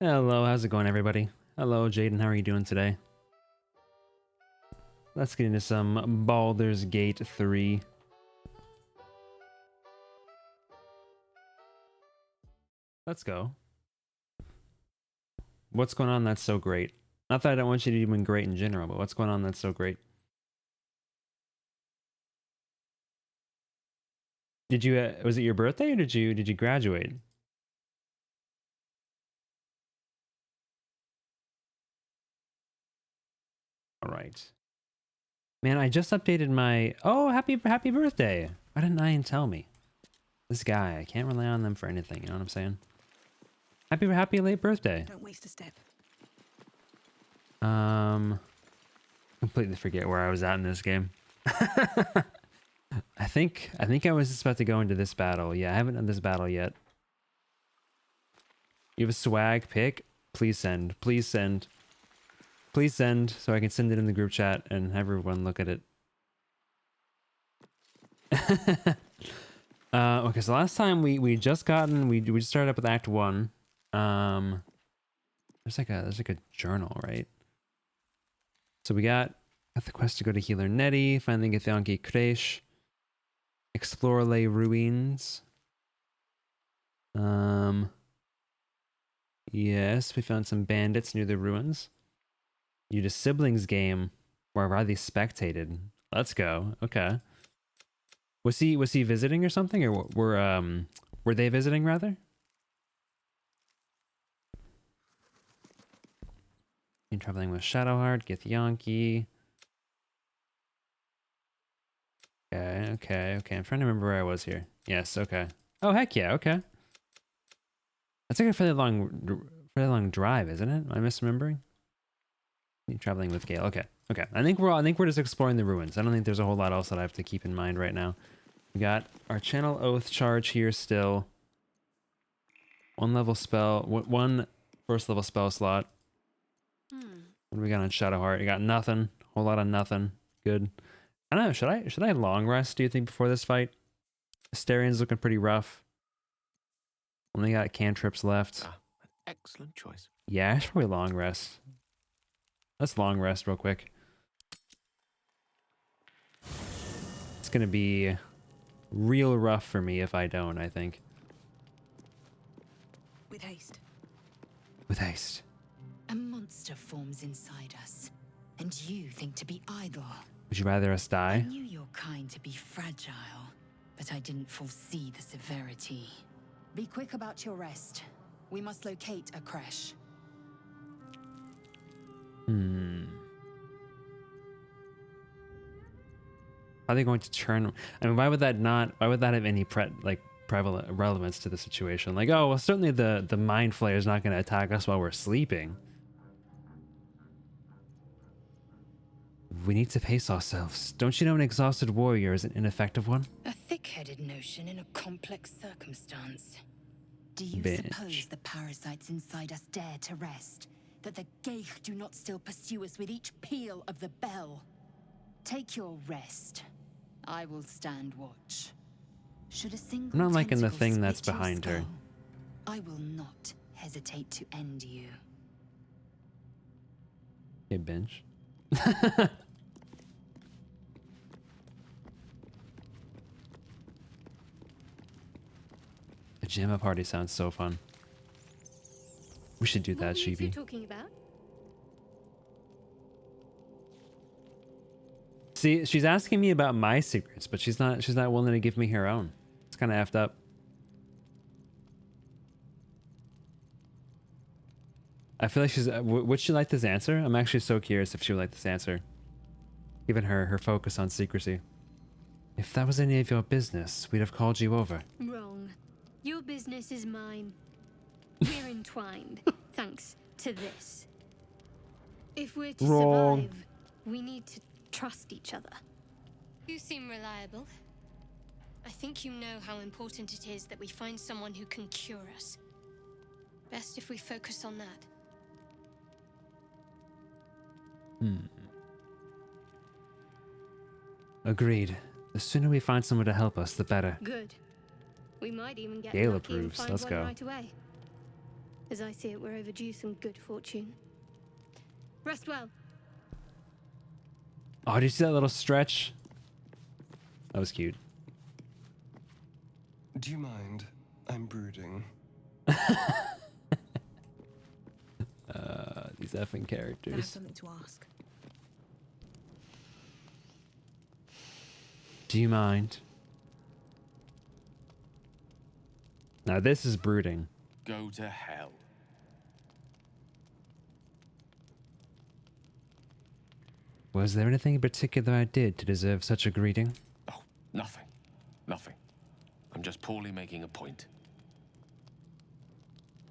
Hello, how's it going, everybody? Hello, Jaden, how are you doing today? Let's get into some Baldur's Gate 3. Let's go. What's going on that's so great? Not that I don't want you to be doing great in general, but what's going on that's so great? Did you, was it your birthday or did you graduate? All right. Man, I just updated my, oh, happy birthday. Why didn't Ian tell me? This guy, I can't rely on them for anything, you know what I'm saying? Happy late birthday. Don't waste a step. Completely forget where I was at in this game. I think I was just about to go into this battle. Yeah, I haven't done this battle yet. You have a swag pick? Please send. Please send. Please send so I can send it in the group chat and have everyone look at it. Okay, so last time we just started up with Act 1. There's like a journal, right? So we got the quest to go to Healer Nettie, finally get the Anki Kresh, explore Les Ruins. Yes, we found some bandits near the ruins. You did a siblings game where Riley spectated. Let's go. Okay. Was he visiting or something, or were they visiting rather? You're traveling with Shadowheart, Githyanki. Okay. I'm trying to remember where I was here. Yes, okay. Oh heck yeah, okay. That's like a fairly long drive, isn't it? Am I misremembering? You're traveling with Gale. Okay. I think we're just exploring the ruins. I don't think there's a whole lot else that I have to keep in mind right now. We got our Channel Oath charge here still. One level spell, one first level spell slot. What do we got on Shadowheart? You got nothing. Whole lot of nothing. Good. I don't know. Should I long rest? Do you think before this fight? Asterian's looking pretty rough. Only got cantrips left. An excellent choice. Yeah, I should probably long rest. Let's long rest real quick. It's gonna be real rough for me if I don't, I think. With haste. With haste. A monster forms inside us, and you think to be idle. Would you rather us I die? knew your kind to be fragile, but I didn't foresee the severity. Be quick about your rest. We must locate a crash. Are they going to turn? I mean, why would that have any prevalent relevance to the situation? Like, oh, well, certainly the mind flayer is not going to attack us while we're sleeping. We need to pace ourselves. Don't you know an exhausted warrior is an ineffective one? A thick-headed notion in a complex circumstance. Do you Bitch. suppose the parasites inside us dare to rest? That the Geich do not still pursue us with each peal of the bell? Take your rest. I will stand watch. Should a single I'm not liking the tentacle thing that's split your behind her. skull, I will not hesitate to end you. Hey, bench. A Pajama party sounds so fun. We should do that, What are you two Shibi. talking about? See, she's asking me about my secrets, but she's not willing to give me her own. It's kind of effed up. I feel like she's. Would she like this answer? I'm actually so curious if she would like this answer. Given her focus on secrecy. If that was any of your business, we'd have called you over. Wrong. Your business is mine. We're entwined, thanks to this. If we're to Wrong. survive, we need to trust each other. You seem reliable. I think you know how important it is that we find someone who can cure us. Best if we focus on that. Agreed. The sooner we find someone to help us, the better. Good. We might even get Gale lucky and approves. find Let's one go. right away. As I see it, we're overdue some good fortune. Rest well. Oh, did you see that little stretch? That was cute. Do you mind? I'm brooding. These effing I have characters. something to ask. Do you mind? Now this is brooding. Go to hell. Was there anything in particular I did to deserve such a greeting? Oh, nothing. Nothing. I'm just poorly making a point.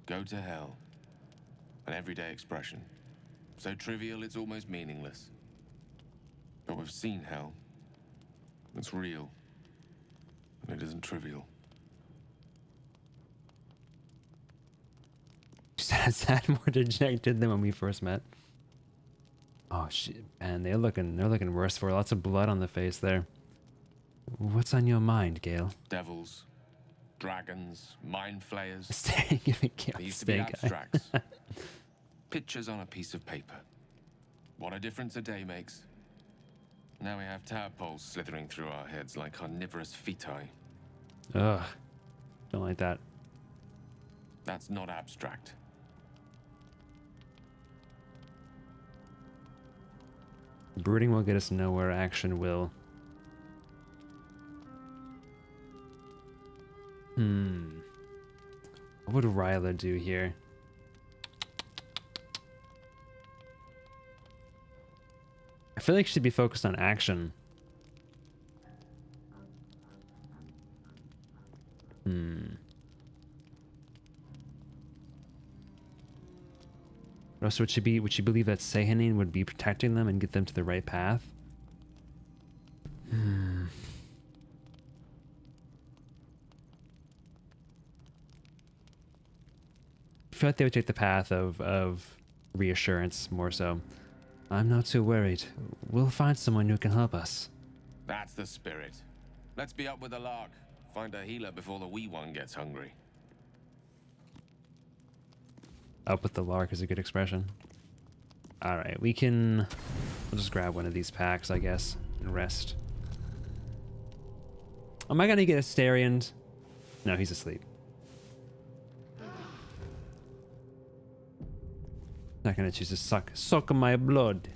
Go to hell. An everyday expression. So trivial it's almost meaningless. But we've seen hell. It's real. And it isn't trivial. Sad, more dejected than when we first met. Oh shit, man, they're looking worse for it. Lots of blood on the face there. What's on your mind, Gale? Devils, dragons, mind flayers. Staring at me, Gale. They used to be Snake eye. abstracts. Pictures on a piece of paper. What a difference a day makes. Now we have tadpoles slithering through our heads like carnivorous feti. Ugh, don't like that. That's not abstract. Brooding will get us nowhere. Action will. What would Ryla do here? I feel like she'd be focused on action. Also, would she believe that Sehanin would be protecting them and get them to the right path? I feel like they would take the path of reassurance more so. I'm not too worried. We'll find someone who can help us. That's the spirit. Let's be up with the lark. Find a healer before the wee one gets hungry. Up with the lark is a good expression. Alright, we'll just grab one of these packs, I guess, and rest. Am I gonna get Asterion? No, he's asleep. Not gonna choose to suck my blood.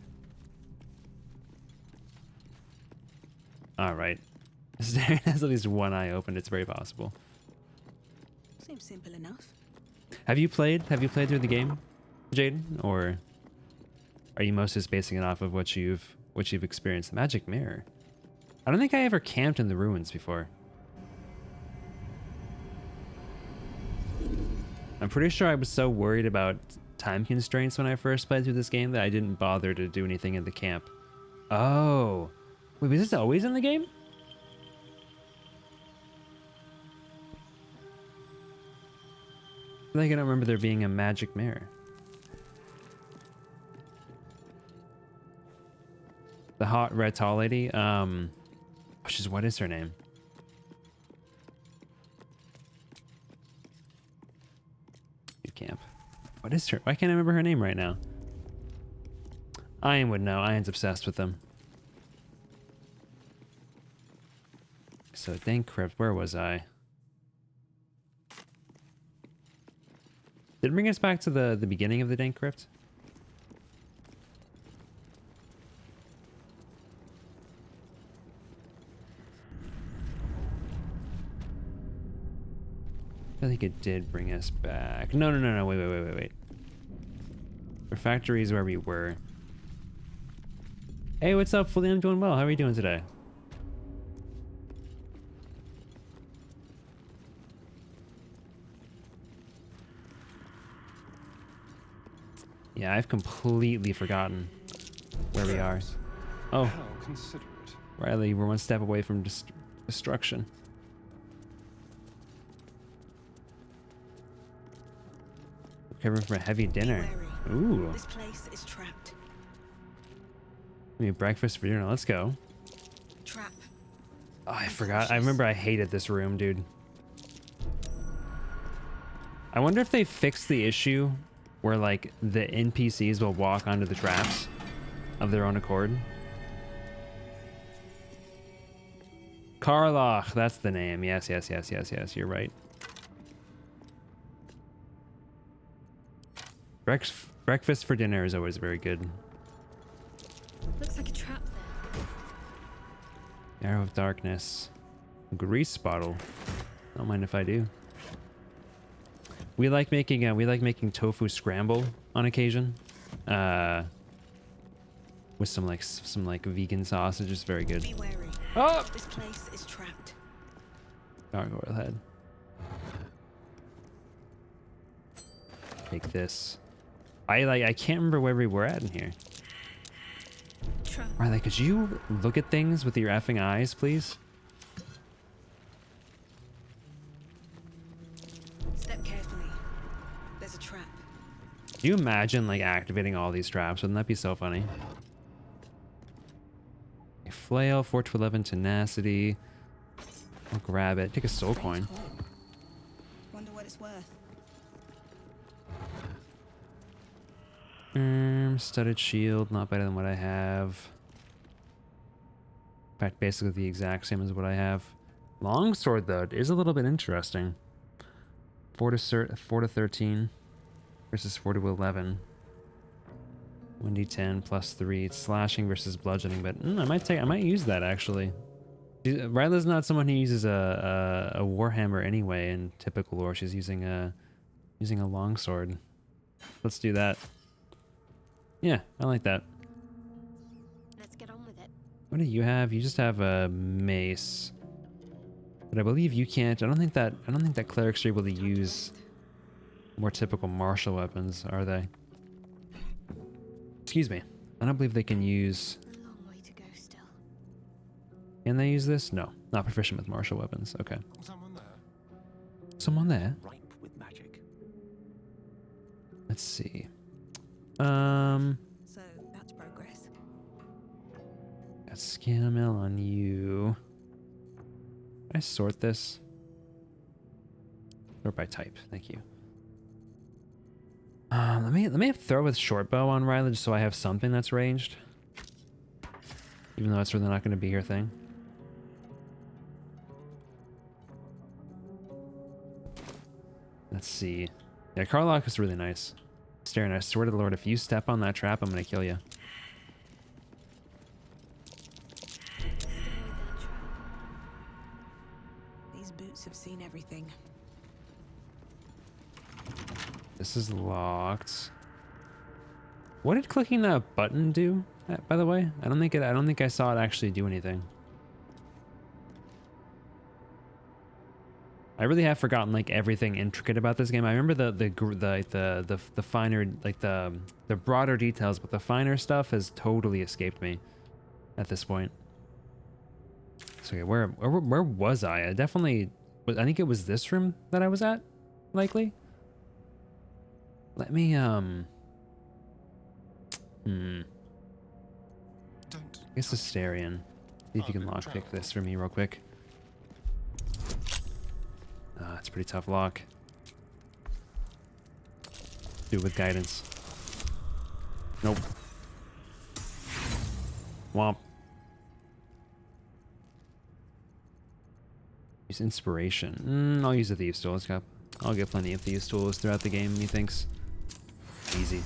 Alright. Asterion has at least one eye open, it's very possible. Seems simple enough. Have you played through the game, Jaden? Or are you most just basing it off of what you've experienced? The magic mirror. I don't think I ever camped in the ruins before. I'm pretty sure I was so worried about time constraints when I first played through this game that I didn't bother to do anything in the camp. Oh. Wait, was this always in the game? I feel like I don't remember there being a magic mirror. The hot red tall lady, what is her name? Good camp. What is her? Why can't I remember her name right now? Ian would know. Ian's obsessed with them. So Dank Crypt, where was I? Did it bring us back to the beginning of the Dank Crypt? I think it did bring us back. No, wait. Refactory is where we were. Hey, what's up, Fully? I'm doing well. How are you doing today? Yeah, I've completely forgotten where we are. Oh, How considerate. Riley, we're one step away from destruction. Recovering from a heavy dinner. Wary. Ooh. This place is trapped. We need breakfast for dinner. Let's go. Trap. Oh, I forgot. I remember I hated this room, dude. I wonder if they fixed the issue where like the NPCs will walk onto the traps of their own accord. Karloch, that's the name. Yes, yes, yes, yes, yes. You're right. Breakfast for dinner is always very good. Looks like a trap there. Arrow of Darkness. Grease bottle. Don't mind if I do. We like making tofu scramble on occasion. With some like vegan sausage. It's very good. Be wary. Oh! This place is trapped. Gargoyle head. Take this. I can't remember where we were at in here. Trap. Riley, could you look at things with your effing eyes, please? Step carefully. There's a trap. Can you imagine like activating all these traps? Wouldn't that be so funny? A flail, 4 to 11 tenacity. I'll grab it. Take a soul coin. Wonder what it's worth. Studded shield, not better than what I have. In fact, basically the exact same as what I have. Longsword though is a little bit interesting. 4 to 13 versus 4 to 11. 1d10 plus 3. It's slashing versus bludgeoning, but I might use that actually. Ryla's not someone who uses a warhammer anyway in typical lore. She's using a longsword. Let's do that. Yeah, I like that. Let's get on with it. What do you have? You just have a mace. But I believe you can't. I don't think that clerics are able to use more typical martial weapons, are they? Excuse me. I don't believe they can use... A long way to go still. Can they use this? No. Not proficient with martial weapons. Okay. Someone there. Someone there? Ripe with magic. Let's see. So that's progress. Got scan mail on you. Can I sort this? Sort by type. Thank you. Let me throw with short bow on Riley just so I have something that's ranged. Even though it's really not going to be your thing. Let's see. Yeah, Karlock is really nice. Staring, I swear to the Lord, if you step on that trap, I'm going to kill you. These boots have seen everything. This is locked. What did clicking that button do, by the way? I don't think I saw it actually do anything. I really have forgotten like everything intricate about this game. I remember the finer, like the broader details, but the finer stuff has totally escaped me at this point. So yeah, where was I? I think it was this room that I was at, likely. Let me I guess Asterion. See if you can lockpick this for me real quick. It's a pretty tough lock. Do it with guidance. Nope. Womp. Use inspiration. I'll use a thieves tool. I'll get plenty of thieves tools throughout the game, methinks. Easy.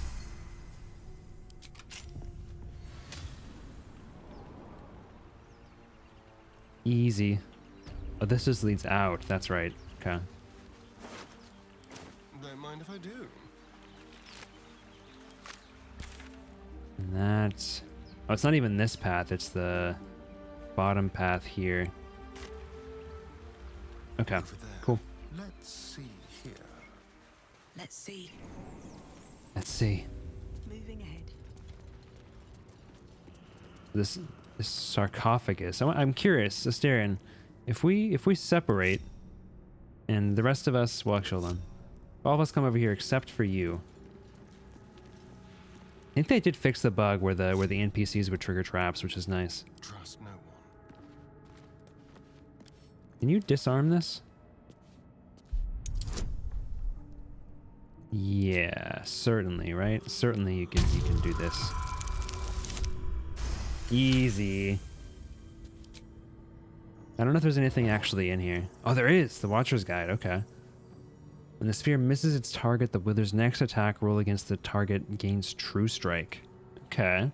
Easy. Oh, this just leads out. That's right. Okay. Don't mind if I do. And that's... Oh, it's not even this path. It's the bottom path here. Okay. Over there. Cool. Let's see here. Let's see. Let's see. Moving ahead. This sarcophagus. I'm curious, Asterion. If we separate, and the rest of us, well, actually, hold on. All of us come over here except for you. I think they did fix the bug where the NPCs would trigger traps, which is nice. Trust no one. Can you disarm this? Yeah, certainly, right? Certainly you can do this. Easy. I don't know if there's anything actually in here. Oh, there is! The Watcher's Guide, okay. When the sphere misses its target, the Wither's next attack roll against the target gains True Strike. Okay.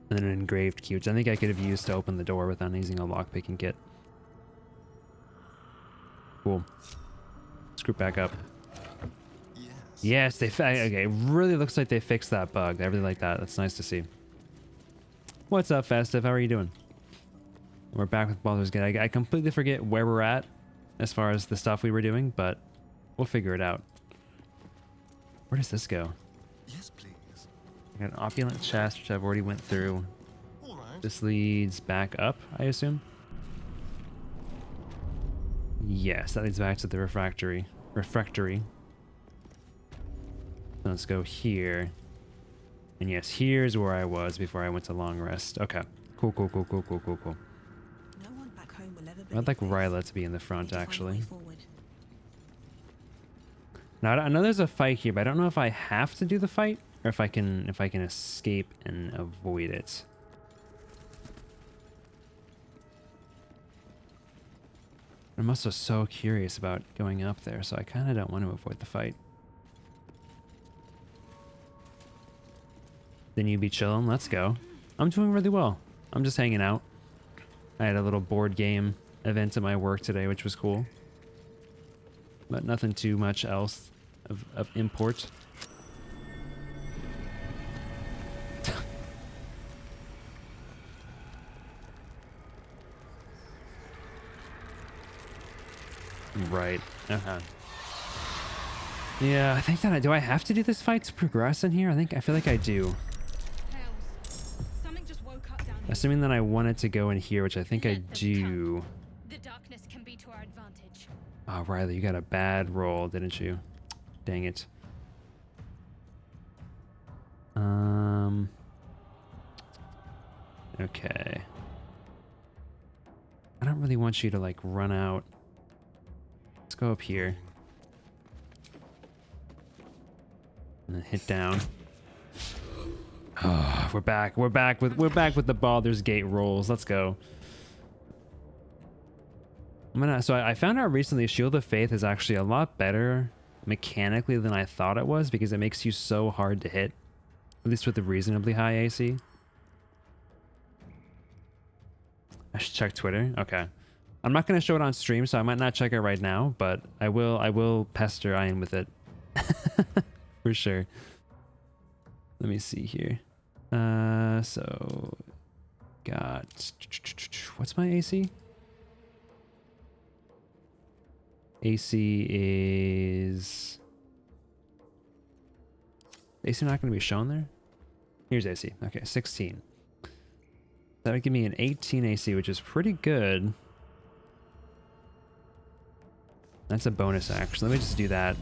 And then an engraved key, which I think I could have used to open the door without using a lockpicking kit. Cool. Screw back up. Yes, they okay. It really looks like they fixed that bug. I really like that. That's nice to see. What's up, Festive? How are you doing? We're back with Baldur's Gate. I completely forget where we're at as far as the stuff we were doing, but we'll figure it out. Where does this go? Yes, please. I got an opulent chest, which I've already went through. All right. This leads back up, I assume. Yes, that leads back to the refractory. Let's go here. And yes, here's where I was before I went to long rest. Okay. Cool. No one back home will ever I'd like believe this. Ryla to be in the front, Need to find a actually. way forward. Now I know there's a fight here, but I don't know if I have to do the fight or if I can escape and avoid it. I'm also so curious about going up there, so I kind of don't want to avoid the fight. Then you be chilling. Let's go. I'm doing really well. I'm just hanging out. I had a little board game event at my work today, which was cool. But nothing too much else of import. Right. Uh-huh. Yeah, I think that do I have to do this fight to progress in here? I feel like I do. Something just woke up down here. Assuming that I wanted to go in here, which I think I Let them do. The darkness can be to our advantage. Oh, Riley, you got a bad roll, didn't you? Dang it. Okay. I don't really want you to like run out. Let's go up here. And then hit down. Oh, we're back with the Baldur's Gate rolls. Let's go. So I found out recently Shield of Faith is actually a lot better mechanically than I thought it was, because it makes you so hard to hit, at least with a reasonably high AC. I should check Twitter. Okay. I'm not going to show it on stream, so I might not check it right now, but I will pester Ian with it. For sure. Let me see here. So got, what's my AC? AC is AC not going to be shown there? Here's AC. Okay, 16. That would give me an 18 AC, which is pretty good. That's a bonus action. Let me just do that.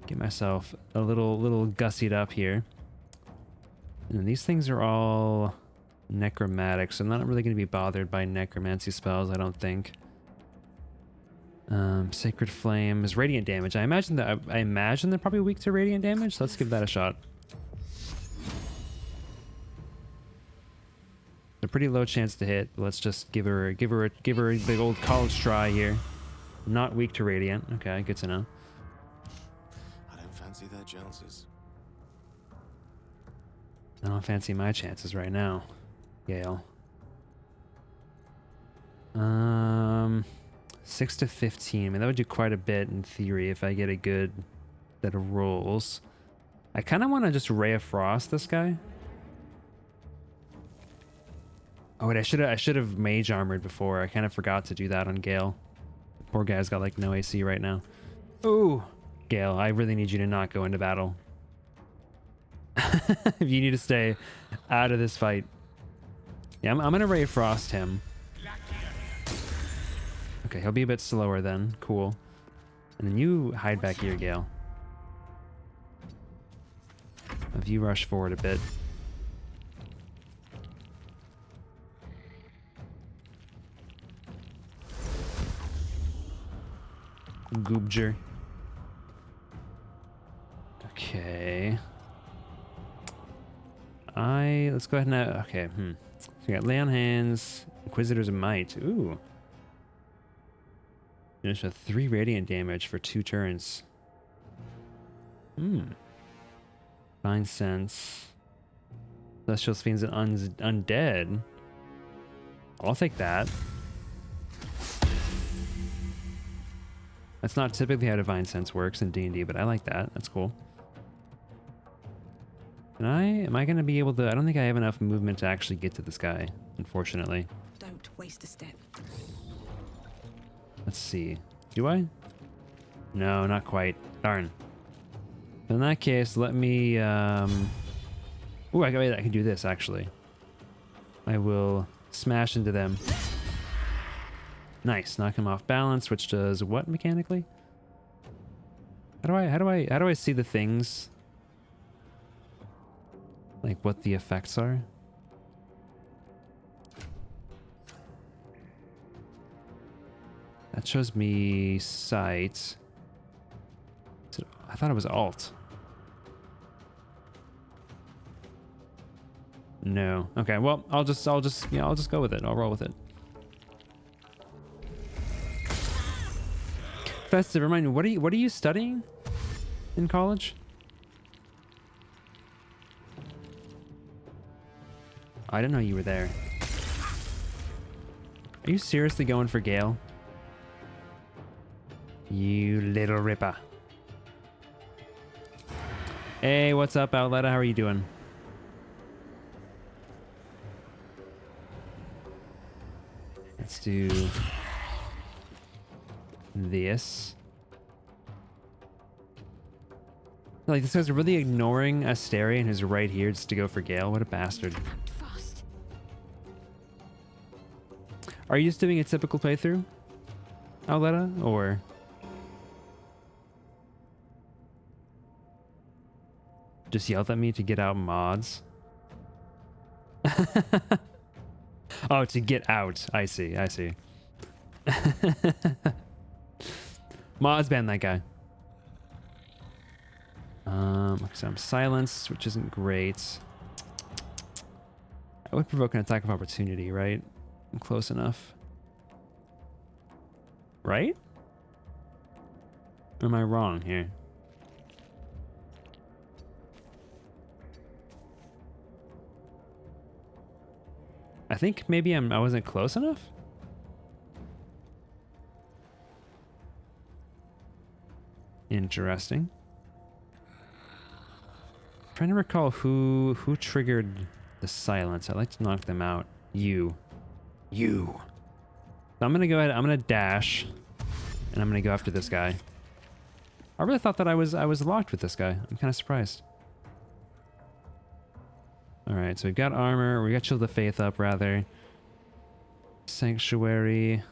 Get myself a little gussied up here. And these things are all necromantic, so I'm not really going to be bothered by necromancy spells, I don't think. Sacred Flame is radiant damage. I imagine they're probably weak to radiant damage. So let's give that a shot. A pretty low chance to hit, but let's just give her a big old college try here. Not weak to radiant. Okay, good to know. I don't fancy their chances. I don't fancy my chances right now, Gale. 6 to 15. I mean, that would do quite a bit in theory if I get a good set of rolls. I kind of want to just Ray of Frost this guy. Oh wait, I should have mage armored before. I kind of forgot to do that on Gale. Poor guy's got like no AC right now. Ooh, Gale, I really need you to not go into battle. You need to stay out of this fight. Yeah, I'm gonna Ray of Frost him. Okay, he'll be a bit slower then. Cool. And then you hide back here, Gale. Have you rush forward a bit. Goobger. Okay. Let's go ahead and okay. So we got Lay on Hands, Inquisitor's Might. Ooh. Finish with 3 radiant damage for 2 turns. Fine Sense. Celestial Fiends and Undead. I'll take that. That's not typically how Divine Sense works in D&D, but I like that. That's cool. Am I going to be able to... I don't think I have enough movement to actually get to this guy, unfortunately. Don't waste a step. Let's see. Do I? No, not quite. Darn. In that case, let me... Ooh, I can do this, actually. I will smash into them. Nice. Knock him off balance, which does what mechanically? How do I see the things? Like what the effects are? That shows me sight. I thought it was alt. No. Okay, well, I'll just go with it. I'll roll with it. Festive, remind me, what are you studying in college? I didn't know you were there. Are you seriously going for Gale? You little ripper. Hey, what's up, Outletta? How are you doing? Let's do this. Like, this guy's really ignoring Astarion, who's right here, just to go for Gale. What a bastard. Fast. Are you just doing a typical playthrough, Outletta, or... just yelled at me to get out mods? Oh, to get out. I see. Mods ban that guy. So I'm silenced, which isn't great. I would provoke an attack of opportunity, right? I'm close enough. Right? Or am I wrong here? I think maybe I wasn't close enough. Interesting. Trying to recall who triggered the silence. I'd like to knock them out. You. So I'm gonna go ahead. I'm gonna dash, and I'm gonna go after this guy. I really thought that I was locked with this guy. I'm kind of surprised. All right, so we've got armor. We got Shield of Faith up, rather. Sanctuary.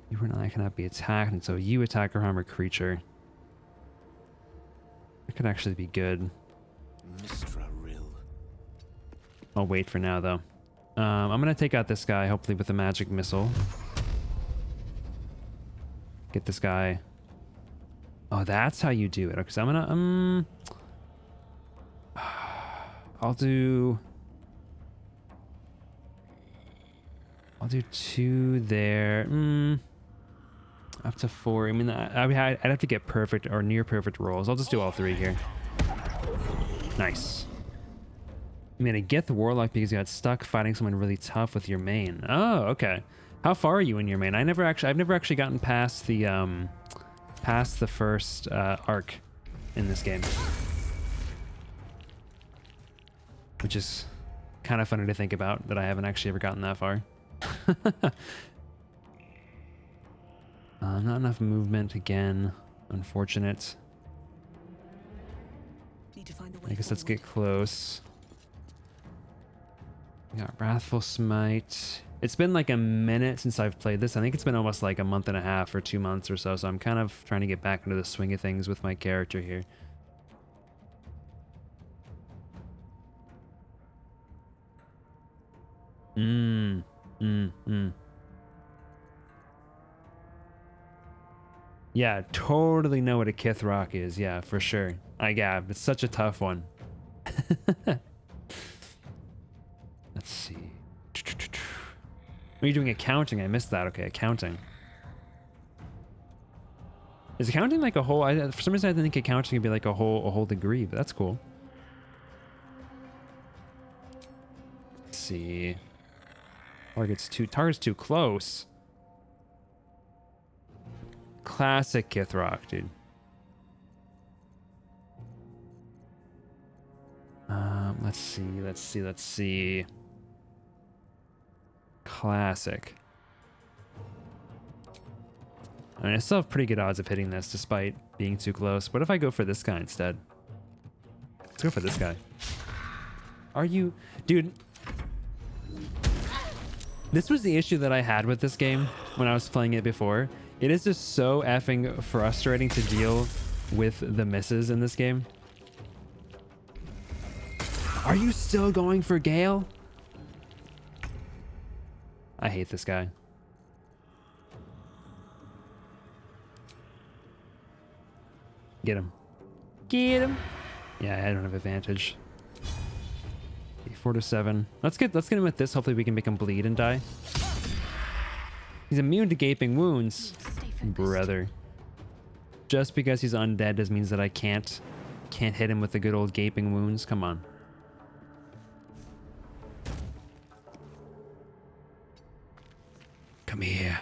You and I cannot be attacked until you attack our armored creature. That could actually be good. Mistra Rill. I'll wait for now, though. I'm going to take out this guy, hopefully with a magic missile. Get this guy. Oh, that's how you do it. Okay, so I'm going to... I'll do 2 there. Up to 4. I mean, I'd have to get perfect or near perfect rolls. I'll just do all 3 here. Nice. I'm gonna get the Warlock because you got stuck fighting someone really tough with your main. Oh, okay. How far are you in your main? I've never actually gotten past the first arc in this game, which is kind of funny to think about that I haven't actually ever gotten that far. Not enough movement again. Unfortunate. Need to find a way I guess let's forward. get close. We got Wrathful Smite. It's been like a minute since I've played this. I think it's been almost like a month and a half or 2 months or so. So I'm kind of trying to get back into the swing of things with my character here. Yeah, totally know what a Kithrock is. Yeah, for sure. It's such a tough one. Let's see. Are you doing accounting? I missed that. Okay, accounting. Is accounting like a whole? For some reason, I didn't think accounting would be like a whole degree, but that's cool. Let's see. Target's too close. Classic Kithrock, dude. Let's see. Classic. I mean, I still have pretty good odds of hitting this despite being too close. What if I go for this guy instead? Let's go for this guy. Are you... Dude. This was the issue that I had with this game when I was playing it before. It is just so effing frustrating to deal with the misses in this game. Are you still going for Gale? I hate this guy. Get him. Get him. Yeah, I don't have advantage. 4-7. Let's get him with this. Hopefully we can make him bleed and die. He's immune to gaping wounds. Brother. Just because he's undead does means that I can't hit him with the good old gaping wounds. Come on. Come here.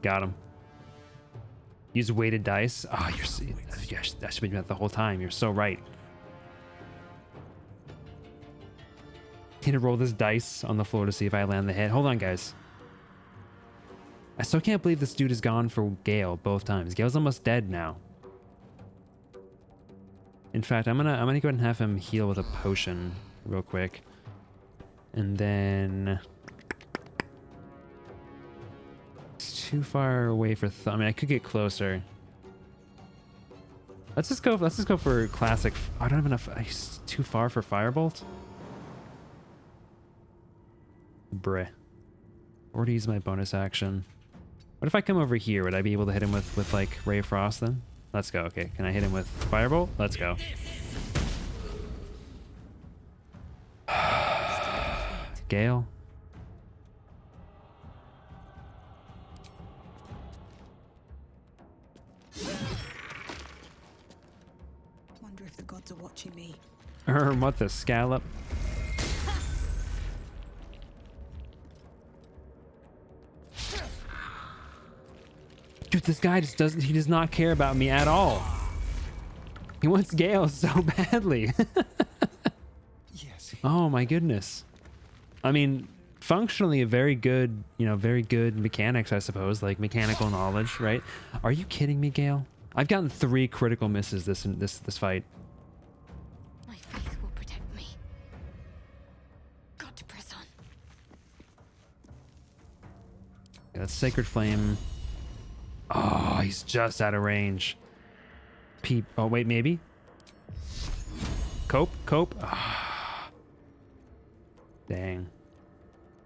Got him. Use weighted dice. Oh, gosh, that should be that the whole time. You're so right. Need to roll this dice on the floor to see if I land the hit. Hold on, guys. I still can't believe this dude is gone for Gale both times. Gale's almost dead now. In fact, I'm gonna go ahead and have him heal with a potion real quick. And then it's too far away for I mean, I could get closer. Let's just go for classic. I don't have enough. It's too far for Firebolt. Bruh. Or to use my bonus action. What if I come over here? Would I be able to hit him with like Ray of Frost then? Let's go. Okay, can I hit him with Firebolt? Let's go. Gale. Wonder if the gods are watching me. What the scallop? Dude, this guy just he does not care about me at all. He wants Gale so badly. Yes. Oh my goodness. I mean, functionally a very good mechanics, I suppose, like mechanical knowledge, right? Are you kidding me, Gale? I've gotten 3 critical misses this fight. My faith will protect me. Got to press on. Yeah, that's Sacred Flame. Oh, he's just out of range. Oh, wait, maybe? Cope? Ah. Dang.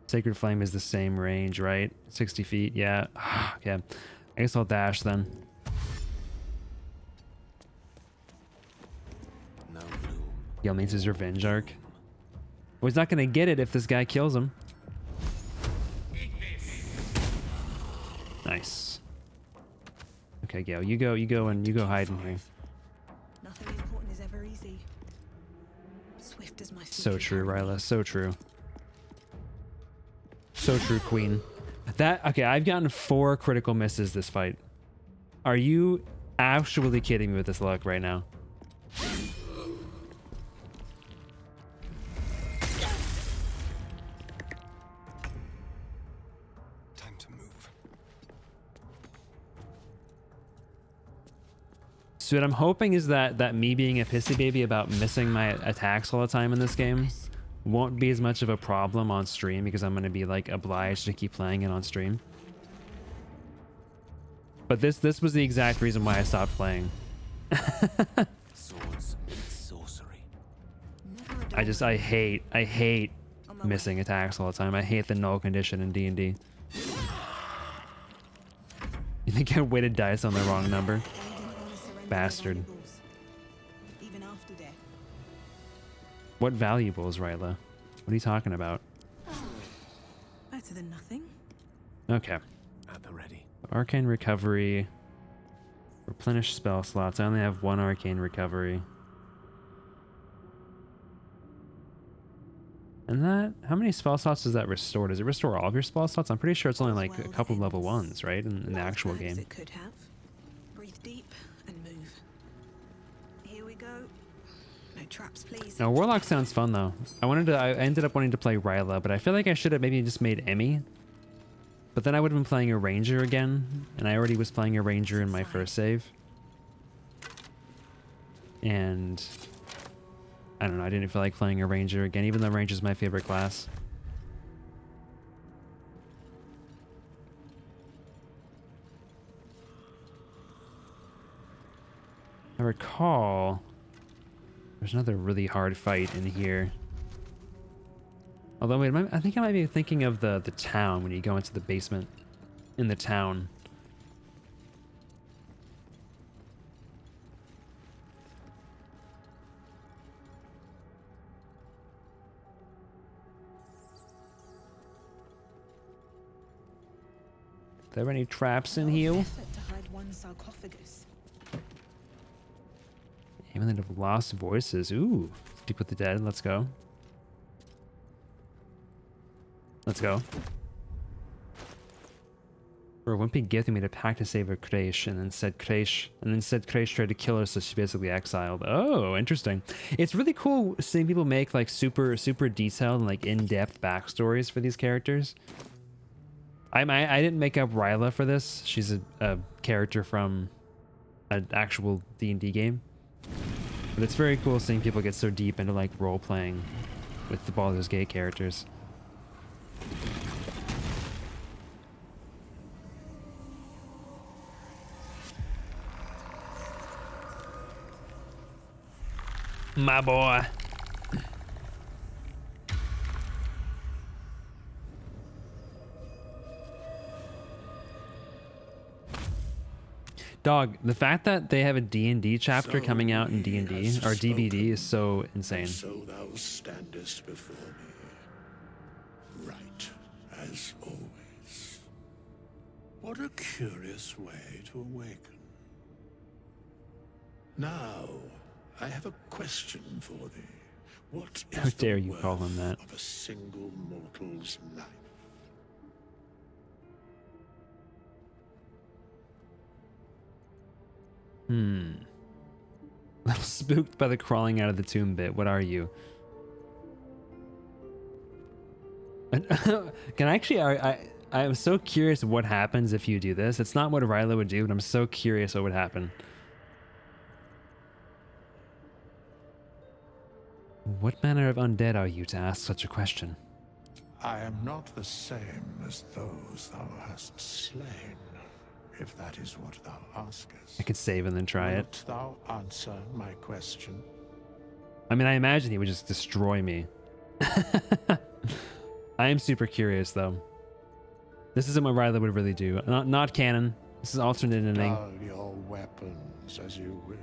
Sacred Flame is the same range, right? 60 feet, yeah. Okay. I guess I'll dash then. No gloom. Gale needs his revenge arc. Well, he's not gonna get it if this guy kills him. Nice. Okay, Gale, you go hide in here. Nothing important is ever easy. Swift as my feet. So true, Ryla. So true. So true, Queen. Okay, I've gotten 4 critical misses this fight. Are you actually kidding me with this luck right now? Time to move. So what I'm hoping is that me being a pissy baby about missing my attacks all the time in this game won't be as much of a problem on stream, because I'm going to be like obliged to keep playing it on stream. But this was the exact reason why I stopped playing. Swords meet sorcery. I hate my way. missing attacks all the time. I hate the null condition in D&D. You think I weighted dice on the wrong number? They didn't want to surrender their Bastard. valuables, even after death. What valuables, Ryla? What are you talking about? Better than nothing. Okay. At the ready. Arcane recovery. Replenish spell slots. I only have one arcane recovery. And that, how many spell slots does that restore? Does it restore all of your spell slots? I'm pretty sure it's only like a couple level ones, right? In the actual Not as bad as game. It could have. Breathe deep and move. Here we go. No traps, please. Now, Warlock sounds fun though. I ended up wanting to play Ryla, but I feel like I should have maybe just made Emmy. But then I would have been playing a Ranger again, and I already was playing a Ranger in my first save. And I don't know, I didn't feel like playing a Ranger again, even though Ranger's my favorite class. I recall there's another really hard fight in here. Although, wait, I think I might be thinking of the town when you go into the basement in the town. Are there any traps in here? Effort to hide one sarcophagus. Amulet of Lost Voices. Ooh. Speak with the dead. Let's go. Let's go. For a wimpy gift, he made a pact to save her Kresh, and then said Kresh tried to kill her, so she basically exiled. Oh, interesting. It's really cool seeing people make like super detailed and like in-depth backstories for these characters. I didn't make up Ryla for this. She's a character from an actual D&D game. But it's very cool seeing people get so deep into like role-playing with the Baldur's Gate characters. My boy. Dog, the fact that they have a D&D chapter coming out in D&D, or DVD, is so insane. So thou standest before me, right as always. What a curious way to awaken. Now, I have a question for thee. What is How dare the you call him that? worth of a single mortal's life? Little spooked by the crawling out of the tomb bit. What are you? Can I actually... I'm so curious what happens if you do this. It's not what Ryla would do, but I'm so curious what would happen. What manner of undead are you to ask such a question? I am not the same as those thou hast slain, if that is what thou askest. I could save and then try it. Wilt thou answer my question? I mean, I imagine he would just destroy me. I am super curious, though. This isn't what Ryla would really do. Not canon. This is alternate ending. Dull your weapons as you wish.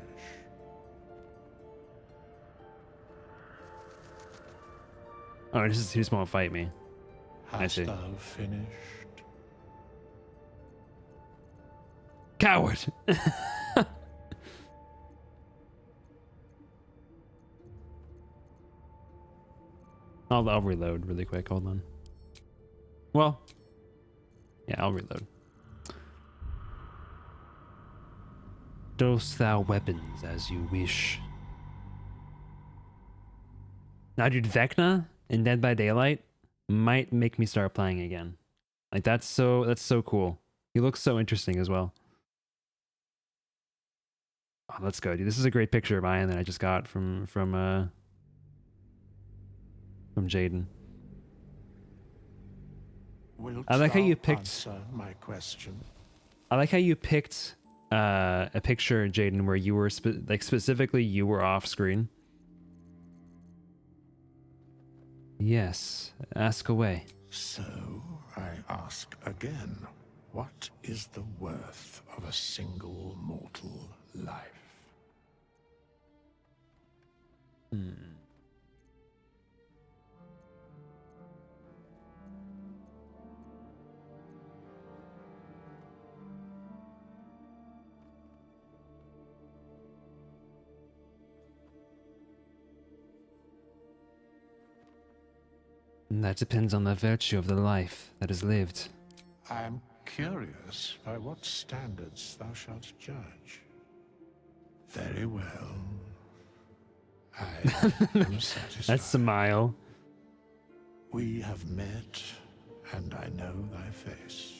Oh, he just won't fight me. Hast see. thou finished? Coward! I'll reload really quick. Hold on. Well, yeah, I'll reload. Dose thou weapons as you wish. Now, dude, Vecna in Dead by Daylight might make me start playing again. Like that's so cool. He looks so interesting as well. Oh, let's go, dude. This is a great picture of Ian that I just got from Jaden. Wilt I like how thou you picked- answer my question? I like how you picked a picture, Jaden, where you were specifically you were off screen. Yes, ask away. So, I ask again, what is the worth of a single mortal life? That depends on the virtue of the life that is lived. I am curious by what standards thou shalt judge. Very well. I am satisfied. That's smile. We have met, and I know thy face.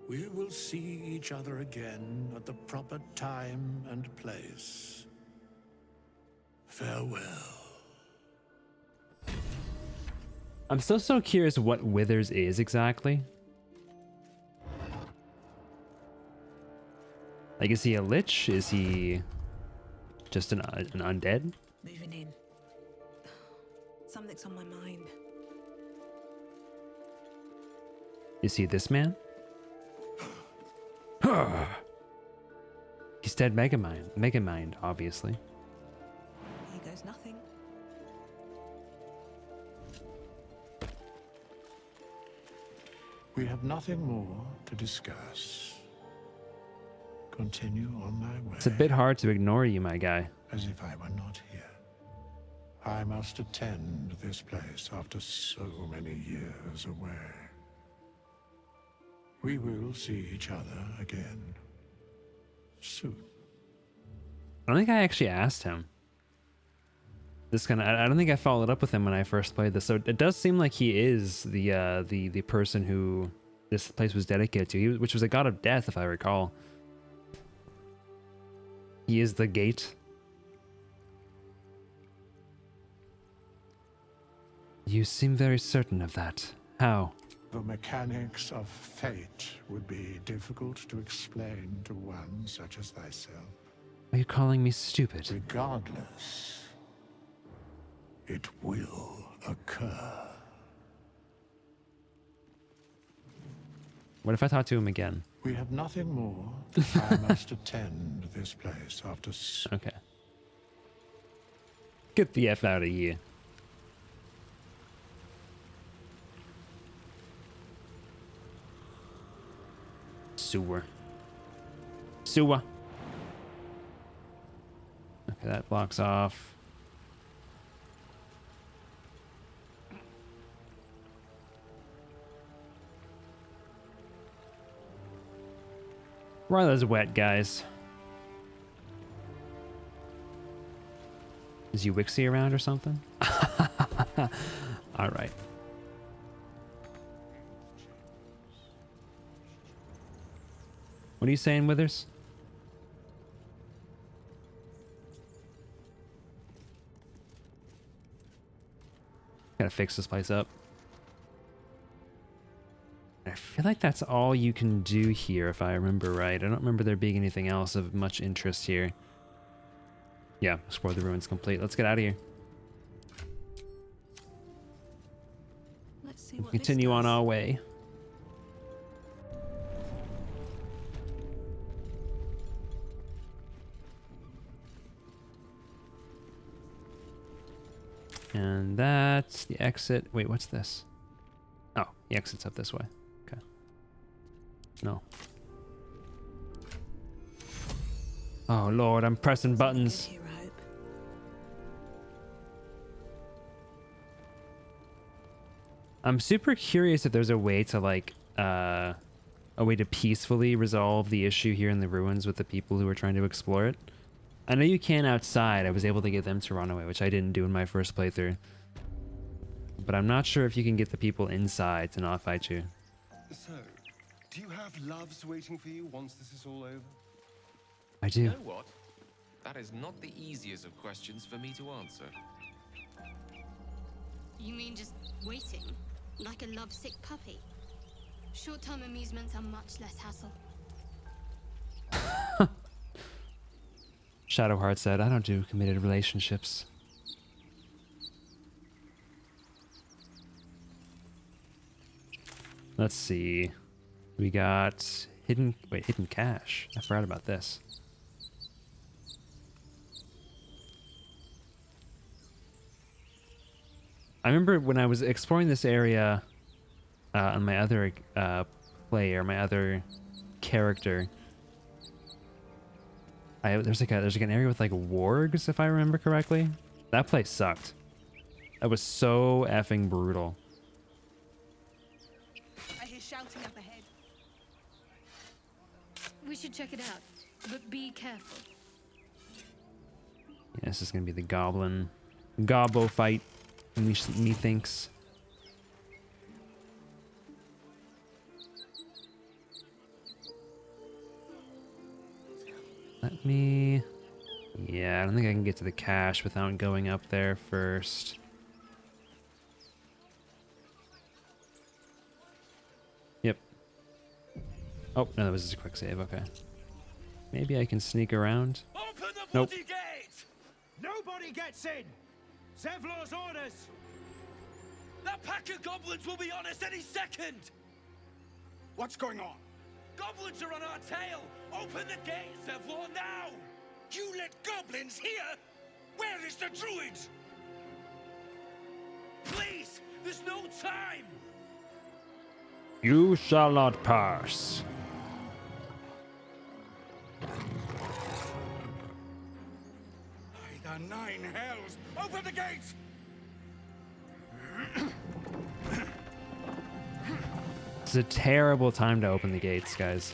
We will see each other again at the proper time and place. Farewell. I'm still so curious what Withers is exactly. Like, is he a lich? Is he just an undead? Moving in. Something's on my mind. Is he this man? He's dead Megamind, obviously. Here goes nothing. We have nothing more to discuss. Continue on thy way. It's a bit hard to ignore you, my guy. As if I were not here. I must attend this place after so many years away. We will see each other again soon. I don't think I actually asked him. I don't think I followed up with him when I first played this. So it does seem like he is the person who this place was dedicated to, which was a god of death, if I recall. He is the gate. You seem very certain of that. How? The mechanics of fate would be difficult to explain to one such as thyself. Are you calling me stupid? Regardless, it will occur. What if I talk to him again? We have nothing more. I must attend this place after Okay. Get the F out of here. Sewer. Okay, that blocks off. Ryla's wet, guys. Is Uwixie around or something? All right. What are you saying, Withers? Gotta fix this place up. I feel like that's all you can do here, if I remember right. I don't remember there being anything else of much interest here. Yeah, explore the ruins complete. Let's get out of here. Let's see what Continue on our way. And that's the exit. Wait, what's this? Oh, the exit's up this way. Okay. No. Oh, Lord, I'm pressing buttons. Here, I hope. I'm super curious if there's a way to, like, a way to peacefully resolve the issue here in the ruins with the people who are trying to explore it. I know you can outside. I was able to get them to run away, which I didn't do in my first playthrough. But I'm not sure if you can get the people inside to not fight you. So, do you have loves waiting for you once this is all over? I do. You know what? That is not the easiest of questions for me to answer. You mean just waiting? Like a lovesick puppy? Short-term amusements are much less hassle. Shadowheart said, I don't do committed relationships. Let's see. We got hidden cache. I forgot about this. I remember when I was exploring this area on my other my other character. There's like an area with like wargs, if I remember correctly. That place sucked. That was so effing brutal. I hear shouting up ahead. We should check it out, but be careful. Yeah, this is gonna be the goblin gobbo fight. Methinks. Let me... Yeah, I don't think I can get to the cache without going up there first. Yep. Oh, no, that was just a quick save, okay. Maybe I can sneak around. Open the Nope. bloody gate! Nobody gets in! Zevlor's orders! That pack of goblins will be on us any second! What's going on? Goblins are on our tail! Open the gate, Zevlor, now! You let goblins here? Where is the druid? Please! There's no time! You shall not pass. By the nine hells! Open the gates! It's a terrible time to open the gates, guys.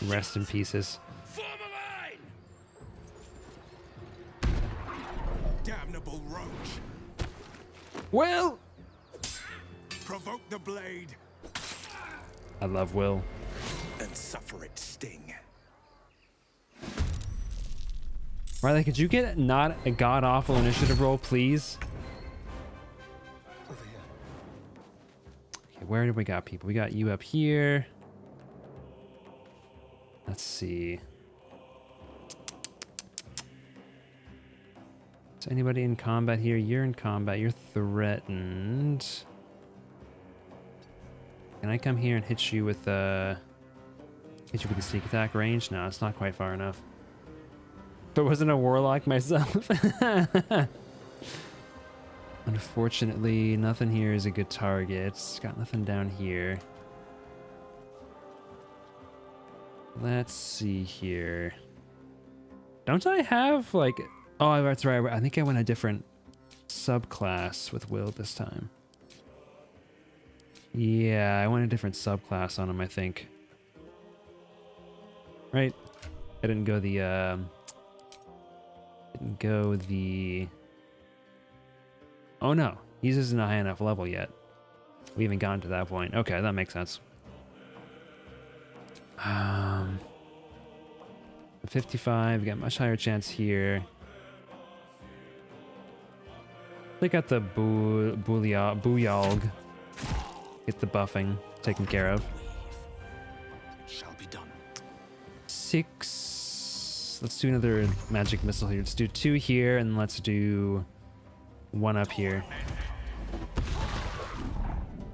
Rest in pieces. Form a line! Damnable roach! Will! Provoke the blade I love Will. and suffer its sting. Riley, could you get not a god-awful initiative roll, please? Over here. Okay, where do we got people? We got you up here. Let's see. Is anybody in combat here? You're in combat. You're threatened. Can I come here and hit you with the sneak attack range? No, it's not quite far enough. But wasn't a warlock myself. Unfortunately, nothing here is a good target. Got nothing down here. Let's see here. Don't I have like... Oh, that's right. I think I went a different subclass with Will this time. Yeah, I went a different subclass on him, I think. Right? I didn't go the... Oh no, he's just not high enough level yet. We haven't gotten to that point. Okay, that makes sense. 55, we got much higher chance here. They got the Booyalg. Get the buffing taken care of. Shall be done. 6. Let's do another magic missile here. Let's do 2 here, and let's do 1 up here.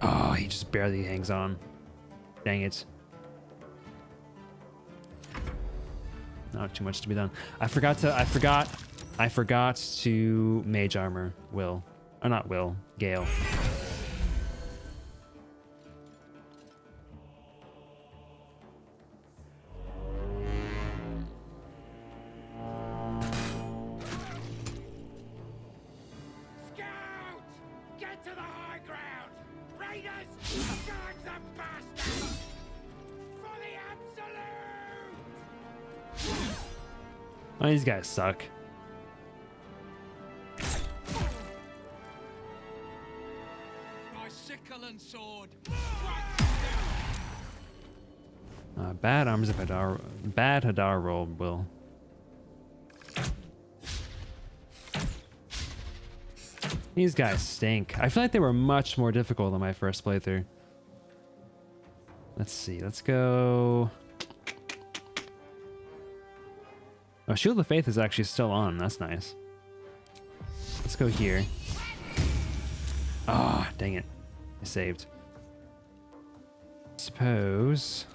Oh, he just barely hangs on. Dang it. Not too much to be done. I forgot to mage armor Will. Or not Will, Gale. Scout! Get to the high ground! Raiders! Charge the bastards! For the absolute! Oh, these guys suck. My sickle and sword! Bad arms of Hadar. Bad Hadar roll, Will. These guys stink. I feel like they were much more difficult than my first playthrough. Let's see. Let's go. Oh, Shield of Faith is actually still on. That's nice. Let's go here. Ah, oh, dang it. I saved. Suppose.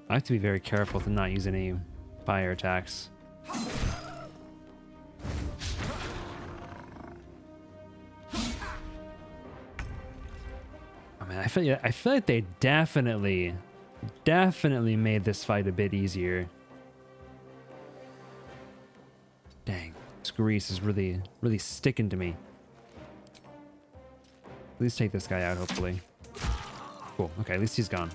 I have to be very careful to not use any fire attacks. Oh man, I feel like they definitely made this fight a bit easier. Dang, this grease is really sticking to me. Please take this guy out, hopefully. Cool. Okay, at least he's gone.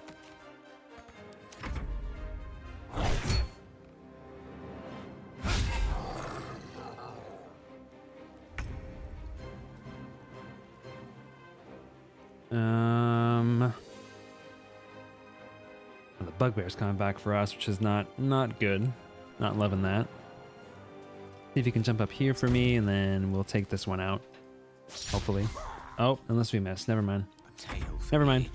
The bugbear's coming back for us, which is not good. Not loving that. See if you can jump up here for me, and then we'll take this one out. Hopefully. Oh, unless we miss. Never mind. Never mind.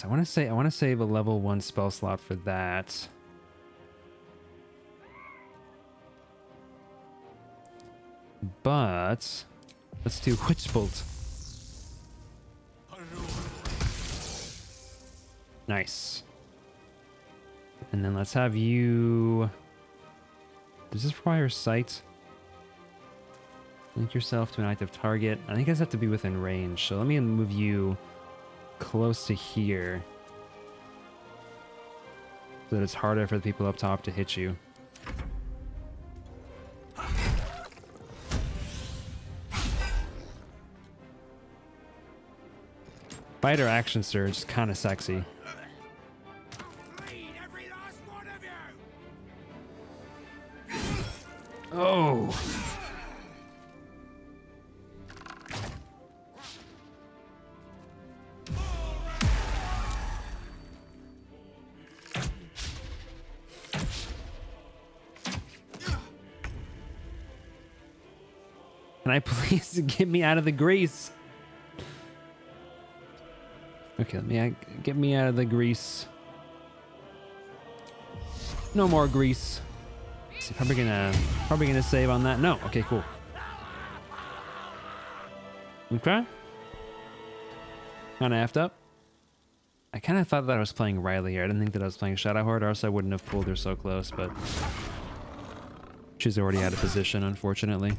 I want to save a level 1 spell slot for that. But let's do Witch Bolt. Nice. And then let's have you... Does this require sight? Link yourself to an active target. I think you guys have to be within range, so let me move you close to here. So that it's harder for the people up top to hit you. Fighter action surge is kind of sexy. Oh! Can I please get me out of the grease? Okay, get me out of the grease. No more grease. So probably gonna save on that. No. Okay, cool. Okay. Kind of effed up. I kind of thought that I was playing Riley here. I didn't think that I was playing Shadowheart, or else I wouldn't have pulled her so close. But she's already out of position, unfortunately.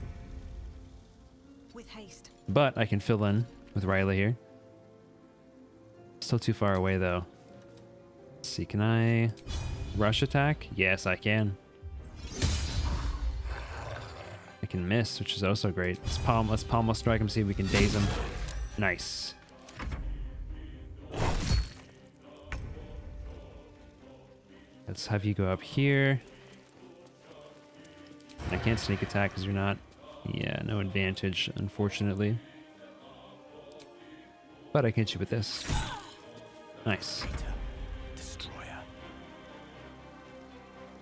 With haste. But I can fill in with Riley here. Still too far away though. Let's see, can I rush attack? Yes, I can. I can miss, which is also great. Let's pommel strike him, see if we can daze him. Nice. Let's have you go up here. I can't sneak attack because you're not... Yeah, no advantage, unfortunately. But I can hit you with this. Nice. Destroyer.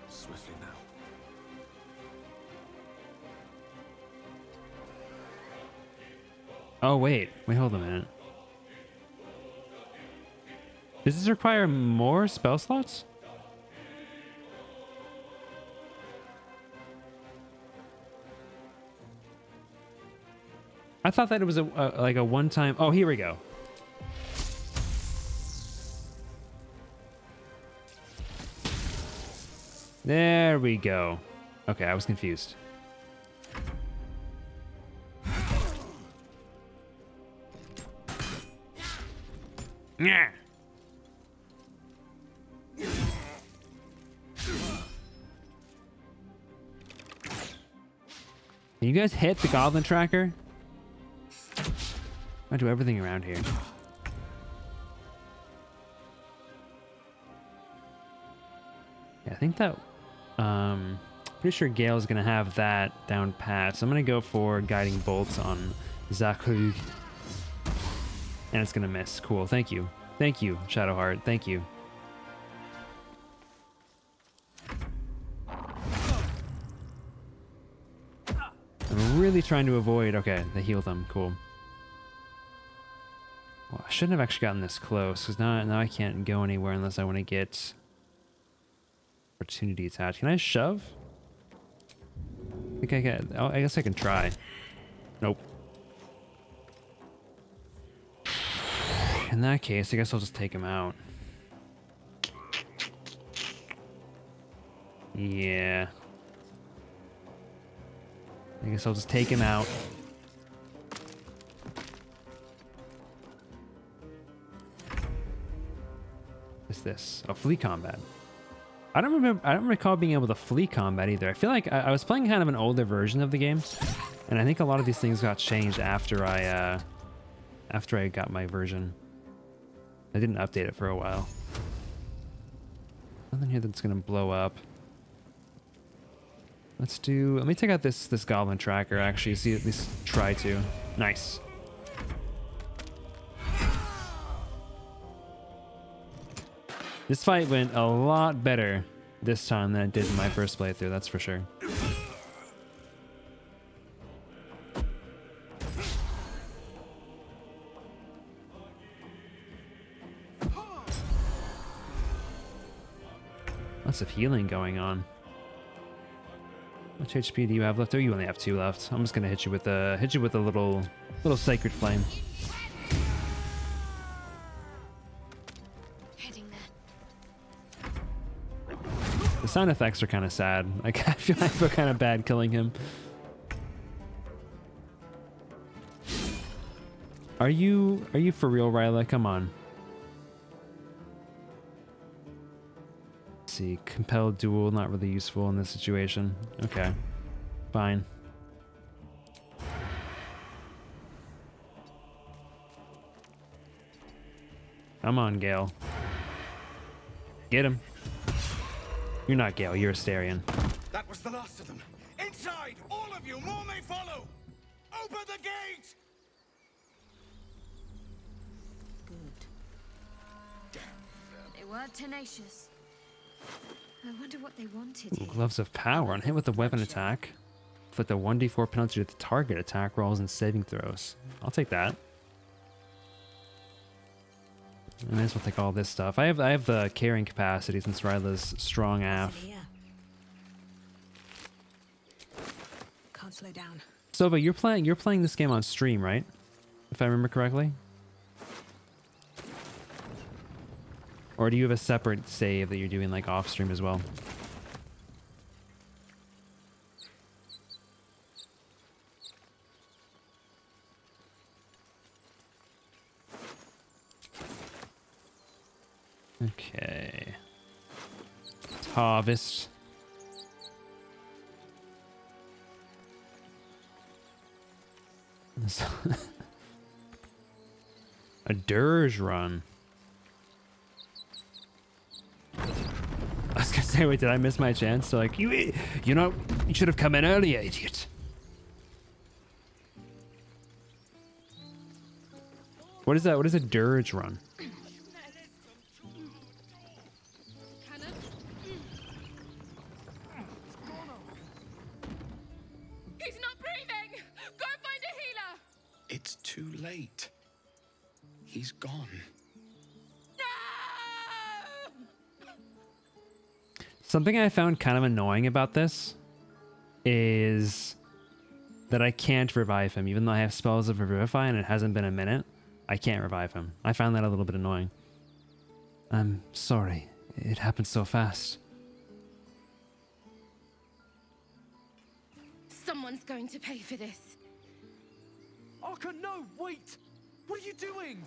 Swiftly now. Oh, wait, hold a minute. Does this require more spell slots? I thought that it was like a one-time... Oh, here we go. There we go. Okay, I was confused. Yeah. Can you guys hit the goblin tracker? I do everything around here. Yeah, I think that... pretty sure Gale's gonna have that down pat. So I'm gonna go for Guiding Bolt on Zakrug. And it's gonna miss. Cool, thank you. Thank you, Shadowheart, thank you. clearly trying to avoid... Okay, they healed them. Cool. Well, I shouldn't have actually gotten this close, because now I can't go anywhere unless I want to get opportunity attached. Can I shove? I think I can. Oh, I guess I can try. Nope. In that case, I guess I'll just take him out. Yeah. I guess I'll just take him out. What's this? Oh, flee combat. I don't recall being able to flee combat either. I feel like I was playing kind of an older version of the game, and I think a lot of these things got changed after I got my version. I didn't update it for a while. Nothing here that's gonna blow up. Let me take out this goblin tracker actually, see at least try to. Nice. This fight went a lot better this time than it did in my first playthrough, that's for sure. Lots of healing going on. How much HP do you have left? Oh, you only have 2 left. I'm just gonna hit you with a little sacred flame. Heading there. The sound effects are kind of sad. Like I feel kind of bad killing him. Are you for real, Ryla? Come on. See, compelled duel, not really useful in this situation. Okay, fine. Come on, Gale. Get him. You're not Gale, you're Astarion. That was the last of them. Inside! All of you! More may follow! Open the gate! Good. They were tenacious. I wonder what they wanted here. Gloves of power. On hit with a weapon attack, inflict a 1d4 penalty to the target attack rolls and saving throws. I'll take that. I might as well take all this stuff. I have the carrying capacity since Ryla's strong AF. Can't slow down. Sova, you're playing this game on stream, right? If I remember correctly. Or do you have a separate save that you're doing like off stream as well? Okay. Let's harvest. A dirge run. I was gonna say, wait, did I miss my chance? So like, you know, you should have come in earlier, idiot. What is that? What is a dirge run? He's not breathing! Go find a healer! It's too late. He's gone. Something I found kind of annoying about this is that I can't revive him, even though I have spells of Revivify and it hasn't been a minute. I can't revive him. I found that a little bit annoying. I'm sorry. It happened so fast. Someone's going to pay for this. Arka, no! Wait! What are you doing?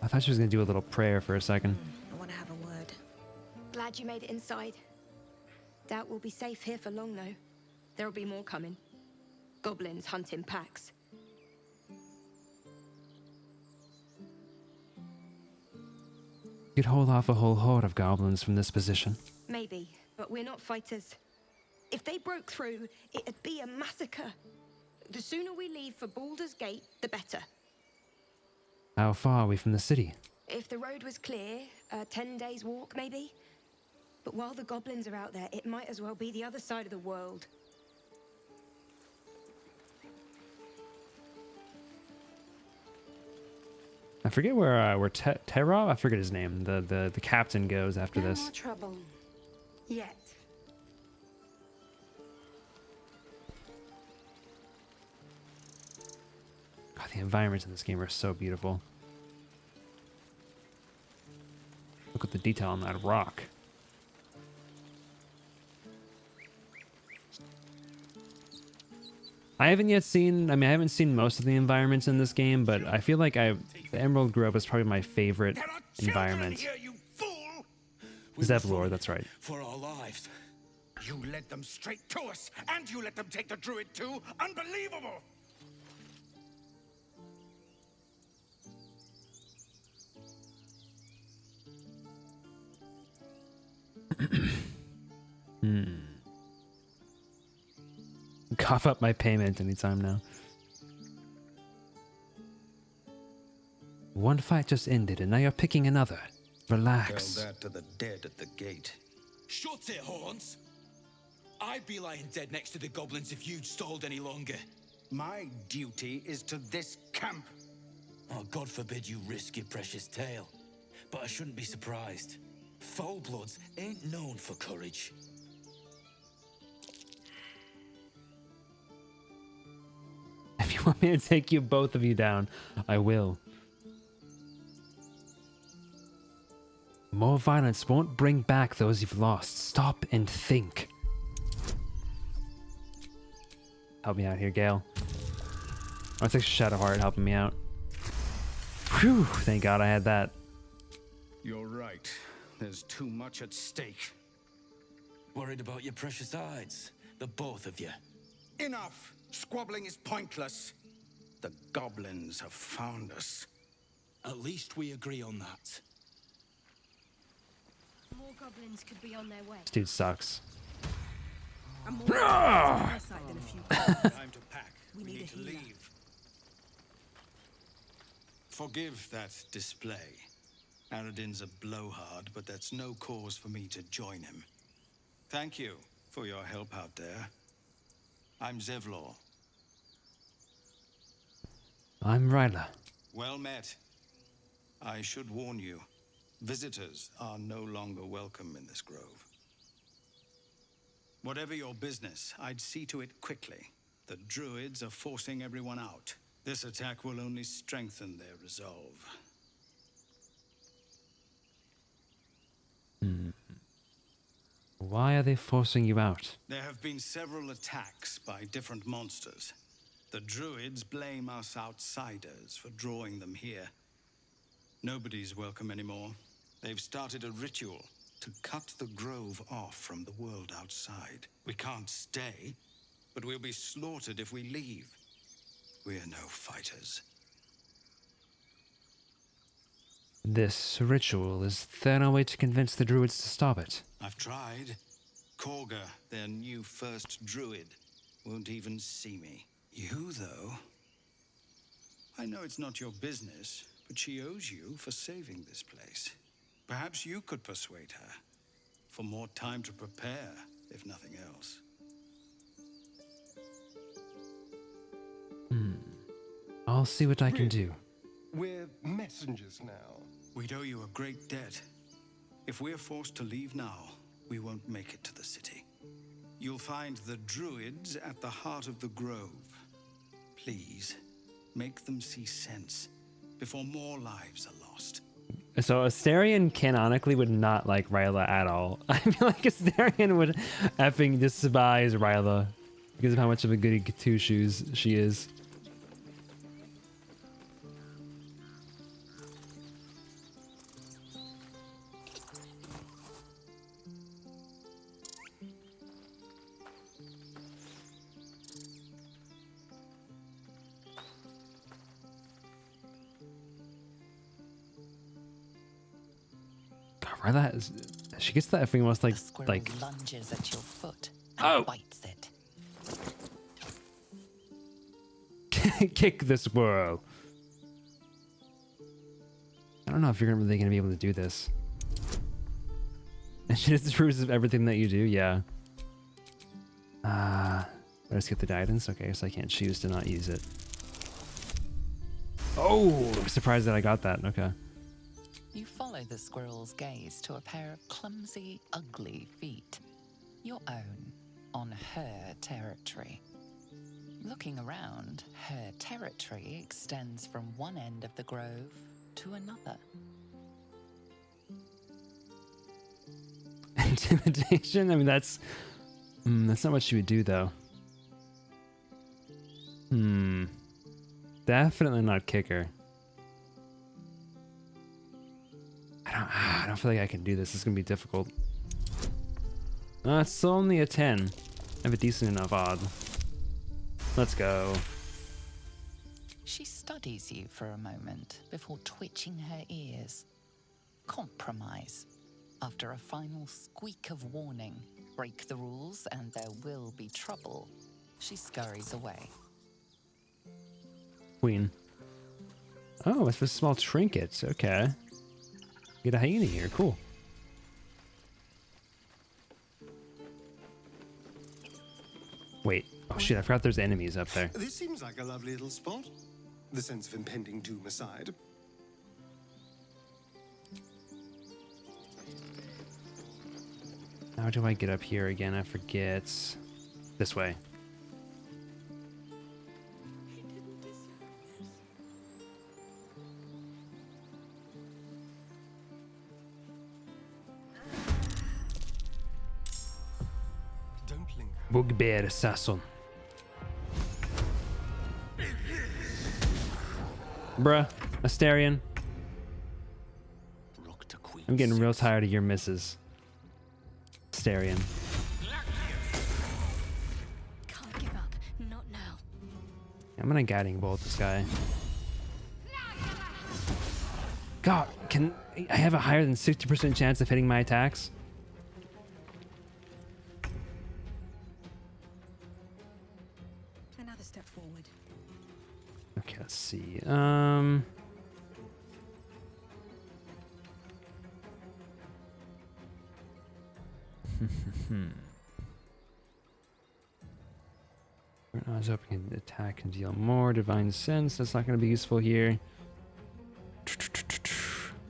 I thought she was going to do a little prayer for a second. I want to have a word. Glad you made it inside. Doubt we'll be safe here for long, though. There'll be more coming. Goblins hunt in packs. You could hold off a whole horde of goblins from this position. Maybe, but we're not fighters. If they broke through, it'd be a massacre. The sooner we leave for Baldur's Gate, the better. How far are we from the city? If the road was clear, 10 days walk, maybe? But while the goblins are out there, it might as well be the other side of the world. I forget where Terra, I forget his name. The captain goes after No this. more trouble. Yet. God, the environments in this game are so beautiful. Look at the detail on that rock. I haven't yet seen, I haven't seen most of the environments in this game, but I feel like the Emerald Grove is probably my favorite environment. Here, you fool! Zevlor, that's right. For our lives. You led them straight to us, and you let them take the druid too. Unbelievable! Cough up my payment anytime now. One fight just ended, and now you're picking another. Relax. Tell that to the dead at the gate. Shut it, Horns! I'd be lying dead next to the goblins if you'd stalled any longer. My duty is to this camp. Oh, God forbid you risk your precious tail. But I shouldn't be surprised. Foulbloods ain't known for courage. If you want me to take you both of you down, I will. More violence won't bring back those you've lost. Stop and think. Help me out here, Gale. Oh, it's actually Shadowheart helping me out. Whew, thank God I had that. You're right. There's too much at stake. Worried about your precious hides, the both of you. Enough! Squabbling is pointless. The goblins have found us. At least we agree on that. More goblins could be on their way. This dude sucks. I'm more on our side than a few goblins. Time to pack. We need a to healer. leave. Forgive that display. Aradin's a blowhard, but that's no cause for me to join him. Thank you for your help out there. I'm Zevlor. I'm Ryla. Well met. I should warn you, visitors are no longer welcome in this grove. Whatever your business, I'd see to it quickly. The druids are forcing everyone out. This attack will only strengthen their resolve. Why are they forcing you out? There have been several attacks by different monsters. The druids blame us outsiders for drawing them here. Nobody's welcome anymore. They've started a ritual to cut the grove off from the world outside. We can't stay, but we'll be slaughtered if we leave. We're no fighters. This ritual, is there no way to convince the druids to stop it? I've tried. Korga, their new first druid, won't even see me. You, though? I know it's not your business, but she owes you for saving this place. Perhaps you could persuade her. For more time to prepare, if nothing else. I'll see what I can do. We're messengers now. We'd owe you a great debt. If we're forced to leave now, we won't make it to the city. You'll find the druids at the heart of the grove. Please, make them see sense before more lives are lost. So Astarion canonically would not like Ryla at all. I feel like Astarion would effing despise Ryla because of how much of a goody two-shoes she is. Ryla is, she gets that effing almost like lunges at your foot and bites it. Kick the squirrel. I don't know if you're really gonna be able to do this. It disapproves of everything that you do, yeah. Let's get the guidance. Okay, so I can't choose to not use it. Oh, I'm surprised that I got that. Okay. You follow the squirrel's gaze to a pair of clumsy, ugly feet. Your own, on her territory. Looking around, her territory extends from one end of the grove to another. Intimidation? I mean, that's not what she would do, though. Definitely not kicker. I don't feel like I can do this. It's gonna be difficult. It's only a 10. I have a decent enough odd. Let's go. She studies you for a moment before twitching her ears. Compromise. After a final squeak of warning, break the rules and there will be trouble, she scurries away. Queen. Oh, it's for small trinkets. Okay. Get a hyena here. Cool. Wait. Oh shit, I forgot there's enemies up there. This seems like a lovely little spot. The sense of impending doom aside. How do I get up here again? I forget. This way. Don't linger. Bugbear assassin. Bruh, Asterion. I'm getting real tired of your misses. Asterion. Can't give up. Not now. I'm gonna guiding bolt this guy. God, can I have a higher than 60% chance of hitting my attacks? Another step forward. Okay, let's see. I was hoping to attack and deal more. Divine Sense, that's not going to be useful here.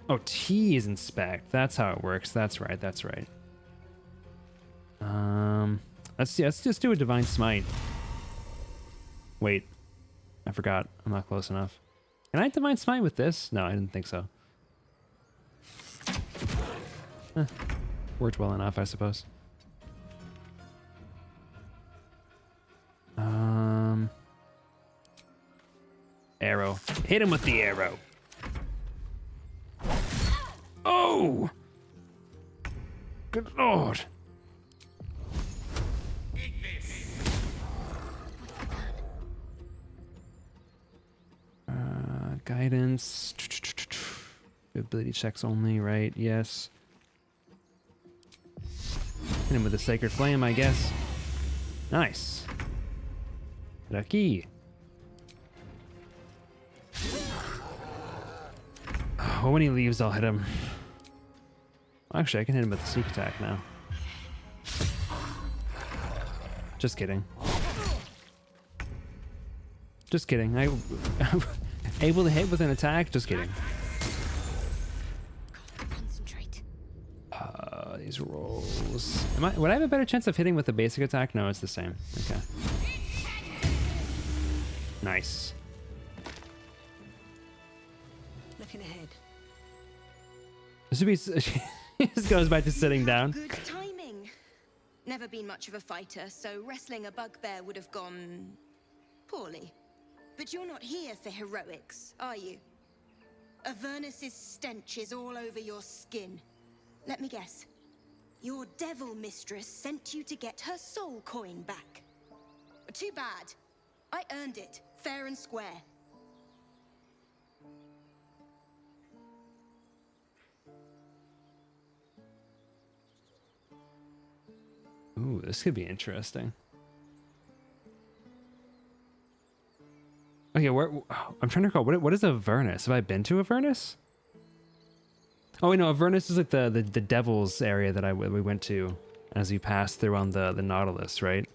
Oh, T is inspect. That's how it works. That's right. That's right. Let's just do a Divine Smite. Wait, I forgot. I'm not close enough. Can I Divine Smite with this? No, I didn't think so. Worked well enough, I suppose. Arrow. Hit him with the arrow. Oh! Good lord. Guidance. Ability checks only, right? Yes. Hit him with a Sacred Flame, I guess. Nice. Lucky. Oh, when he leaves, I'll hit him. Actually, I can hit him with a sneak attack now. Just kidding. Just kidding. I'm able to hit with an attack? Just kidding. Concentrate. These rolls. Would I have a better chance of hitting with a basic attack? No, it's the same. Okay. Nice. Looking ahead. This would be. He just goes back to sitting down. Good timing. Never been much of a fighter, so wrestling a bugbear would have gone poorly. But you're not here for heroics, are you? Avernus's stench is all over your skin. Let me guess. Your devil mistress sent you to get her soul coin back. Too bad. I earned it, fair and square. Ooh, this could be interesting. Okay, I'm trying to recall. What is Avernus? Have I been to Avernus? Oh, wait, no, Avernus is like the devil's area that we went to as we passed through on the Nautilus, right?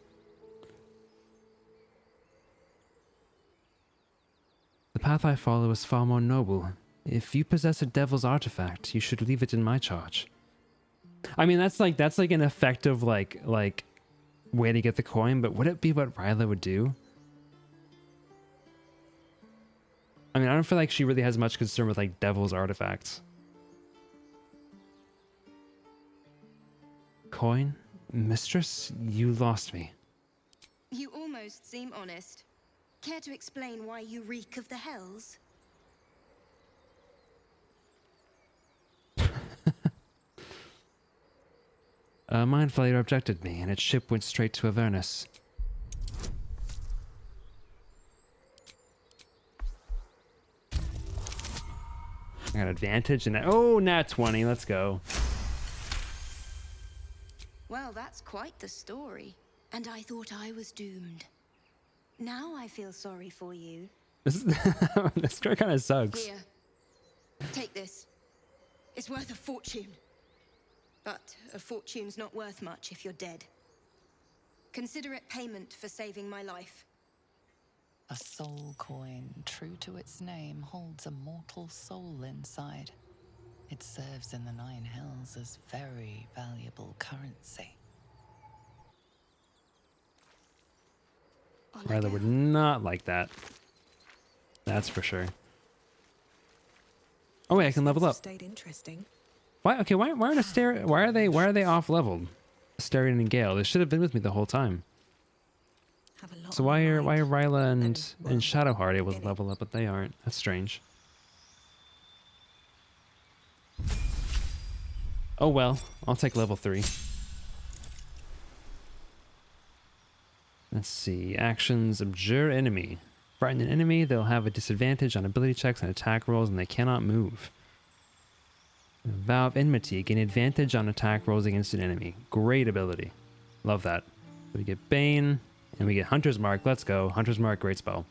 The path I follow is far more noble. If you possess a devil's artifact, you should leave it in my charge. I mean, that's like an effective like way to get the coin, but would it be what Ryla would do? I mean, I don't feel like she really has much concern with like devil's artifacts. Coin? Mistress, you lost me. You almost seem honest. Care to explain why you reek of the hells? A mind flayer abducted me, and its ship went straight to Avernus. I got advantage, and oh, nat 20. Let's go. Well, that's quite the story. And I thought I was doomed. Now I feel sorry for you. This guy kind of sucks. Here, take this. It's worth a fortune. But a fortune's not worth much if you're dead. Consider it payment for saving my life. A soul coin, true to its name, holds a mortal soul inside. It serves in the Nine Hells as very valuable currency. Ryla would not like that. That's for sure. Oh wait, I can level up. Stayed interesting. Why? Okay, why are they off leveled? Astarion and Gale. They should have been with me the whole time. So why are Ryla and Shadowheart able to level up, but they aren't? That's strange. Oh well, I'll take level 3. Let's see. Actions. Abjure enemy. Frighten an enemy, they'll have a disadvantage on ability checks and attack rolls, and they cannot move. Vow of Enmity. Gain advantage on attack rolls against an enemy. Great ability. Love that. We get Bane, and we get Hunter's Mark. Let's go. Hunter's Mark, great spell.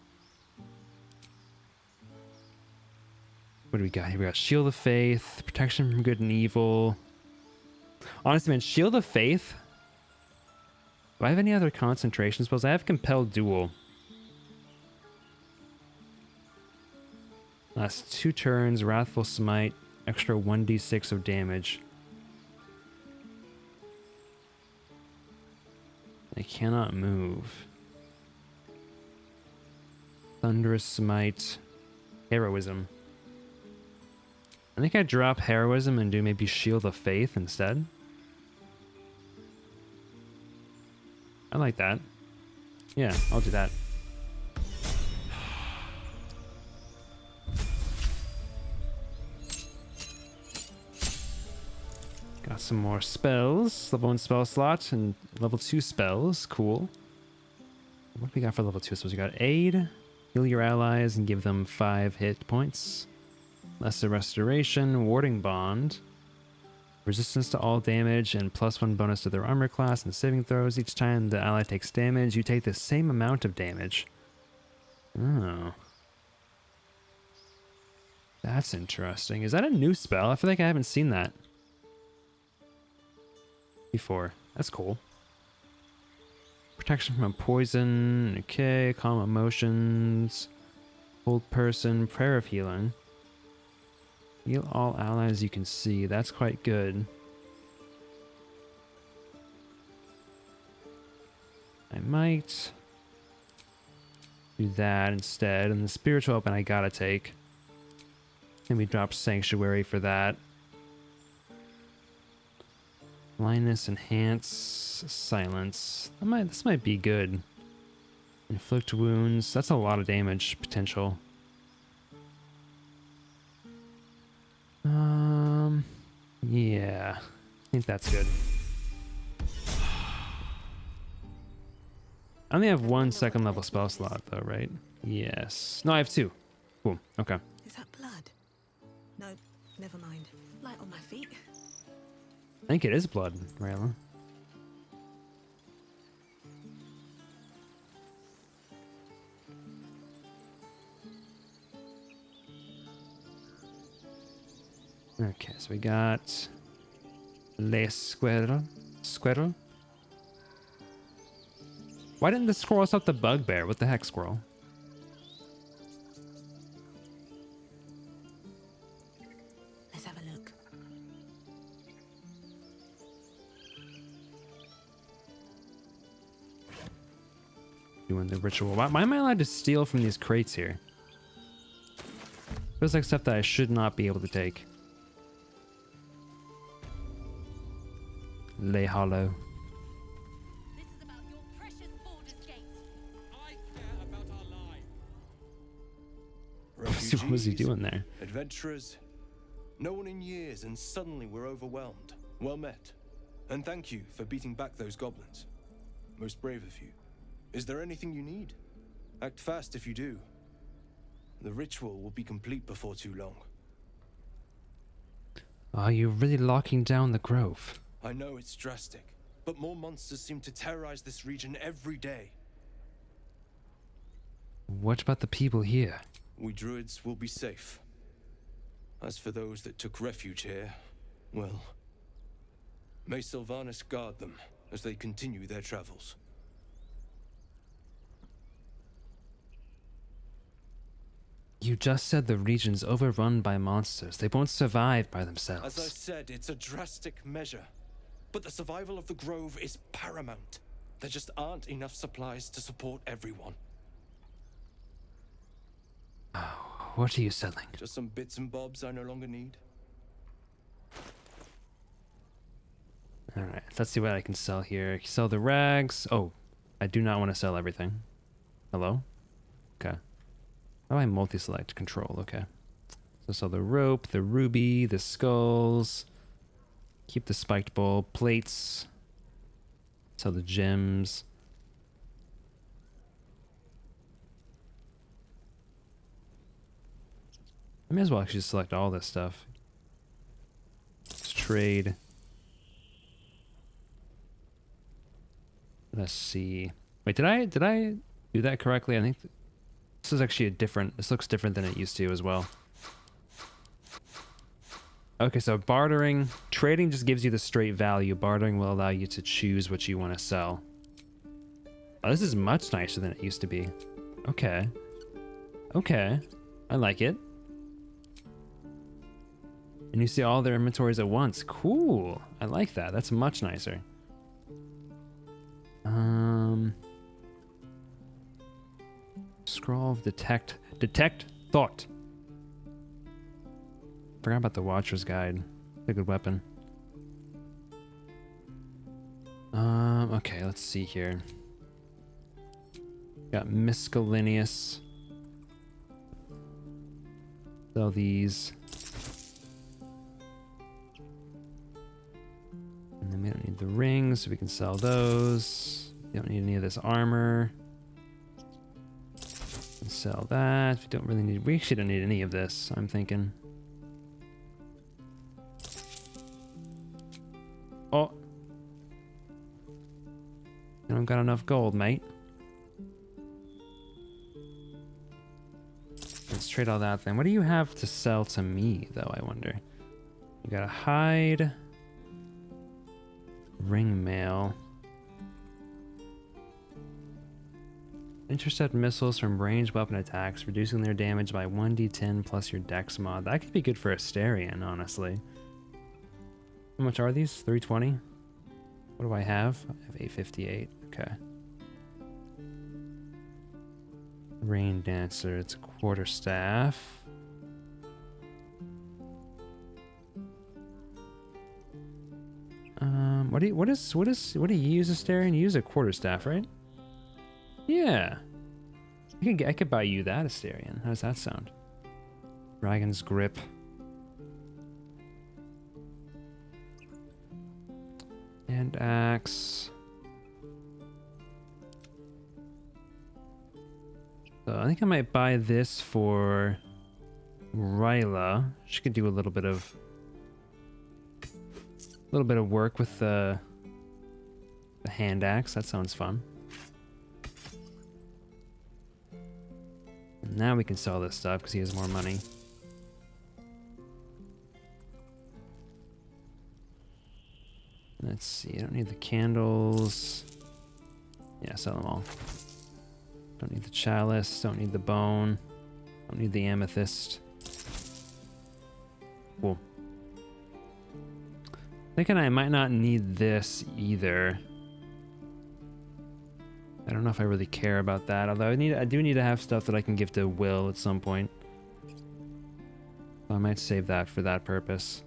What do we got here? We got Shield of Faith, Protection from Good and Evil. Honestly, man, Shield of Faith. Do I have any other concentration spells? I have Compelled Duel. Last 2 turns, Wrathful Smite, extra 1d6 of damage. They cannot move. Thunderous Smite, Heroism. I think I drop Heroism and do maybe Shield of Faith instead. I like that. Yeah, I'll do that. Got some more spells. Level 1 spell slot and level 2 spells. Cool. What do we got for level 2 spells? We got Aid. Heal your allies and give them 5 hit points. Lesser Restoration. Warding Bond. Resistance to all damage and +1 bonus to their armor class and saving throws. Each time the ally takes damage, you take the same amount of damage. Oh. That's interesting. Is that a new spell? I feel like I haven't seen that before. That's cool. Protection from poison. Okay. Calm emotions. Hold person. Prayer of healing. Heal all allies you can see. That's quite good. I might do that instead. And the spiritual weapon I gotta take. And we drop Sanctuary for that. Blindness, Enhance, Silence. This might be good. Inflict wounds. That's a lot of damage potential. Yeah. I think that's good. I only have 1 second level spell slot though, right? Yes. No, I have 2. Cool. Okay. Is that blood? No, never mind. Light on my feet. I think it is blood, Rayla. Okay, so we got Le Squirrel. Squirrel? Why didn't the squirrel stop the bugbear? What the heck, squirrel? Let's have a look. Doing the ritual. Why am I allowed to steal from these crates here? Feels like stuff that I should not be able to take. Lay hollow. This is about your precious Baldur's Gate. I care about our lives. What was he doing there? Adventurers. No one in years, and suddenly we're overwhelmed. Well met. And thank you for beating back those goblins. Most brave of you. Is there anything you need? Act fast if you do. The ritual will be complete before too long. Are you really locking down the grove? I know it's drastic, but more monsters seem to terrorize this region every day. What about the people here? We druids will be safe. As for those that took refuge here, well, may Sylvanas guard them as they continue their travels. You just said the region's overrun by monsters. They won't survive by As I themselves. said, it's a drastic measure. But the survival of the grove is paramount. There just aren't enough supplies to support everyone. What are you selling? Just some bits and bobs I no longer need. Alright, let's see what I can sell here. I can sell the rags. Oh, I do not want to sell everything. Hello? Okay. How do I multi-select? Control, okay. So sell the rope, the ruby, the skulls. Keep the spiked bowl, plates. Sell the gems. I may as well actually select all this stuff. Let's trade. Let's see. Wait, did I do that correctly? I think this is actually this looks different than it used to as well. Okay, so bartering, trading just gives you the straight value. Bartering will allow you to choose what you want to sell. Oh, this is much nicer than it used to be. Okay. Okay. I like it. And you see all their inventories at once. Cool. I like that. That's much nicer. Scroll of detect thought. Forgot about the Watcher's Guide. A good weapon. Okay, let's see here. Got miscellaneous. Sell these. And then we don't need the rings, so we can sell those. We don't need any of this armor. And sell that. We actually don't need any of this, I'm thinking. Oh. I don't got enough gold, mate. Let's trade all that then. What do you have to sell to me, though, I wonder? You got a hide. Ring mail. Intercept missiles from ranged weapon attacks, reducing their damage by 1d10 plus your dex mod. That could be good for Asterion, honestly. How much are these? 320? What do I have? I have 858. Okay. Rain Dancer. It's a quarterstaff. What do you use, Asterion? You use a quarterstaff, right? Yeah. I could buy you that, Asterion. How does that sound? Dragon's Grip. And axe. So I think I might buy this for Ryla. She could do a little bit of work with the hand axe. That sounds fun. And now we can sell this stuff because he has more money. Let's see, I don't need the candles. Yeah, sell them all. Don't need the chalice, don't need the bone, don't need the amethyst. Cool. Thinking I might not need this either. I don't know if I really care about that, although I do need to have stuff that I can give to Will at some point. So I might save that for that purpose.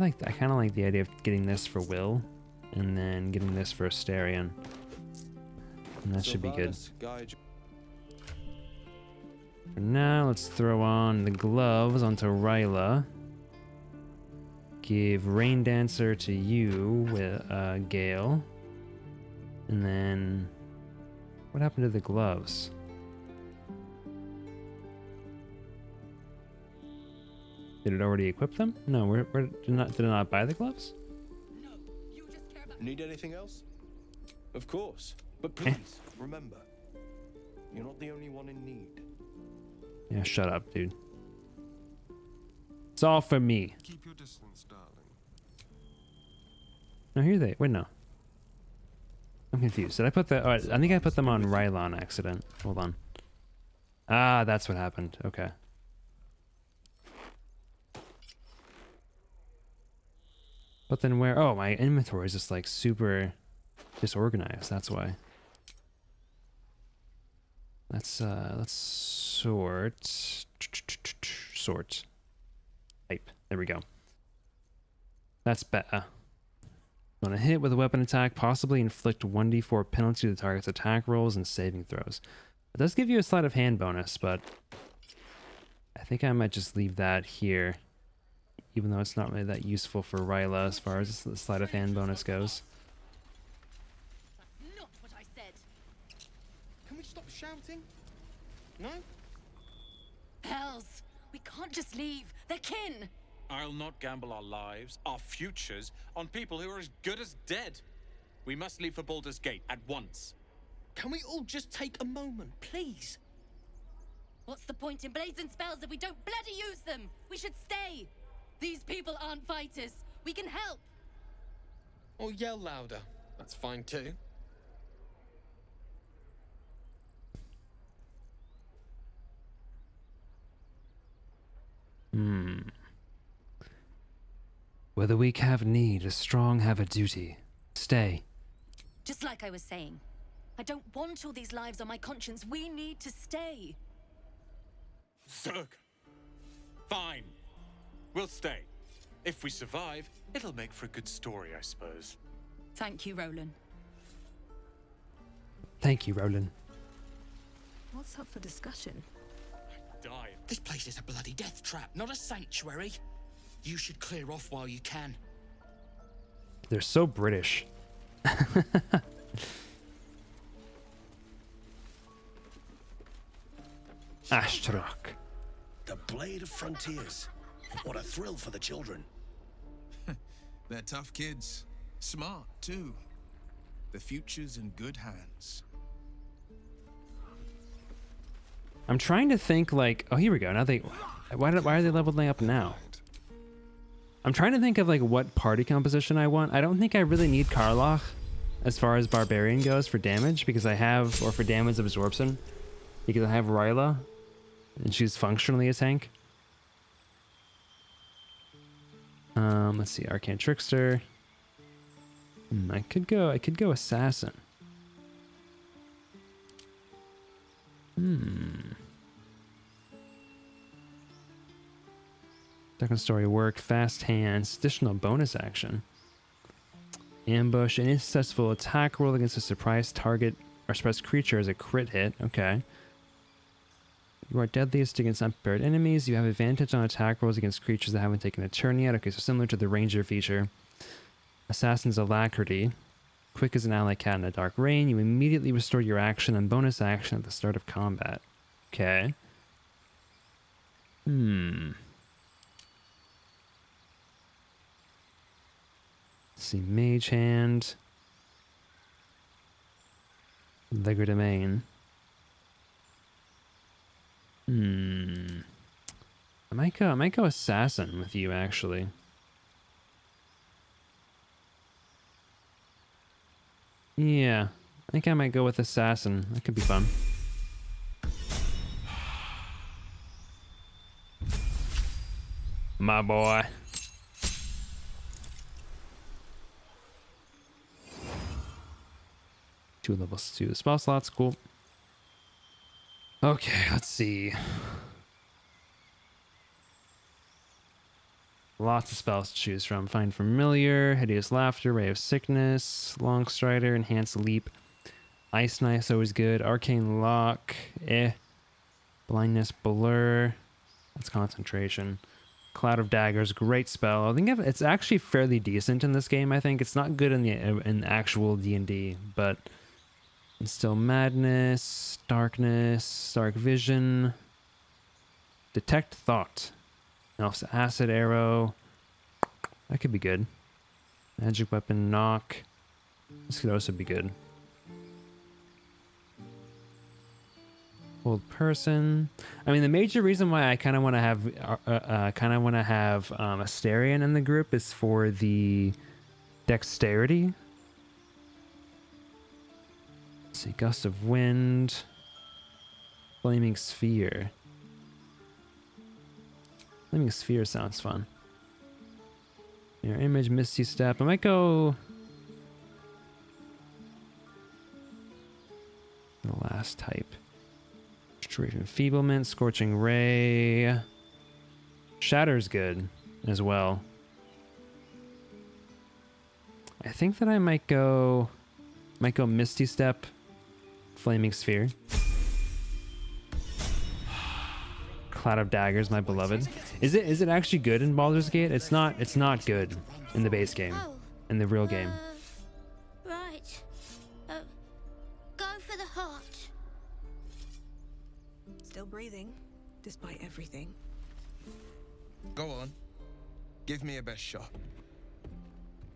I kind of like the idea of getting this for Will, and then getting this for Asterion. And that should be good. For now, let's throw on the gloves onto Ryla. Give Rain Dancer to you with Gale. And then... what happened to the gloves? Did it already equip them? No, did it not buy the gloves? Need anything else? Of course. But please, remember, you're not the only one in need. Yeah, shut up, dude. It's all for me. Keep your distance, darling. No, here they... wait, no. I'm confused. Did I put the... oh, I think I put them on Ryla on accident. Hold on. Ah, that's what happened. Okay. But then where... oh, my inventory is just like super disorganized. That's why. Let's sort. Sort. Type. There we go. That's better. On a hit with a weapon attack, possibly inflict 1d4 penalty to the target's attack rolls and saving throws. It does give you a sleight of hand bonus, but I think I might just leave that here. Even though it's not really that useful for Ryla as far as the sleight of hand bonus goes. That's not what I said. Can we stop shouting? No? Hells! We can't just leave. They're kin! I'll not gamble our lives, our futures, on people who are as good as dead. We must leave for Baldur's Gate at once. Can we all just take a moment, please? What's the point in blazing spells if we don't bloody use them? We should stay! These people aren't fighters. We can help. Or yell louder. That's fine too. Where the weak have need, the strong have a duty. Stay. Just like I was saying, I don't want all these lives on my conscience. We need to stay. Zerg. Fine. We'll stay. If we survive, it'll make for a good story, I suppose. Thank you, Roland. Thank you, Roland. What's up for discussion? Die. This place is a bloody death trap, not a sanctuary. You should clear off while you can. They're so British. Ashtrock. The Blade of Frontiers. What a thrill for the children. They're tough kids. Smart, too. The future's in good hands. I'm trying to think like... oh, here we go. Now they... why are they leveling up now? I'm trying to think of like what party composition I want. I don't think I really need Karlach as far as Barbarian goes for damage because I have... or for damage absorption. Because I have Ryla. And she's functionally a tank. Let's see, Arcane Trickster. I could go Assassin. Second story work, fast hands, additional bonus action. Ambush, an successful attack roll against a surprise target or surprise creature is a crit hit. Okay. You are deadliest against unprepared enemies. You have advantage on attack rolls against creatures that haven't taken a turn yet. Okay, so similar to the Ranger feature. Assassin's Alacrity. Quick as an ally cat in a dark rain. You immediately restore your action and bonus action at the start of combat. Okay. Let's see, Mage Hand. Legerdemain. I might go assassin with you actually. Yeah, I think I might go with assassin. That could be fun. My boy. Two levels, 2 spell slots, cool. Okay, let's see. Lots of spells to choose from. Find Familiar, Hideous Laughter, Ray of Sickness, Long Strider, Enhanced Leap, Ice Knife's always good, Arcane Lock, Blindness, Blur, that's concentration. Cloud of Daggers, great spell. I think it's actually fairly decent in this game. I think it's not good in the actual D&D, but Instill Madness, Darkness, Dark Vision, Detect Thought, Elf's Acid Arrow. That could be good. Magic Weapon, Knock. This could also be good. Old Person. I mean, the major reason why I kind of want to have Asterion in the group is for the dexterity. Let's see, Gust of Wind, Flaming Sphere. Flaming Sphere sounds fun. Mirror Image, Misty Step. I might go the last type. Straight Enfeeblement, Scorching Ray. Shatter's good as well. I think that I might go Misty Step, Flaming Sphere. Cloud of Daggers, my beloved. Is it actually good in Baldur's Gate? It's not good in the base game. In the real game. Right. Go for the heart. Still breathing, despite everything. Go on. Give me a best shot.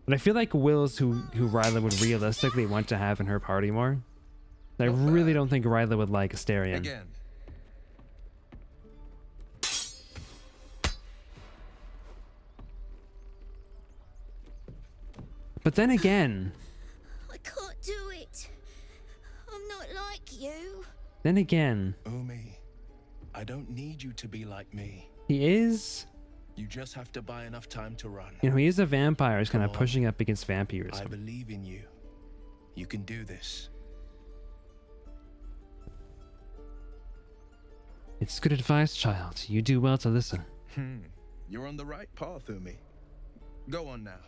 But I feel like Will's who Ryla would realistically want to have in her party more. I really don't think Ryla would like Asterion. Again. But then again... I can't do it. I'm not like you. Then again... Umi, I don't need you to be like me. He is... You just have to buy enough time to run. You know, he is a vampire. He's kind of pushing up against vampirism. I believe in you. You can do this. It's good advice, child. You do well to listen. You're on the right path, Umi. Go on now.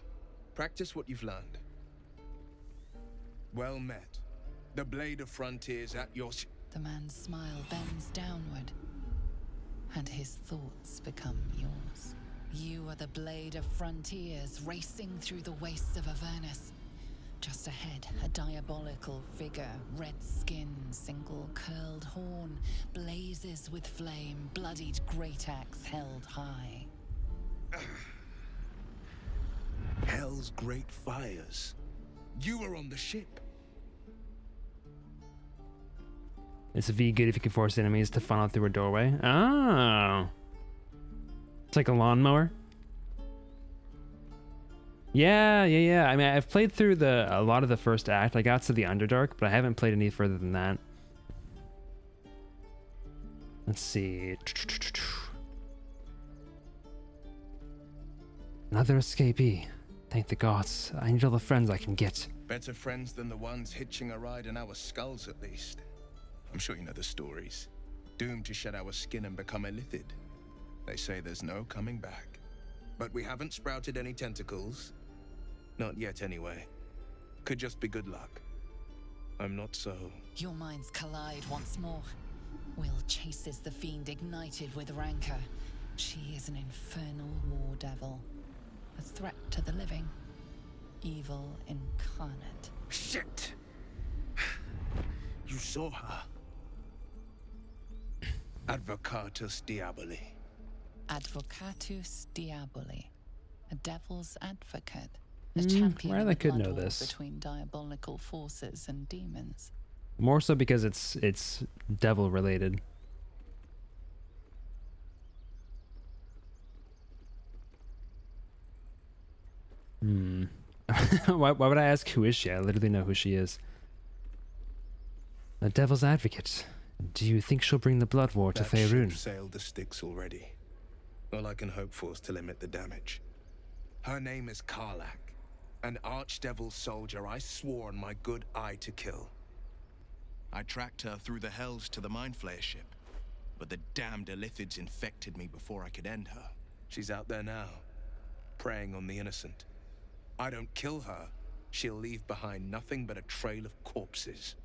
Practice what you've learned. Well met. The blade of frontiers at your... The man's smile bends downward, and his thoughts become yours. You are the blade of frontiers racing through the wastes of Avernus. Just ahead, a diabolical figure, red skin, single curled horn, blazes with flame, bloodied great axe held high. Hell's great fires. You were on the ship. It's V good if you can force enemies to funnel through a doorway. Oh. It's like a lawnmower. Yeah. I mean, I've played through a lot of the first act. I got to the Underdark, but I haven't played any further than that. Let's see. Another escapee. Thank the gods. I need all the friends I can get. Better friends than the ones hitching a ride in our skulls, at least. I'm sure you know the stories. Doomed to shed our skin and become illithid. They say there's no coming back. But we haven't sprouted any tentacles. Not yet, anyway. Could just be good luck. I'm not so... Your minds collide once more. Will chases the fiend ignited with rancor. She is an infernal war devil. A threat to the living. Evil incarnate. Shit! You saw her. Advocatus Diaboli. Advocatus Diaboli. A devil's advocate. A champion Ryla of a could blood know war this. between diabolical forces and demons. More so because it's devil related. Hmm. why would I ask who is she? I literally know who she is. The Devil's Advocate. Do you think she'll bring the Blood War to That ship Faerun? sailed the Styx already. All I can hope for is to limit the damage. Her name is Karlak, an archdevil soldier I swore on my good eye to kill. I tracked her through the hells to the Mind Flayer ship, but the damned Illithids infected me before I could end her. She's out there now, preying on the innocent. I don't kill her, she'll leave behind nothing but a trail of corpses.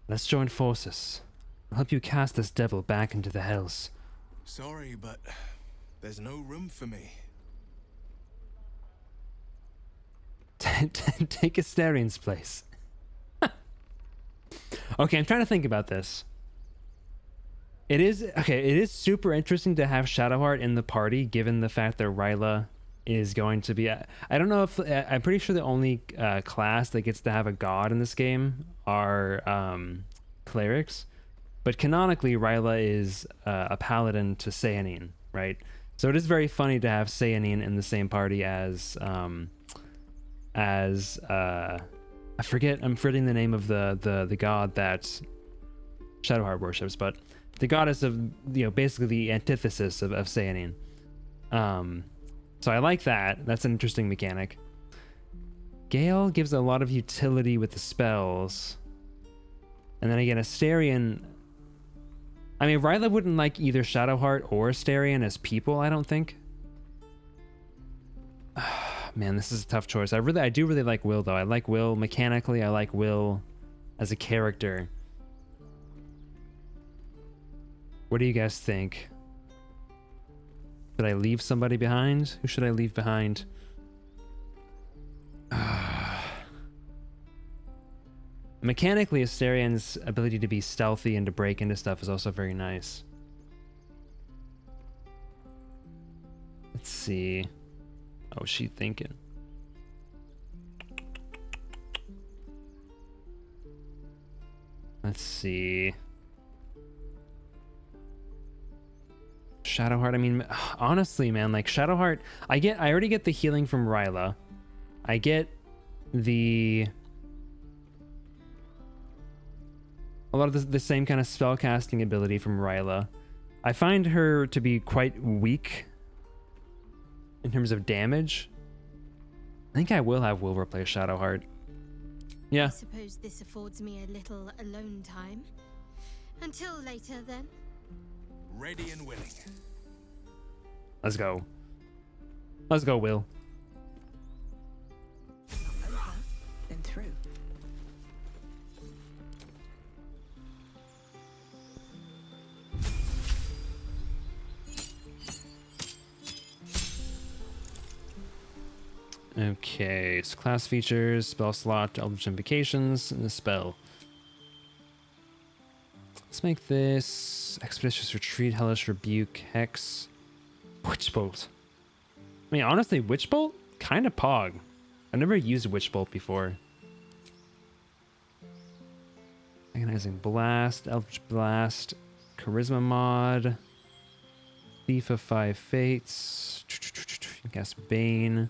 Let's join forces. I'll help you cast this devil back into the hells. Sorry, but there's no room for me. Take Asterian's place. Okay, I'm trying to think about this. It is super interesting to have Shadowheart in the party, given the fact that Ryla is going to be... I don't know if... I'm pretty sure the only class that gets to have a god in this game are clerics. But canonically, Ryla is a paladin to Seanin, right? So it is very funny to have Seanin in the same party as I'm forgetting the name of the god that Shadowheart worships, but the goddess of, basically the antithesis of Seanin. So I like that. That's an interesting mechanic. Gale gives a lot of utility with the spells. And then again, Astarion... I mean, Ryla wouldn't like either Shadowheart or Astarion as people, I don't think. Man, this is a tough choice. I do really like Will, though. I like Will mechanically. I like Will as a character. What do you guys think? Should I leave somebody behind? Who should I leave behind? Mechanically, Astarion's ability to be stealthy and to break into stuff is also very nice. Let's see. Oh, she thinking. Let's see. Shadowheart, I mean, honestly, man, like Shadowheart, I already get the healing from Ryla. I get a lot of the same kind of spell casting ability from Ryla. I find her to be quite weak in terms of damage. I think I will have Will replace Shadowheart. Yeah. I suppose this affords me a little alone time. Until later, then. Ready and willing. Let's go. Let's go, Will. Not over, then through. Okay, so class features, spell slot, Eldritch Invocations, and the spell. Let's make this Expeditious Retreat, Hellish Rebuke, Hex, Witch Bolt. I mean, honestly, Witch Bolt? Kind of pog. I've never used Witch Bolt before. Agonizing Blast, Eldritch Blast, Charisma Mod, Thief of Five Fates, Cast Bane.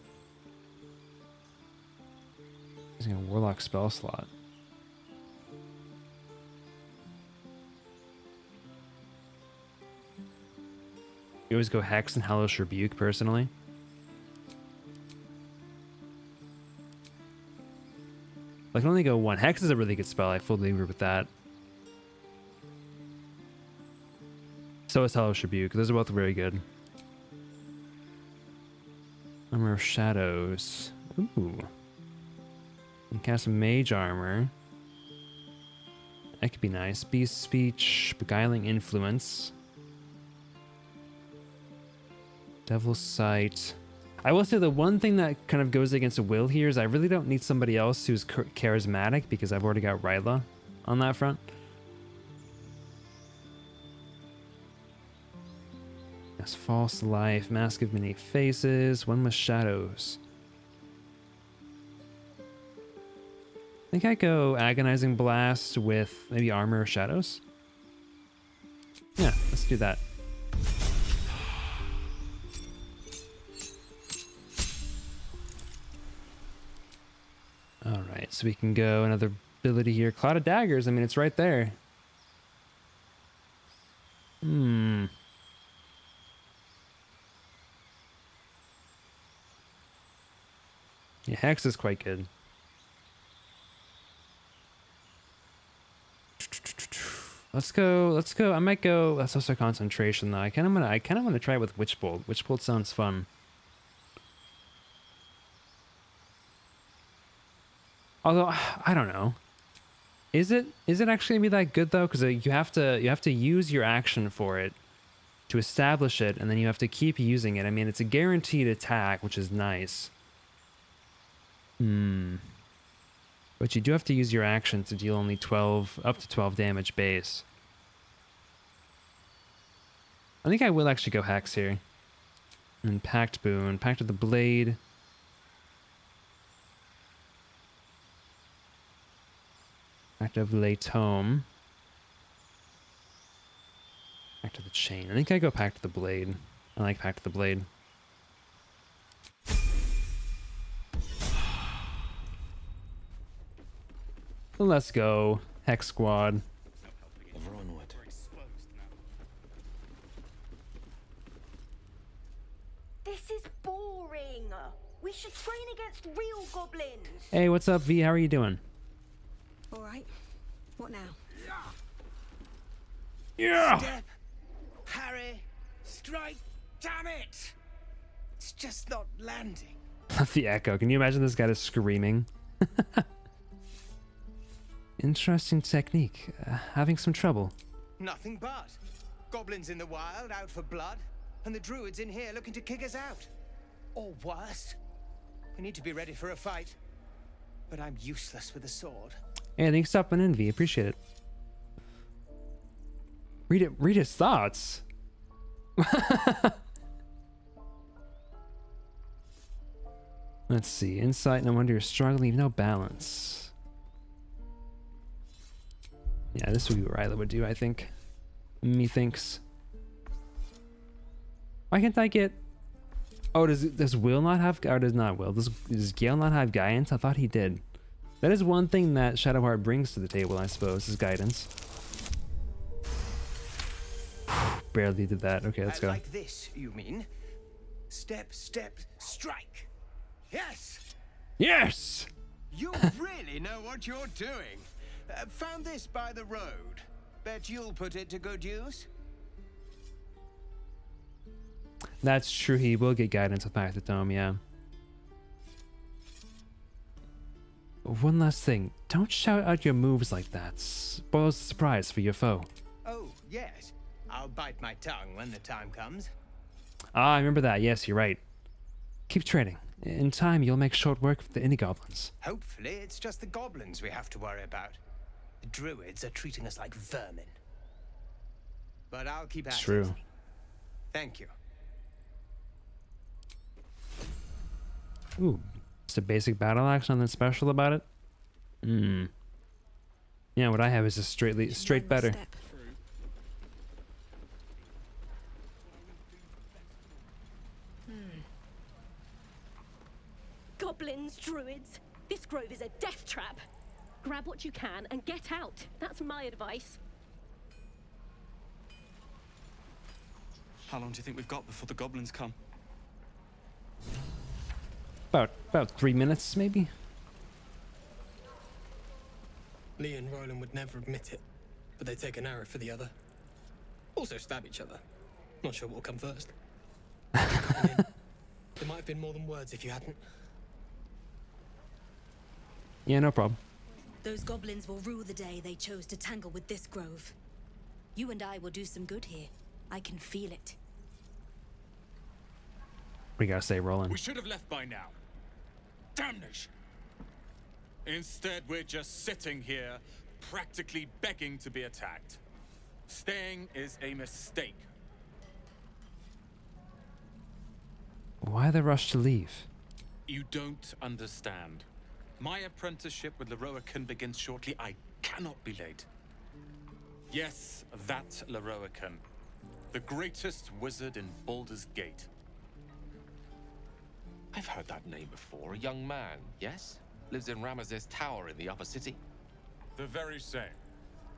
Using a Warlock spell slot. You always go Hex and Hellish Rebuke, personally. I can only go one. Hex is a really good spell. I fully agree with that. So is Hellish Rebuke. Those are both very good. Armor of Shadows. Ooh. And cast Mage Armor. That could be nice. Beast Speech, Beguiling Influence. Devil's Sight. I will say the one thing that kind of goes against Will here is I really don't need somebody else who's charismatic because I've already got Ryla on that front. Yes, False Life, Mask of Many Faces, One with Shadows. I think I go Agonizing Blast with maybe Armor of Shadows. Yeah, let's do that. All right, so we can go another ability here. Cloud of Daggers. I mean, it's right there. Hmm. Yeah, Hex is quite good. Let's go. I might go. That's also concentration though. I kind of want to try it with Witch Bolt. Witch Bolt sounds fun. Although I don't know. Is it actually gonna be that good though? Because you have to use your action for it to establish it, and then you have to keep using it. I mean, it's a guaranteed attack, which is nice. But you do have to use your action to deal only up to 12 damage base. I think I will actually go Hex here. And Pact Boon. Pact of the Blade. Pact of Le Tome. Pact of the Chain. I think I go Pact of the Blade. I like Pact of the Blade. Let's go. Hex Squad. Ever onward. This is boring. We should train against real goblins. Hey, what's up, V? How are you doing? All right. What now? Yeah! Step, Harry, strike, damn it! It's just not landing. The echo. Can you imagine this guy is screaming? Interesting technique. Having some trouble. Nothing but. Goblins in the wild out for blood, and the druids in here looking to kick us out. Or worse. We need to be ready for a fight. But I'm useless with a sword. Hey, thanks for stopping in, V. Appreciate it. Read his thoughts. Let's see. Insight, no wonder you're struggling. No balance. Yeah, this would be what Ryla would do, I think. Methinks. Why can't I get... Oh, does Will not have... Or does not Will? Does Gale not have guidance? I thought he did. That is one thing that Shadowheart brings to the table, I suppose, is guidance. Barely did that. Okay, let's go. Like this, you mean? Step, step, strike. Yes! Yes! You really know what you're doing. Found this by the road. Bet you'll put it to good use. That's true. He will get guidance with Pact of the Dome, yeah. One last thing. Don't shout out your moves like that. Spoils the surprise for your foe. Oh, yes. I'll bite my tongue when the time comes. Ah, I remember that. Yes, you're right. Keep training. In time, you'll make short work of the indie goblins. Hopefully, it's just the goblins we have to worry about. The druids are treating us like vermin. But I'll keep at it. It's true. Thank you. Ooh, just a basic battle axe, nothing special about it? Yeah, what I have is a straight better. Goblins, druids. This grove is a death trap. Grab what you can and get out. That's my advice. How long do you think we've got before the goblins come? About 3 minutes, maybe? Lee and Roland would never admit it, but they take an arrow for the other. Also stab each other. Not sure what'll come first. There might have been more than words if you hadn't. Yeah, no problem. Those goblins will rue the day they chose to tangle with this grove. You and I will do some good here. I can feel it. We gotta say, Roland. We should have left by now. Damnation! Instead, we're just sitting here, practically begging to be attacked. Staying is a mistake. Why the rush to leave? You don't understand. My apprenticeship with Leroa can begin shortly. I cannot be late. Yes, that Leroican. The greatest wizard in Baldur's Gate. I've heard that name before. A young man, yes? Lives in Ramazes Tower in the upper city. The very same.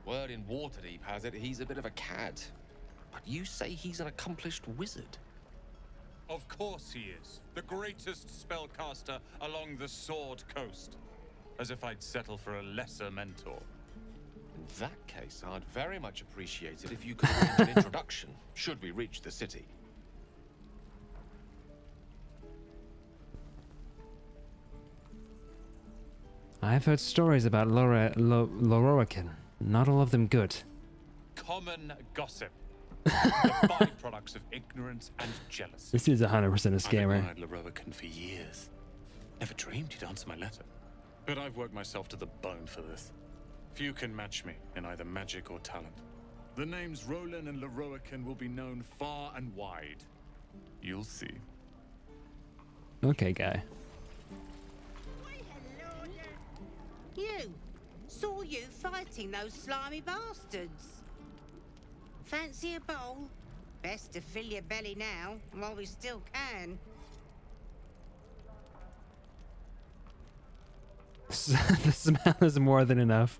Word in Waterdeep has it he's a bit of a cad. But you say he's an accomplished wizard. Of course he is. The greatest spellcaster along the Sword Coast. As if I'd settle for a lesser mentor. In that case, I'd very much appreciate it if you could arrange an introduction, should we reach the city. I've heard stories about Loroakin. Not all of them good. Common gossip. The byproducts of ignorance and jealousy. This is 100% a I've scammer. admired Leroican for years. Never dreamed he'd answer my letter. But I've worked myself to the bone for this. Few can match me in either magic or talent. The names Roland and Leroican will be known far and wide. You'll see. Okay, guy. You! Saw you fighting those slimy bastards. Fancy a bowl? Best to fill your belly now, while we still can. The smell is more than enough.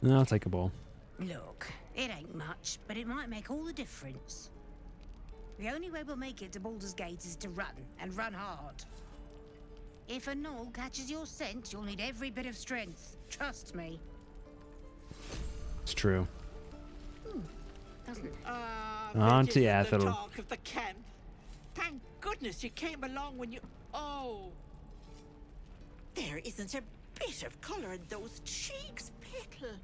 I'll take a bowl. Look, it ain't much, but it might make all the difference. The only way we'll make it to Baldur's Gate is to run, and run hard. If a gnoll catches your scent, you'll need every bit of strength. Trust me. It's true. Doesn't it? Auntie Ethel. The talk of the camp. Thank goodness you came along when you... Oh. There isn't a bit of colour in those cheeks, Pickle.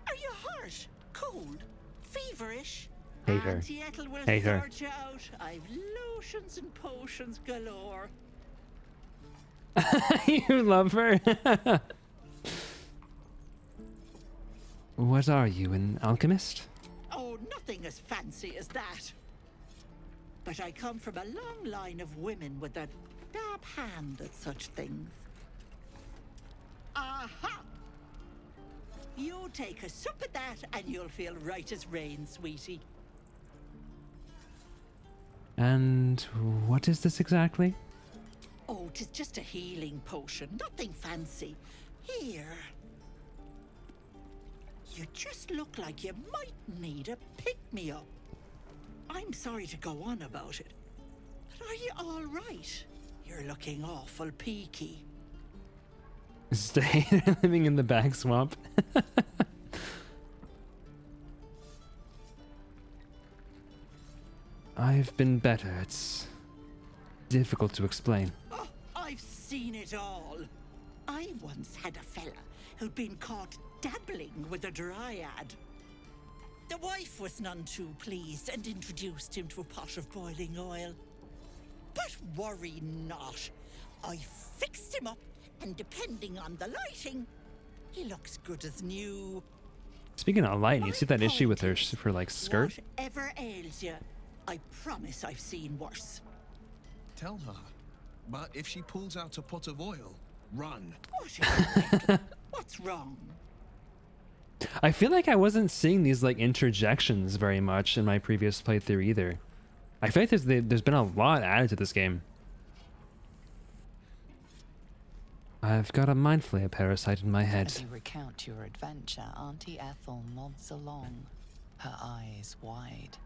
Are you hurt? Cold? Feverish? Hate her. Auntie Ethel will Hate her. sort you out. I've lotions and potions galore. You love her. What are you, an alchemist? Oh, nothing as fancy as that. But I come from a long line of women with a dab hand at such things. Aha! You take a sup at that and you'll feel right as rain, sweetie. And what is this exactly? Oh, 'tis just a healing potion, nothing fancy. Here. You just look like you might need a pick-me-up. I'm sorry to go on about it, but are you all right? You're looking awful peaky. Stay living in the back swamp. I've been better. It's difficult to explain. Oh, I've seen it all. I once had a fella who'd been caught dabbling with a dryad. The wife was none too pleased and introduced him to a pot of boiling oil. But worry not. I fixed him up, and depending on the lighting, he looks good as new. Speaking of lighting, you see that issue with her like skirt? Whatever ails you, I promise I've seen worse. Tell her. But if she pulls out a pot of oil, run. What's wrong? I feel like I wasn't seeing these like interjections very much in my previous playthrough either. I feel like there's been a lot added to this game. I've got a mind flayer parasite in my head. As you recount your adventure, Auntie Ethel nods along, her eyes wide.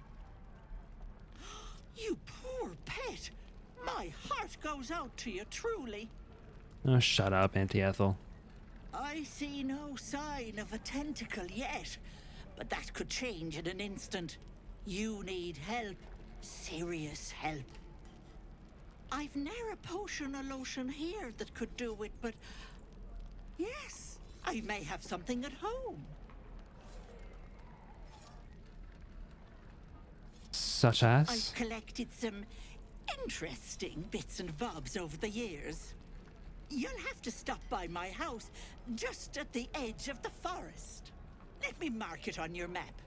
You poor pet. My heart goes out to you, truly. Oh, shut up, Auntie Ethel. I see no sign of a tentacle yet, but that could change in an instant. You need help. Serious help. I've ne'er a potion or lotion here that could do it, but... yes, I may have something at home. Such as? I've collected some interesting bits and bobs over the years. You'll have to stop by my house, just at the edge of the forest. Let me mark it on your map.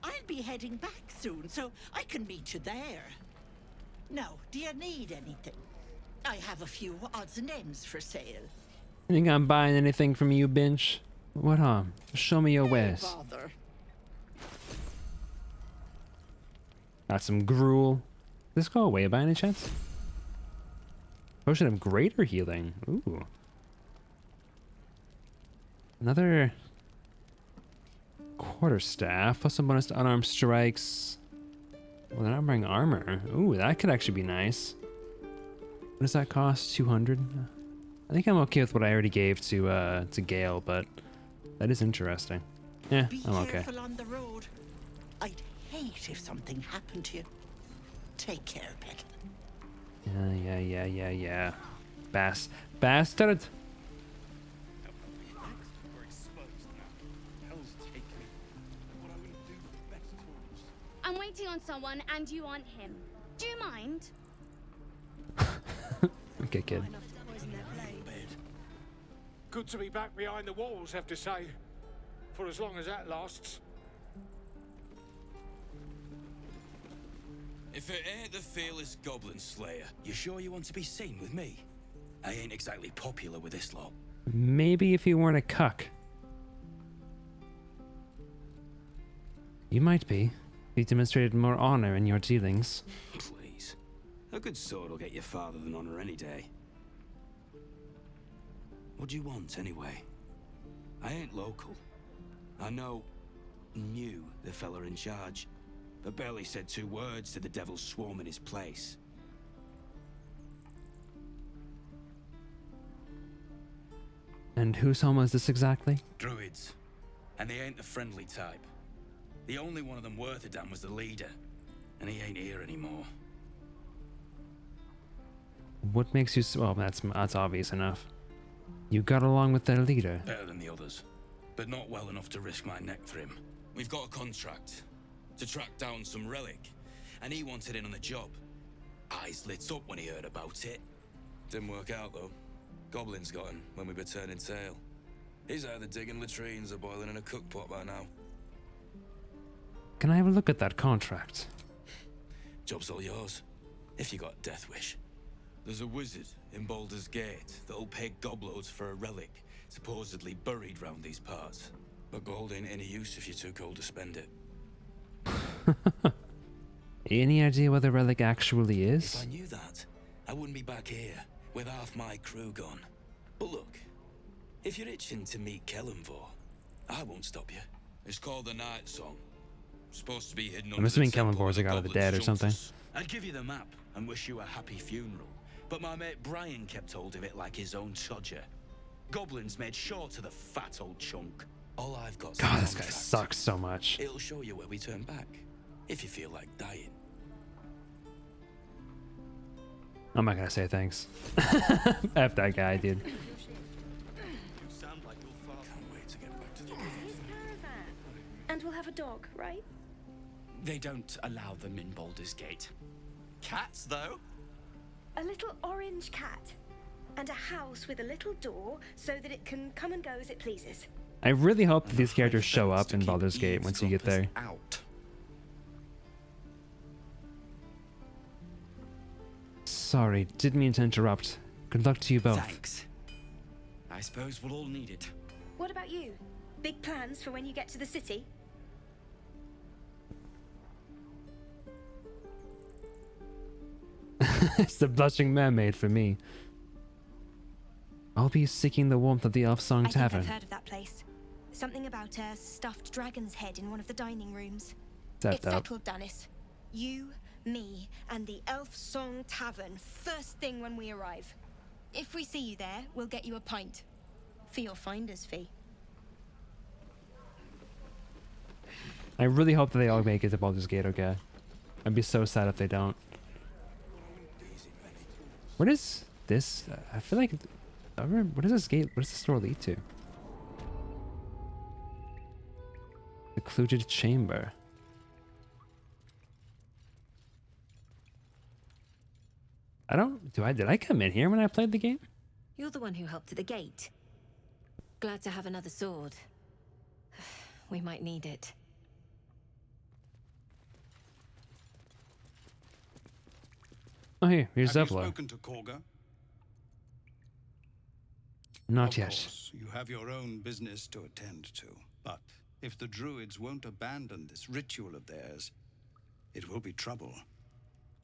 I'll be heading back soon, so I can meet you there. Now, do you need anything? I have a few odds and ends for sale. You think I'm buying anything from you, Binch? What harm? Show me your wares. Bother. Got some gruel. Does this go away by any chance? Potion of greater healing. Ooh. Another quarterstaff plus a bonus to unarmed strikes. Well, they're not wearing armor. Ooh, that could actually be nice. What does that cost? 200? I think I'm okay with what I already gave to Gale, but that is interesting. Yeah, I'm okay. Be careful on the road. I'd hate if something happened to you. Take care, pet. Yeah. Bastard! I'm waiting on someone and you aren't him. Do you mind? Okay, kid. Good to be back behind the walls, have to say. For as long as that lasts. If it ain't the fearless goblin slayer, you sure you want to be seen with me? I ain't exactly popular with this lot. Maybe if you weren't a cuck. You might be. You demonstrated more honor in your dealings. Please. A good sword will get you farther than honor any day. What do you want, anyway? I ain't local. I knew the fella in charge, but barely said 2 words to the devil's swarm in his place. And whose home is this exactly? Druids. And they ain't the friendly type. The only one of them worth a damn was the leader, and he ain't here anymore. What makes you well, that's obvious enough. You got along with their leader. Better than the others, but not well enough to risk my neck for him. We've got a contract to track down some relic, and he wanted in on the job. Eyes lit up when he heard about it. Didn't work out, though. Goblins got him when we were turning tail. He's either digging latrines or boiling in a cookpot by now. Can I have a look at that contract? Job's all yours, if you got death wish. There's a wizard in Baldur's Gate that'll pay gobloads for a relic, supposedly buried round these parts. But gold ain't any use if you're too cold to spend it. Any idea what the relic actually is? If I knew that, I wouldn't be back here with half my crew gone. But look, if you're itching to meet Kellenvor, I won't stop you. It's called the Night Song. Supposed to be hidden. I'm assuming Kellenvor's a god of the dead or something. I'd give you the map and wish you a happy funeral, but my mate Brian kept hold of it like his own Todger. Goblins made sure to the fat old chunk. All I've got. God, this guy sucks so much. It'll show you where we turn back, if you feel like dying. I'm not gonna say thanks. F that guy, dude. And we'll have a dog, right? They don't allow them in Baldur's Gate. Cats, though? A little orange cat. And a house with a little door so that it can come and go as it pleases. I really hope that these characters show up in Baldur's Gate once you get there. Sorry, didn't mean to interrupt. Good luck to you both. Thanks. I suppose we'll all need it. What about you? Big plans for when you get to the city? It's the blushing mermaid for me. I'll be seeking the warmth of the Elf Song I Tavern. think I've heard of that place. Something about a stuffed dragon's head in one of the dining rooms. That's It's dope. settled, Dennis. You, me, and the Elf Song Tavern first thing when we arrive. If we see you there, we'll get you a pint. For your finder's fee. I really hope that they all make it to Baldur's Gate, okay? I'd be so sad if they don't. What is this? I feel like... what is this gate? What does this door lead to? Secluded chamber. I don't... Did I come in here when I played the game? You're the one who helped at the gate. Glad to have another sword. We might need it. Oh, here. Here's Have you Zevlor. spoken to Korga? Not Of yet. course, you have your own business to attend to. But if the druids won't abandon this ritual of theirs, it will be trouble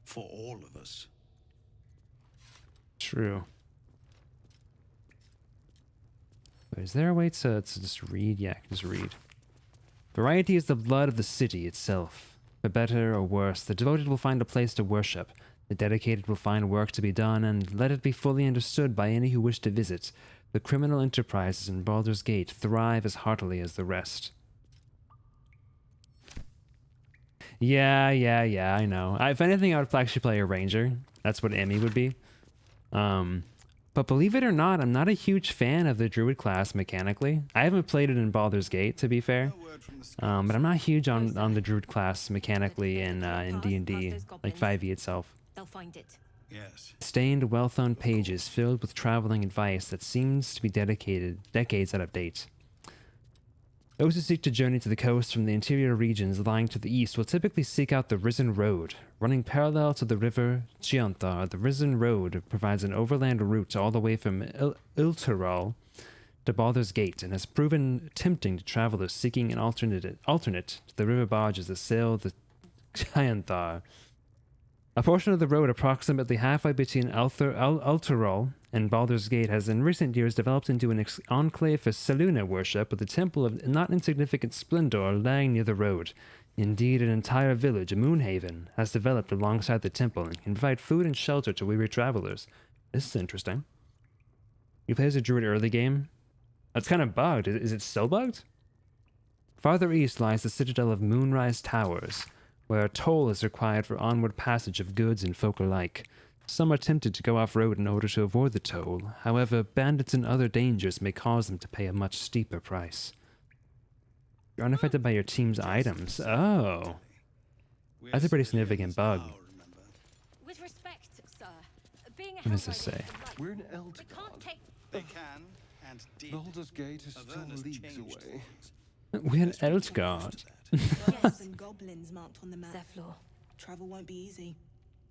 for all of us. True. Wait, is there a way to just read? Yeah, I can just read. Variety is the blood of the city itself. For better or worse, the devoted will find a place to worship. The dedicated will find work to be done, and let it be fully understood by any who wish to visit. The criminal enterprises in Baldur's Gate thrive as heartily as the rest. Yeah, I know. If anything, I would actually play a ranger. That's what Emmy would be. But believe it or not, I'm not a huge fan of the druid class mechanically. I haven't played it in Baldur's Gate, to be fair. But I'm not huge on the druid class mechanically in D&D, like 5e itself. They'll find it. Yes. Stained, well-thumbed pages filled with traveling advice that seems to be dedicated decades out of date. Those who seek to journey to the coast from the interior regions lying to the east will typically seek out the Risen Road. Running parallel to the river Chianthar, the Risen Road provides an overland route all the way from Ilteral to Baldur's Gate and has proven tempting to travelers seeking an alternate to the river barges that sail the Chianthar. A portion of the road approximately halfway between Alteral and Baldur's Gate has in recent years developed into an enclave for Selûne worship with a temple of not insignificant splendor lying near the road. Indeed, an entire village, Moonhaven, has developed alongside the temple and can provide food and shelter to weary travelers. This is interesting. You play as a druid early game? That's kind of bugged. Is it still bugged? Farther east lies the citadel of Moonrise Towers, where a toll is required for onward passage of goods and folk alike. Some are tempted to go off-road in order to avoid the toll. However, bandits and other dangers may cause them to pay a much steeper price. You're unaffected by your team's items. Oh. That's a pretty significant bug. With respect, sir, being a What does this say? We're in Eldgard. They can and did. Baldur's Gate is still leagues away. We're in Eldgard. Yes, and goblins marked on the map. Zephlor. Travel won't be easy.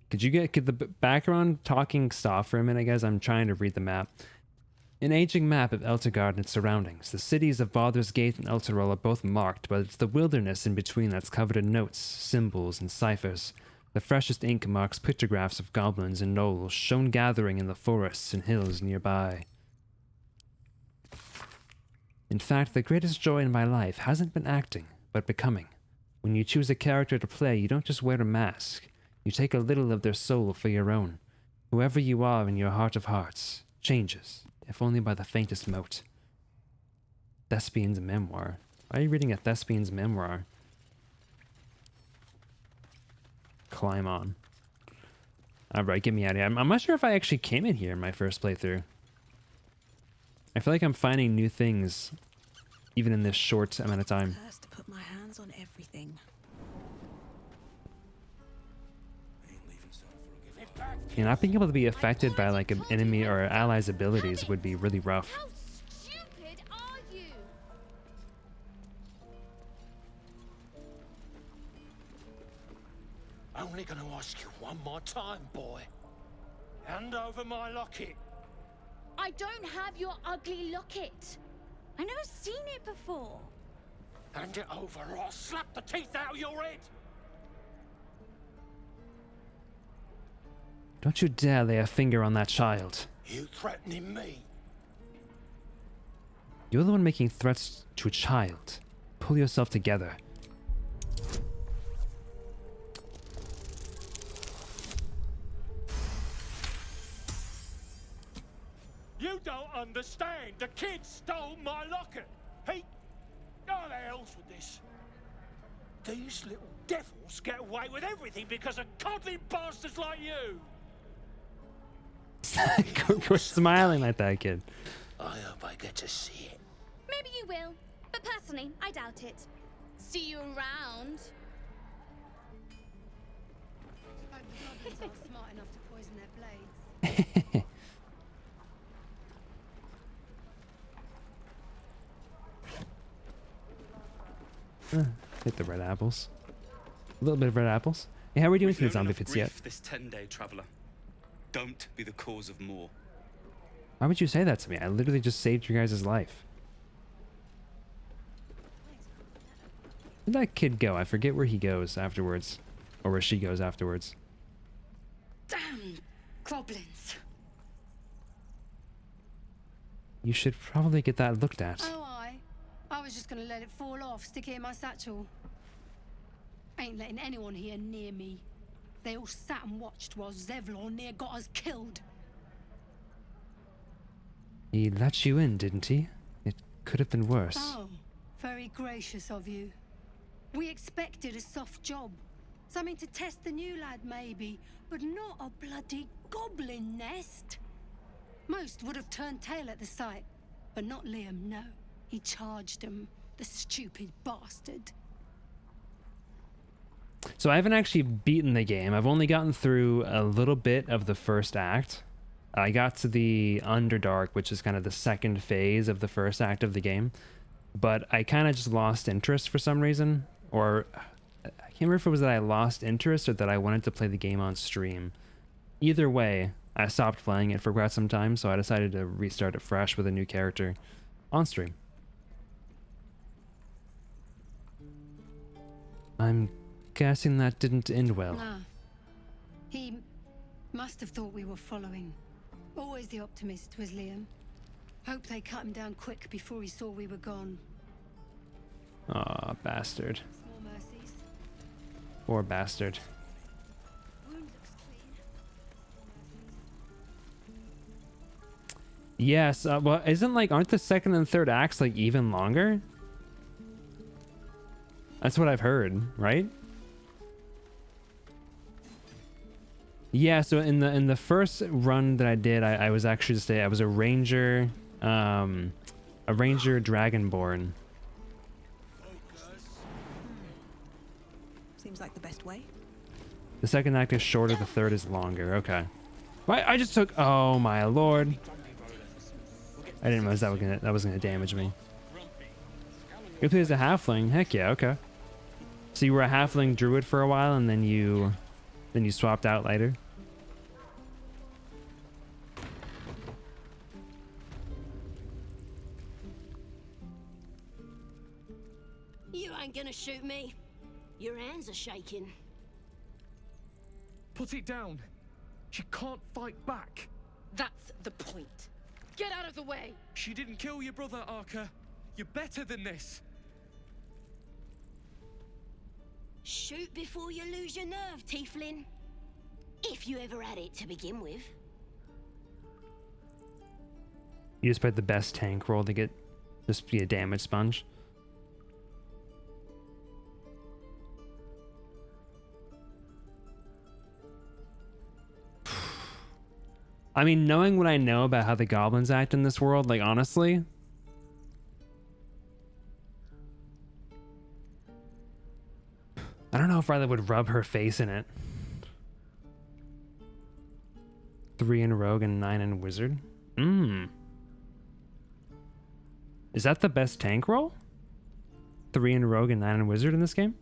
Could you get the background talking stop for a minute, guys? I'm trying to read the map. An aging map of Eltergard and its surroundings. The cities of Baldur's Gate and Elturel are both marked, but it's the wilderness in between that's covered in notes, symbols, and ciphers. The freshest ink marks pictographs of goblins and gnolls shown gathering in the forests and hills nearby. In fact, the greatest joy in my life hasn't been acting, but becoming. When you choose a character to play, you don't just wear a mask. You take a little of their soul for your own. Whoever you are in your heart of hearts changes, if only by the faintest mote. Thespian's memoir. Why are you reading a Thespian's memoir? Climb on. Alright, get me out of here. I'm not sure if I actually came in here in my first playthrough. I feel like I'm finding new things, even in this short amount of time. First to put my hands on everything. And not being able to be affected by like an enemy or ally's abilities would be really rough. How stupid are you? Only gonna ask you one more time, boy. Hand over my locket. I don't have your ugly locket. I've never seen it before. Hand it over or I'll slap the teeth out of your head. Don't you dare lay a finger on that child. You threatening me? You're the one making threats to a child. Pull yourself together. You don't understand. The kid stole my locket. He... How the hell's with this? These little devils get away with everything because of coddling bastards like you. Quit smiling like that, kid. I hope I get to see it. Maybe you will, but personally, I doubt it. See you around. The goblins aren't smart enough to poison their blades. Hit the red apples. A little bit of red apples. Hey, how are we doing for the zombie fits yet? This 10-day traveler. Don't be the cause of more. Why would you say that to me? I literally just saved your guys' life. Where'd that kid go? I forget where he goes afterwards. Or where she goes afterwards. Damn goblins. You should probably get that looked at. Oh, I was just gonna let it fall off, stick it in my satchel. Ain't letting anyone here near me. They all sat and watched while Zevlor near got us killed. He let you in, didn't he? It could have been worse. Oh, very gracious of you. We expected a soft job. Something to test the new lad, maybe, but not a bloody goblin nest. Most would have turned tail at the sight, but not Liam, no. He charged him, the stupid bastard. So I haven't actually beaten the game. I've only gotten through a little bit of the first act. I got to the Underdark, which is kind of the second phase of the first act of the game. But I kind of just lost interest for some reason. Or I can't remember if it was that I lost interest or that I wanted to play the game on stream. Either way, I stopped playing it for quite some time, so I decided to restart it fresh with a new character on stream. I'm guessing that didn't end well. Nah. He must have thought we were following. Always the optimist was Liam. Hope they cut him down quick before he saw we were gone. Aw, bastard. Small mercies. Poor bastard. Wound looks clean. Yes, well, aren't the second and third acts like even longer? That's what I've heard, right? Yeah, so in the first run that I did, I was actually just I was a ranger dragonborn. Seems like the best way. The second act is shorter, the third is longer. Okay. I just took, oh my lord. I didn't realize that was gonna damage me. You play as a halfling? Heck yeah, okay. So you were a halfling druid for a while and then you swapped out later? You ain't gonna shoot me. Your hands are shaking. Put it down. She can't fight back. That's the point. Get out of the way. She didn't kill your brother, Arka. You're better than this. Shoot before you lose your nerve, Tieflin. If you ever had it to begin with. You just played the best tank roll to get just be a damage sponge. I mean, knowing what I know about how the goblins act in this world, like honestly, I don't know if Riley would rub her face in it. 3 in rogue and 9 in wizard. Is that the best tank roll? 3 in rogue and 9 in wizard in this game?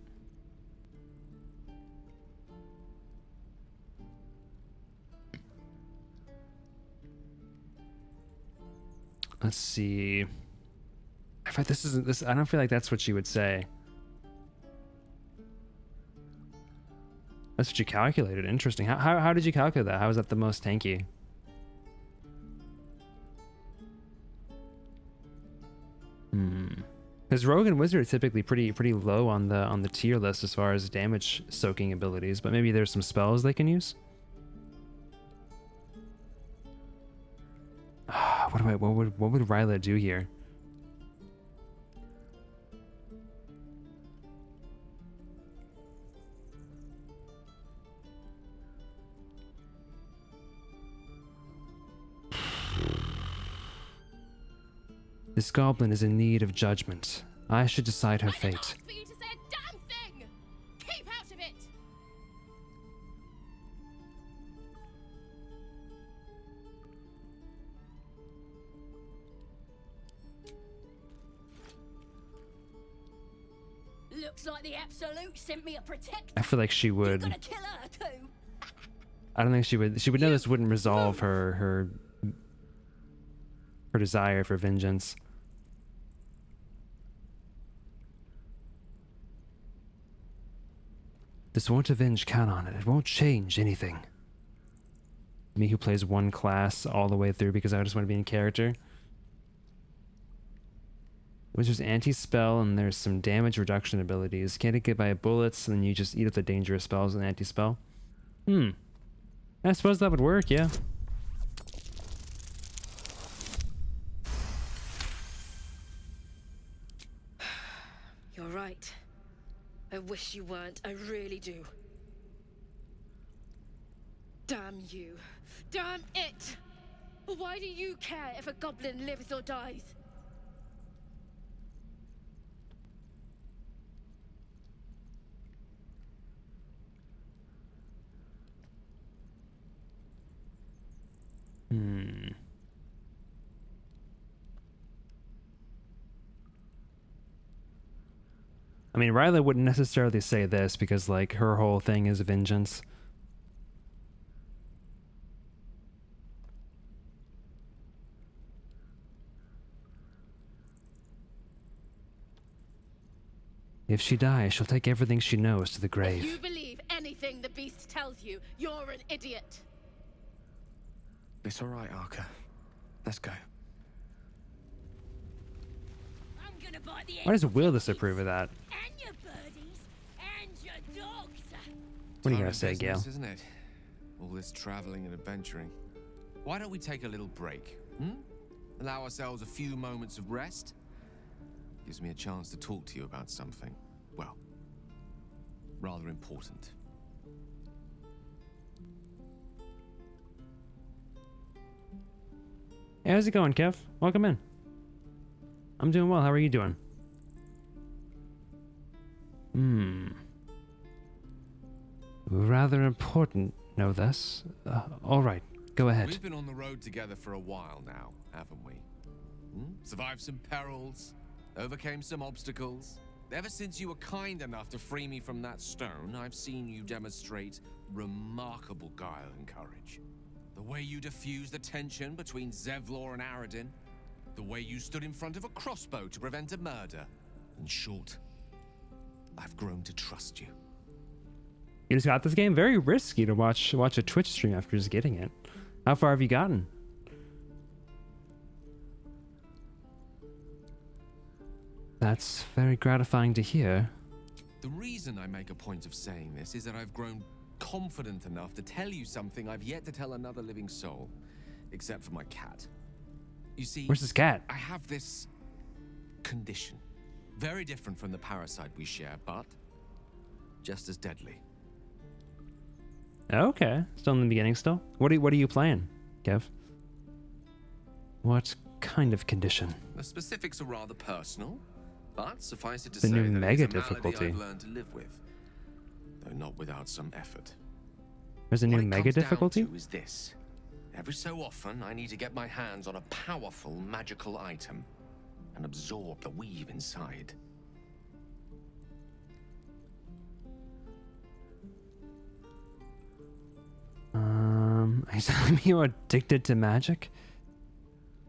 Let's see. In fact, I don't feel like that's what she would say. That's what you calculated. Interesting. How did you calculate that? How is that the most tanky? Because rogue and wizard are typically pretty low on the tier list as far as damage soaking abilities, but maybe there's some spells they can use. What would Ryla do here? This goblin is in need of judgment. I should decide her fate. For you to say a damn thing! Keep out of it! Looks like the Absolute sent me a protector. I feel like she would. Gonna kill her too. I don't think she would. She would know this wouldn't resolve her her desire for vengeance. This won't avenge Canon, it won't change anything. Me who plays one class all the way through because I just want to be in character. Wizard's anti-spell, and there's some damage reduction abilities. Can't get by bullets, and then you just eat up the dangerous spells and anti-spell. I suppose that would work, yeah. You're right. I wish you weren't. I really do. Damn you. Damn it! Why do you care if a goblin lives or dies? I mean, Riley wouldn't necessarily say this because, like, her whole thing is vengeance. If she dies, she'll take everything she knows to the grave. If you believe anything the beast tells you, you're an idiot. It's all right, Arca. Let's go. Why does Will disapprove of that? And your birdies and your dogs. What are you Time gonna of say, business, Gale? Isn't it? All this traveling and adventuring. Why don't we take a little break? Allow ourselves a few moments of rest? Gives me a chance to talk to you about something, well, rather important. Hey, how's it going, Kev? Welcome in. I'm doing well. How are you doing? Rather important, no this. All right, go ahead. We've been on the road together for a while now, haven't we? Survived some perils, overcame some obstacles. Ever since you were kind enough to free me from that stone, I've seen you demonstrate remarkable guile and courage. The way you diffused the tension between Zevlor and Aradin. The way you stood in front of a crossbow to prevent a murder. In short, I've grown to trust you. You just got this game. Very risky to watch a Twitch stream after just getting it. How far have you gotten? That's very gratifying to hear. The reason I make a point of saying this is that I've grown confident enough to tell you something I've yet to tell another living soul, except for my cat. You see, Where's this cat? I have this condition. Very different from the parasite we share, but just as deadly. Okay, still in the beginning still. What are you playing, Kev? What kind of condition? The specifics are rather personal, but suffice it to The say new that mega it's a malady difficulty. I've learned to live with, though not without some effort. There's a new What it mega comes down difficulty? to is this. Every so often, I need to get my hands on a powerful magical item and absorb the weave inside. Are you telling me you're addicted to magic?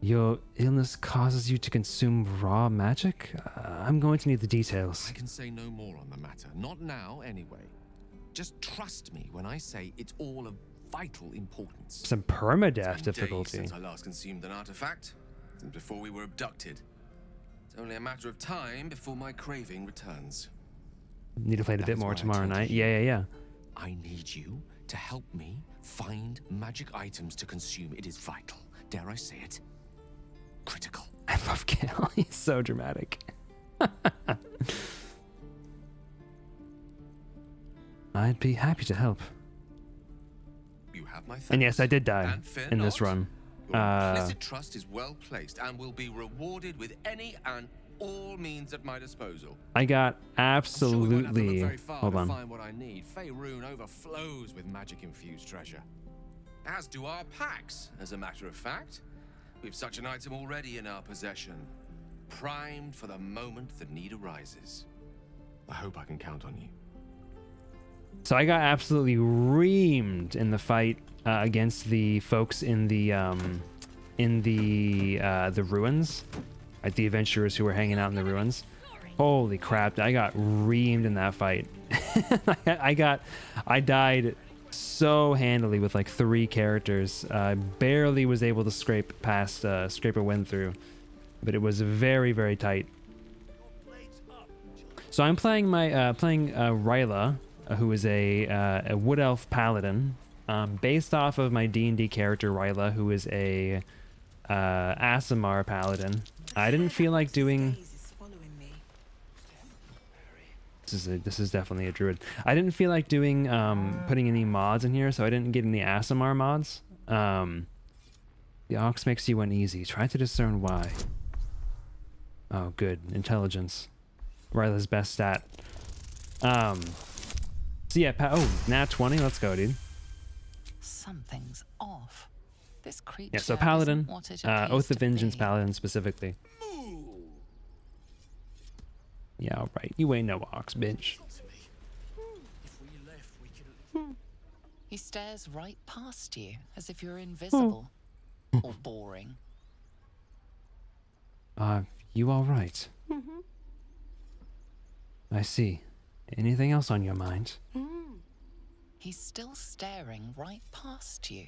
Your illness causes you to consume raw magic? I'm going to need the details. I can say no more on the matter. Not now, anyway. Just trust me when I say it's all of vital importance. Some permadeath It's been difficulty. days since I last consumed an artifact, since before we were abducted. It's only a matter of time before my craving returns. Need to play it a bit That's more why I tomorrow told night. you. Yeah. I need you to help me find magic items to consume. It is vital. Dare I say it? Critical. I love Gale. He's so dramatic. I'd be happy to help. You have my thanks. And yes, I did die And fear in this not. run. Your implicit trust is well placed and will be rewarded with any and all means at my disposal. I got I'm sure we won't have to look absolutely. very far Hold to on. find what I need. Faerun overflows with magic-infused treasure. As do our packs, as a matter of fact. We've such an item already in our possession, primed for the moment the need arises. I hope I can count on you. So I got absolutely reamed in the fight against the folks in the in the ruins, like the adventurers who were hanging out in the ruins. Holy crap! I got reamed in that fight. I died so handily with like 3 characters. I barely was able to scrape a win through, but it was very, very tight. So I'm playing Ryla, who is a wood elf paladin, based off of my D&D character Ryla, who is a Aasimar paladin. I didn't feel like doing. This is definitely a druid. I didn't feel like doing putting any mods in here, so I didn't get any Aasimar mods. The ox makes you uneasy. Try to discern why. Oh, good. Intelligence. Ryla's best stat. So yeah, oh, nat 20. Let's go, dude. Something's off. This creature. Yeah, so paladin. isn't what it appears Oath of to Vengeance be. paladin specifically. Yeah, all right. You ain't no ox, bitch. He stares right past you as if you're invisible or boring. You all right? I see. Anything else on your mind? He's still staring right past you.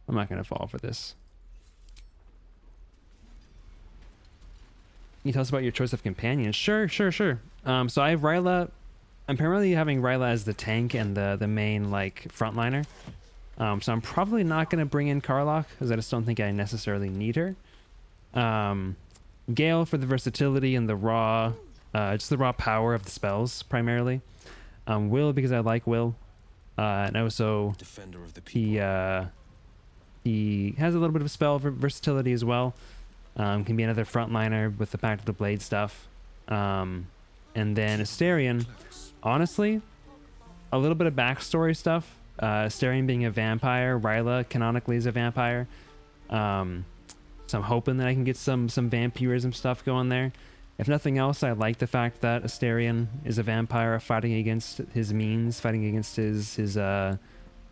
I'm not gonna fall for this. Can you tell us about your choice of companions? Sure. So I have Ryla. I'm primarily having Ryla as the tank and the main like frontliner. So I'm probably not gonna bring in Karlach because I just don't think I necessarily need her. Gale for the versatility and the raw, just the raw power of the spells primarily. Will because I like Will, and also he has a little bit of spell versatility as well. Can be another frontliner with the Pact of the Blade stuff. And then Astarion, honestly, a little bit of backstory stuff. Astarion being a vampire, Ryla canonically is a vampire. So I'm hoping that I can get some vampirism stuff going there. If nothing else, I like the fact that Astarion is a vampire fighting against his means, fighting against his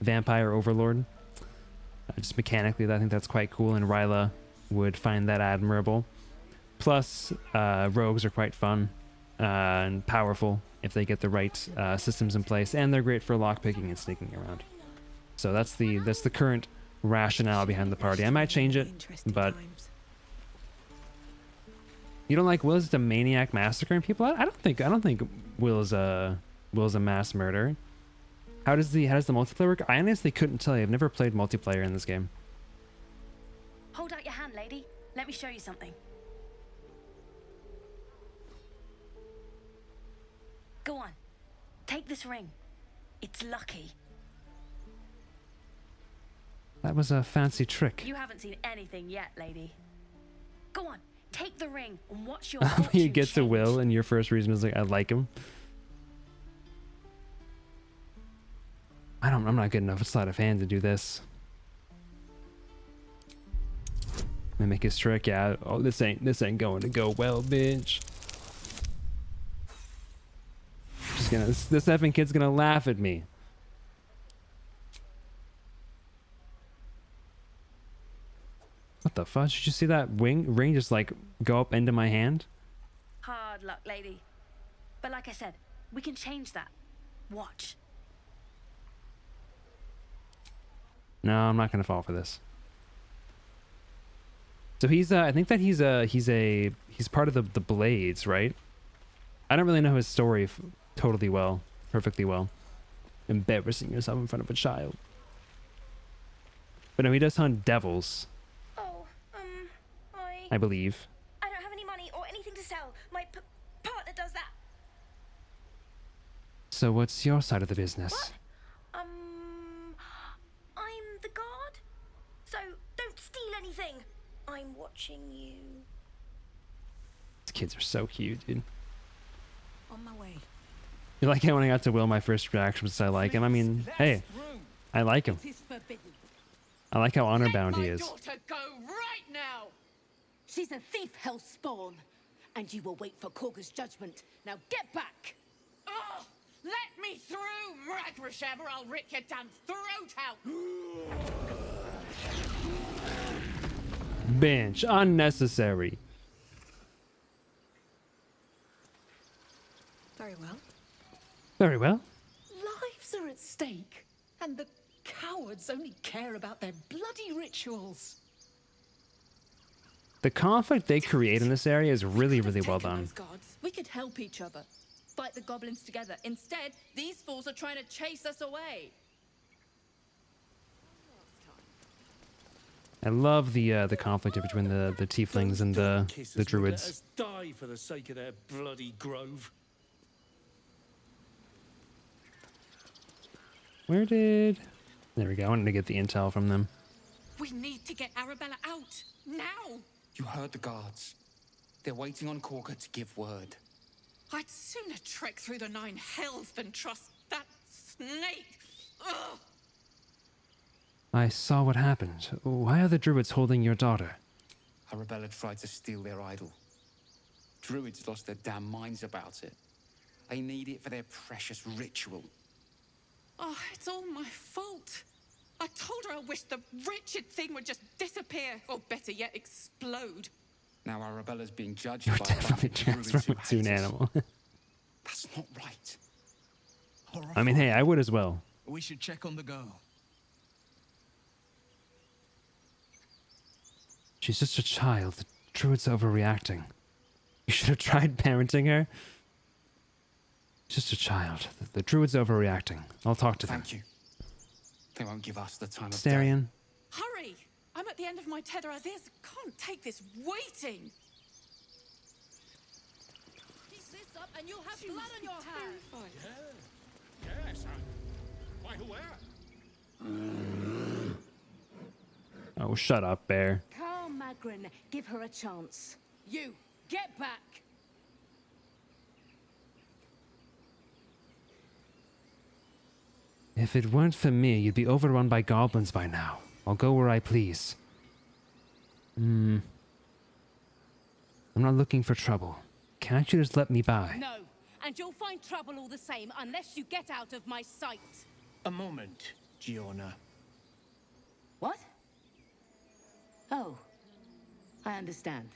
vampire overlord. Just mechanically, I think that's quite cool, and Ryla would find that admirable. Plus, rogues are quite fun and powerful if they get the right systems in place, and they're great for lockpicking and sneaking around. So that's the current rationale behind the party. I might change it, but you don't like Will as a maniac massacring people? I don't think Will's a mass murderer. How does the multiplayer work? I honestly couldn't tell you. I've never played multiplayer in this game. Hold out your hand, lady. Let me show you something. Go on. Take this ring. It's lucky. That was a fancy trick. You haven't seen anything yet, lady. Go on. Take the ring and watch your You fortune get to change. Will, and your first reason is like, I like him. I'm not good enough at sleight of hand to do this. Mimic his trick, yeah. Oh, this ain't going to go well, bitch. This effing kid's gonna laugh at me. What the fuck? Did you see that ring just like go up into my hand? Hard luck, lady. But like I said, we can change that. Watch. No, I'm not gonna fall for this. So he's I think that he's part of the Blades, right? I don't really know his story perfectly well. Embarrassing yourself in front of a child. But no, he does hunt devils. Oh, I believe. I don't have any money or anything to sell. My partner does that. So what's your side of the business? What? I'm the guard. So don't steal anything. I'm watching you. These kids are so cute, dude. On my way. You like it when I got to Will, my first reaction was I like him. I mean, hey, I like him. I like how honor bound he is. Daughter go right now. She's a thief, hellspawn, and you will wait for Korga's judgment. Now get back. Oh, let me through, Mragrasham, or I'll rip your damn throat out. Bench. Unnecessary. Very well. Very well. Lives are at stake, and the cowards only care about their bloody rituals. The conflict they create in this area is really, really well done. Gods, we could help each other. Fight the goblins together. Instead, these fools are trying to chase us away. I love the conflict between the tieflings and the druids. Let us die for the sake of their bloody grove. Where did... There we go. I wanted to get the intel from them. We need to get Arabella out now. You heard the guards. They're waiting on Corker to give word. I'd sooner trek through the 9 hells than trust that snake. Ugh. I saw what happened. Why are the druids holding your daughter? Arabella tried to steal their idol. Druids lost their damn minds about it. They need it for their precious ritual. Oh, it's all my fault. I told her I wished the wretched thing would just disappear, or better yet, explode. Now Arabella's being judged You're by definitely transforming to an animal. That's not right. I mean, hey, I would as well. We should check on the girl. She's just a child. The druid's overreacting. You should have tried parenting her. Just a child. The druid's overreacting. I'll talk to them. Thank you. They won't give us the time of Starion. Hurry! I'm at the end of my tether as is. Can't take this waiting. Keep this up and you'll have blood on your hands. Yes, I'm quite aware. Oh, shut up, Bear. Carl Magrin, give her a chance. You, get back! If it weren't for me, you'd be overrun by goblins by now. I'll go where I please. I'm not looking for trouble. Can't you just let me by? No, and you'll find trouble all the same unless you get out of my sight. A moment, Giona. What? Oh, I understand.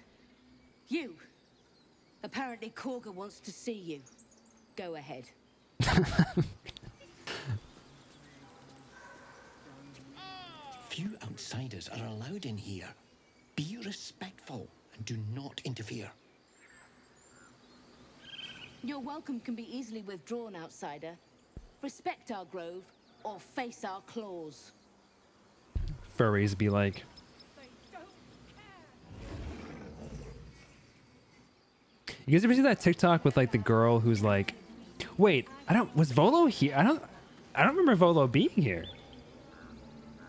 You. Apparently Korga wants to see you. Go ahead. Few outsiders are allowed in here. Be respectful and do not interfere. Your welcome can be easily withdrawn, outsider. Respect our grove, or face our claws. Furries be like. You guys ever see that TikTok with like the girl who's like, wait, was Volo here? I don't remember Volo being here.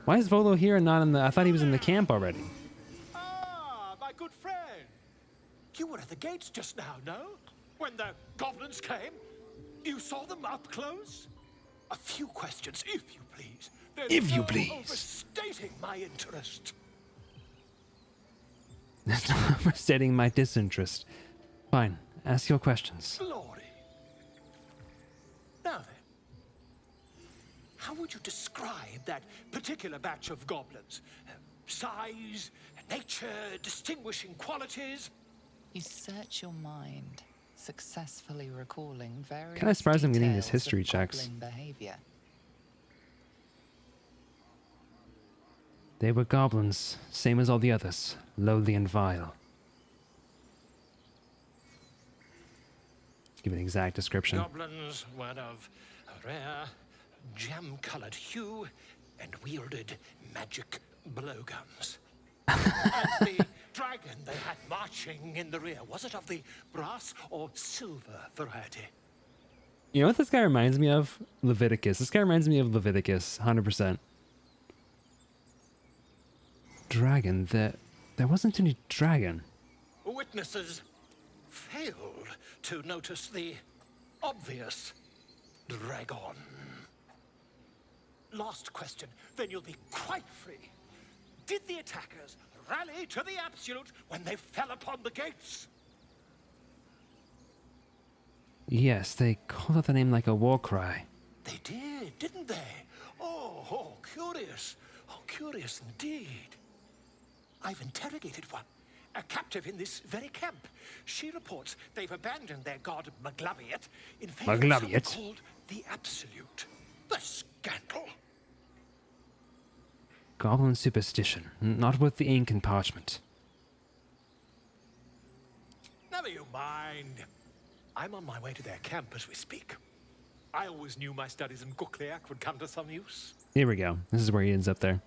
Why is Volo here and not in the... I thought he was in the camp already. Ah, my good friend. You were at the gates just now, no? When the goblins came? You saw them up close? A few questions, if you please. There's If you no please. overstating my interest. That's not overstating my disinterest. Fine, ask your questions. Glory. Now then, how would you describe that particular batch of goblins? Size, nature, distinguishing qualities? You search your mind, successfully recalling various Kinda surprised I'm getting these details history of checks. goblin behavior. They were goblins, same as all the others, lowly and vile. Give an exact description. Goblins were of a rare, jam-colored hue and wielded magic blowguns. And the dragon they had marching in the rear, was it of the brass or silver variety? You know what this guy reminds me of? Leviticus. This guy reminds me of Leviticus, 100%. Dragon, there wasn't any dragon. Witnesses failed to notice the obvious dragon. Last question, then you'll be quite free. Did the attackers rally to the absolute when they fell upon the gates? Yes, they called out the name like a war cry. They did, didn't they? Oh, curious. Oh, curious indeed. I've interrogated one. A captive in this very camp. She reports they've abandoned their god Maglabiet in favor of something called the Absolute. The scandal! Goblin superstition, not with the ink and parchment. Never you mind. I'm on my way to their camp as we speak. I always knew my studies in Gukliak would come to some use. Here we go. This is where he ends up there.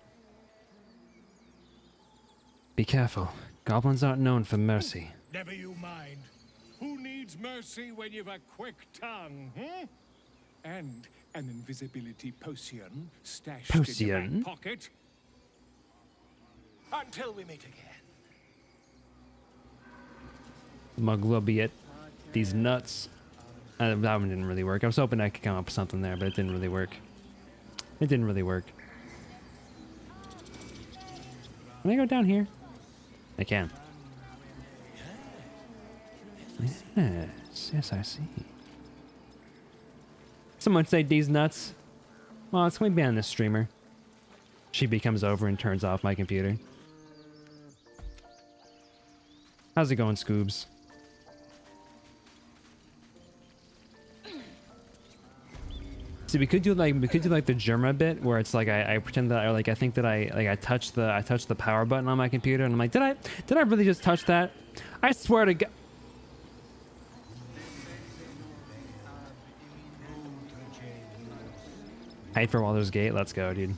Be careful. Goblins aren't known for mercy. Never you mind. Who needs mercy when you've a quick tongue, hmm? And an invisibility potion stashed in your back pocket? Until we meet again. Maglabiet. These nuts. That one didn't really work. I was hoping I could come up with something there, but it didn't really work. It didn't really work. Can I go down here? I can. Yes, yes, I see. Someone say these nuts. Well, it's going to be on this streamer. She becomes over and turns off my computer. How's it going, Scoobs? See, we could do like the Germa bit where it's like I pretend that I think that I touched the power button on my computer and I'm like, did I really just touch that? I swear to God. Hide for Walder's Gate. Let's go, dude.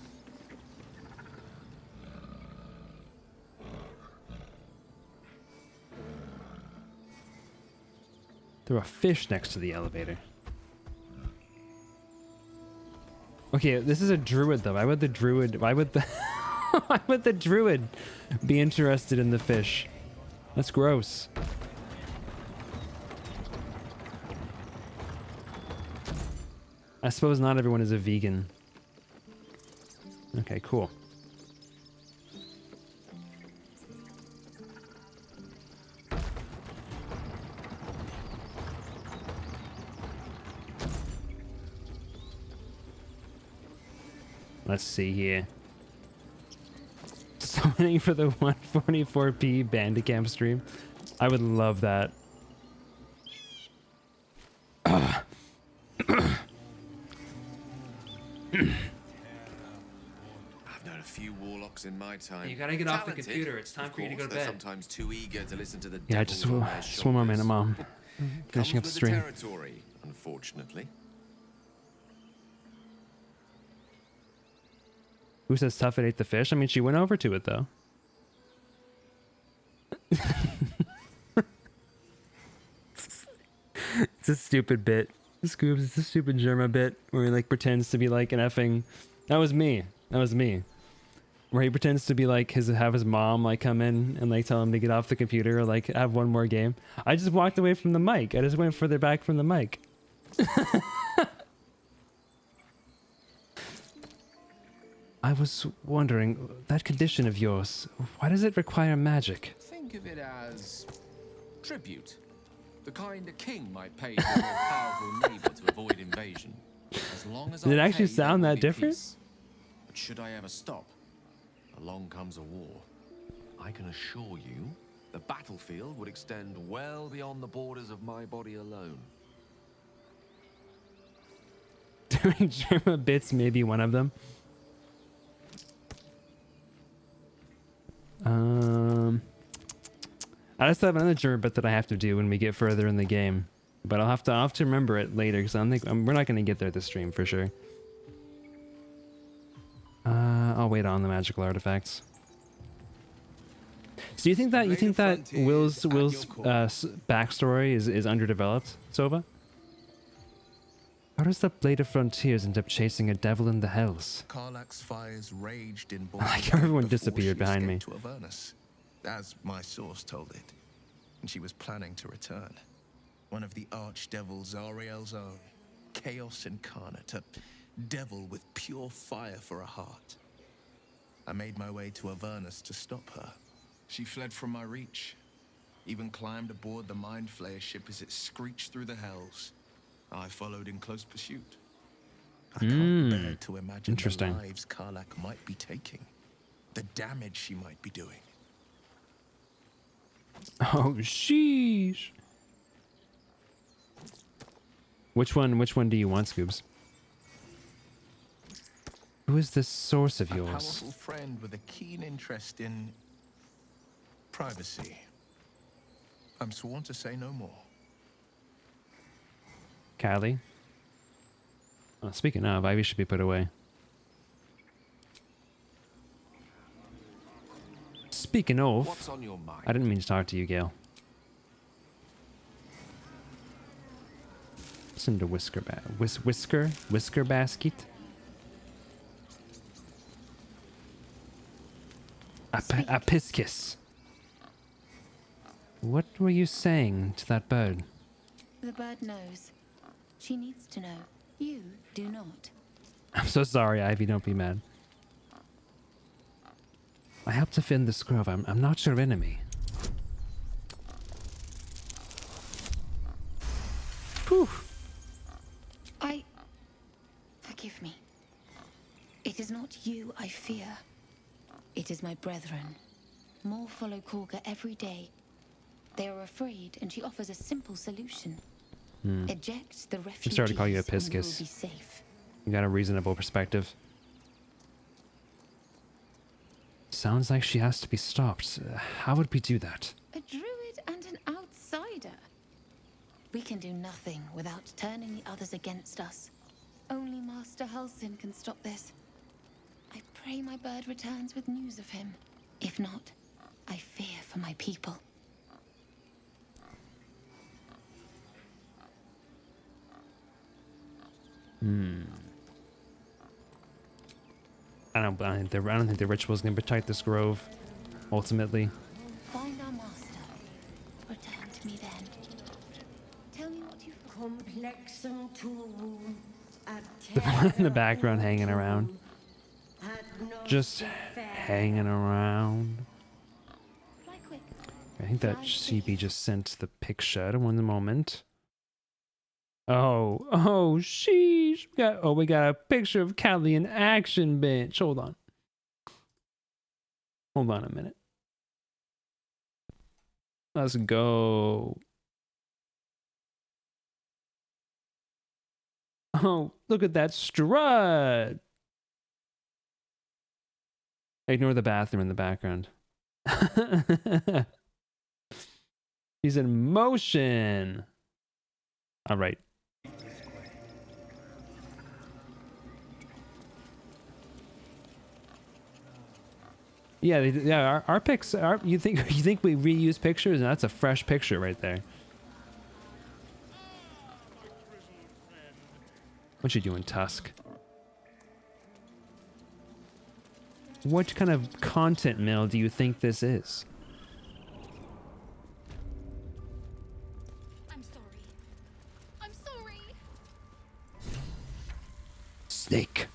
Threw a fish next to the elevator. Okay, this is a druid though. Why would the druid why would the druid be interested in the fish? That's gross. I suppose not everyone is a vegan. Okay, cool. Let's see here. Summoning for the 144p Bandicam stream. I would love that. I've known a few warlocks in my time. You gotta get off the computer. It's time for you to go to bed. Sometimes too eager to listen to the Yeah, just one more minute, Mom. Finishing up the stream. Territory, unfortunately. Who says Tuffet ate the fish? I mean, she went over to it, though. It's a stupid bit. Scoobs, it's a stupid Germa bit where he, like, pretends to be, like, an effing... That was me. That was me. Where he pretends to be, like, have his mom, like, come in and, like, tell him to get off the computer or, like, have one more game. I just walked away from the mic. I just went further back from the mic. I was wondering, that condition of yours, why does it require magic? Think of it as tribute. The kind a king might pay to a more powerful neighbor to avoid invasion. As long as Did it actually sound that different? But should I ever stop, along comes a war. I can assure you, the battlefield would extend well beyond the borders of my body alone. Doing Germa bits may be one of them. I just have another Germa bit that I have to do when we get further in the game, but I'll have to remember it later because we're not going to get there this stream for sure. I'll wait on the magical artifacts. So you think that Will's backstory is underdeveloped, Sova? How does the Blade of Frontiers end up chasing a devil in the hells? Karlach's fires raged in Like everyone disappeared behind me. To Avernus, as my source told it, and she was planning to return. One of the archdevil Zariel's own, chaos incarnate, a devil with pure fire for a heart. I made my way to Avernus to stop her. She fled from my reach, even climbed aboard the Mind Flayer ship as it screeched through the hells. I followed in close pursuit. I can't bear to imagine the lives Karlach might be taking, the damage she might be doing. Oh, sheesh. Which one do you want, Scoobs? Who is this source of A yours? powerful friend with a keen interest in privacy. I'm sworn to say no more. Callie? Oh, speaking of, Ivy should be put away. Speaking of, What's on your mind? I didn't mean to talk to you, Gale. Listen to Whisker Basket. Apiscus. What were you saying to that bird? The bird knows. She needs to know. You do not. I'm so sorry, Ivy. Don't be mad. I helped defend this grove. I'm not your enemy. Whew. Forgive me. It is not you I fear. It is my brethren. More follow Korga every day. They are afraid, and she offers a simple solution. Eject the refugees. I'm sorry to call you a and we'll piscus. be safe. You got a reasonable perspective. Sounds like she has to be stopped. How would we do that? A druid and an outsider. We can do nothing without turning the others against us. Only Master Halsin can stop this. I pray my bird returns with news of him. If not, I fear for my people. I don't think the ritual is going to protect this grove. Ultimately, Find our master. Return to me then. Tell me what you the one in the background hanging around, just hanging around. I think that CB just sent the picture. One moment. Oh, sheesh. We got a picture of Callie in action bench. Hold on a minute. Let's go. Oh, look at that strut. Ignore the bathroom in the background. He's in motion. All right. Yeah, our pics. You think we reuse pictures? And that's a fresh picture right there. What you doing, Tusk? What kind of content mill do you think this is? I'm sorry. I'm sorry. Snake.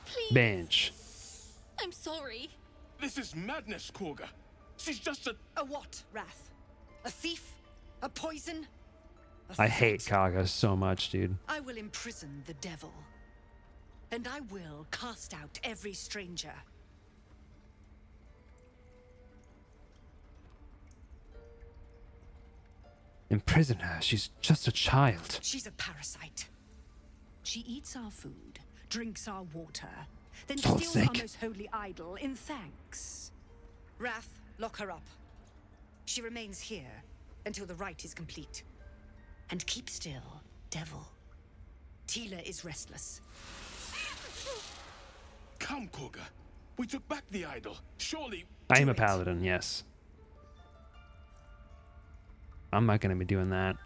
Please. Bench. I'm sorry. This is madness, Korga. She's just a what, Wrath? A thief? A poison? I hate Kaga so much, dude. I will imprison the devil. And I will cast out every stranger. Imprison her. She's just a child. She's a parasite. She eats our food, drinks our water, then Salt's steals our sake. most holy idol in thanks. Wrath, lock her up. She remains here until the rite is complete. And keep still, devil. Tila is restless. Come, Korga. We took back the idol. Surely. I am a paladin, yes. I'm not going to be doing that.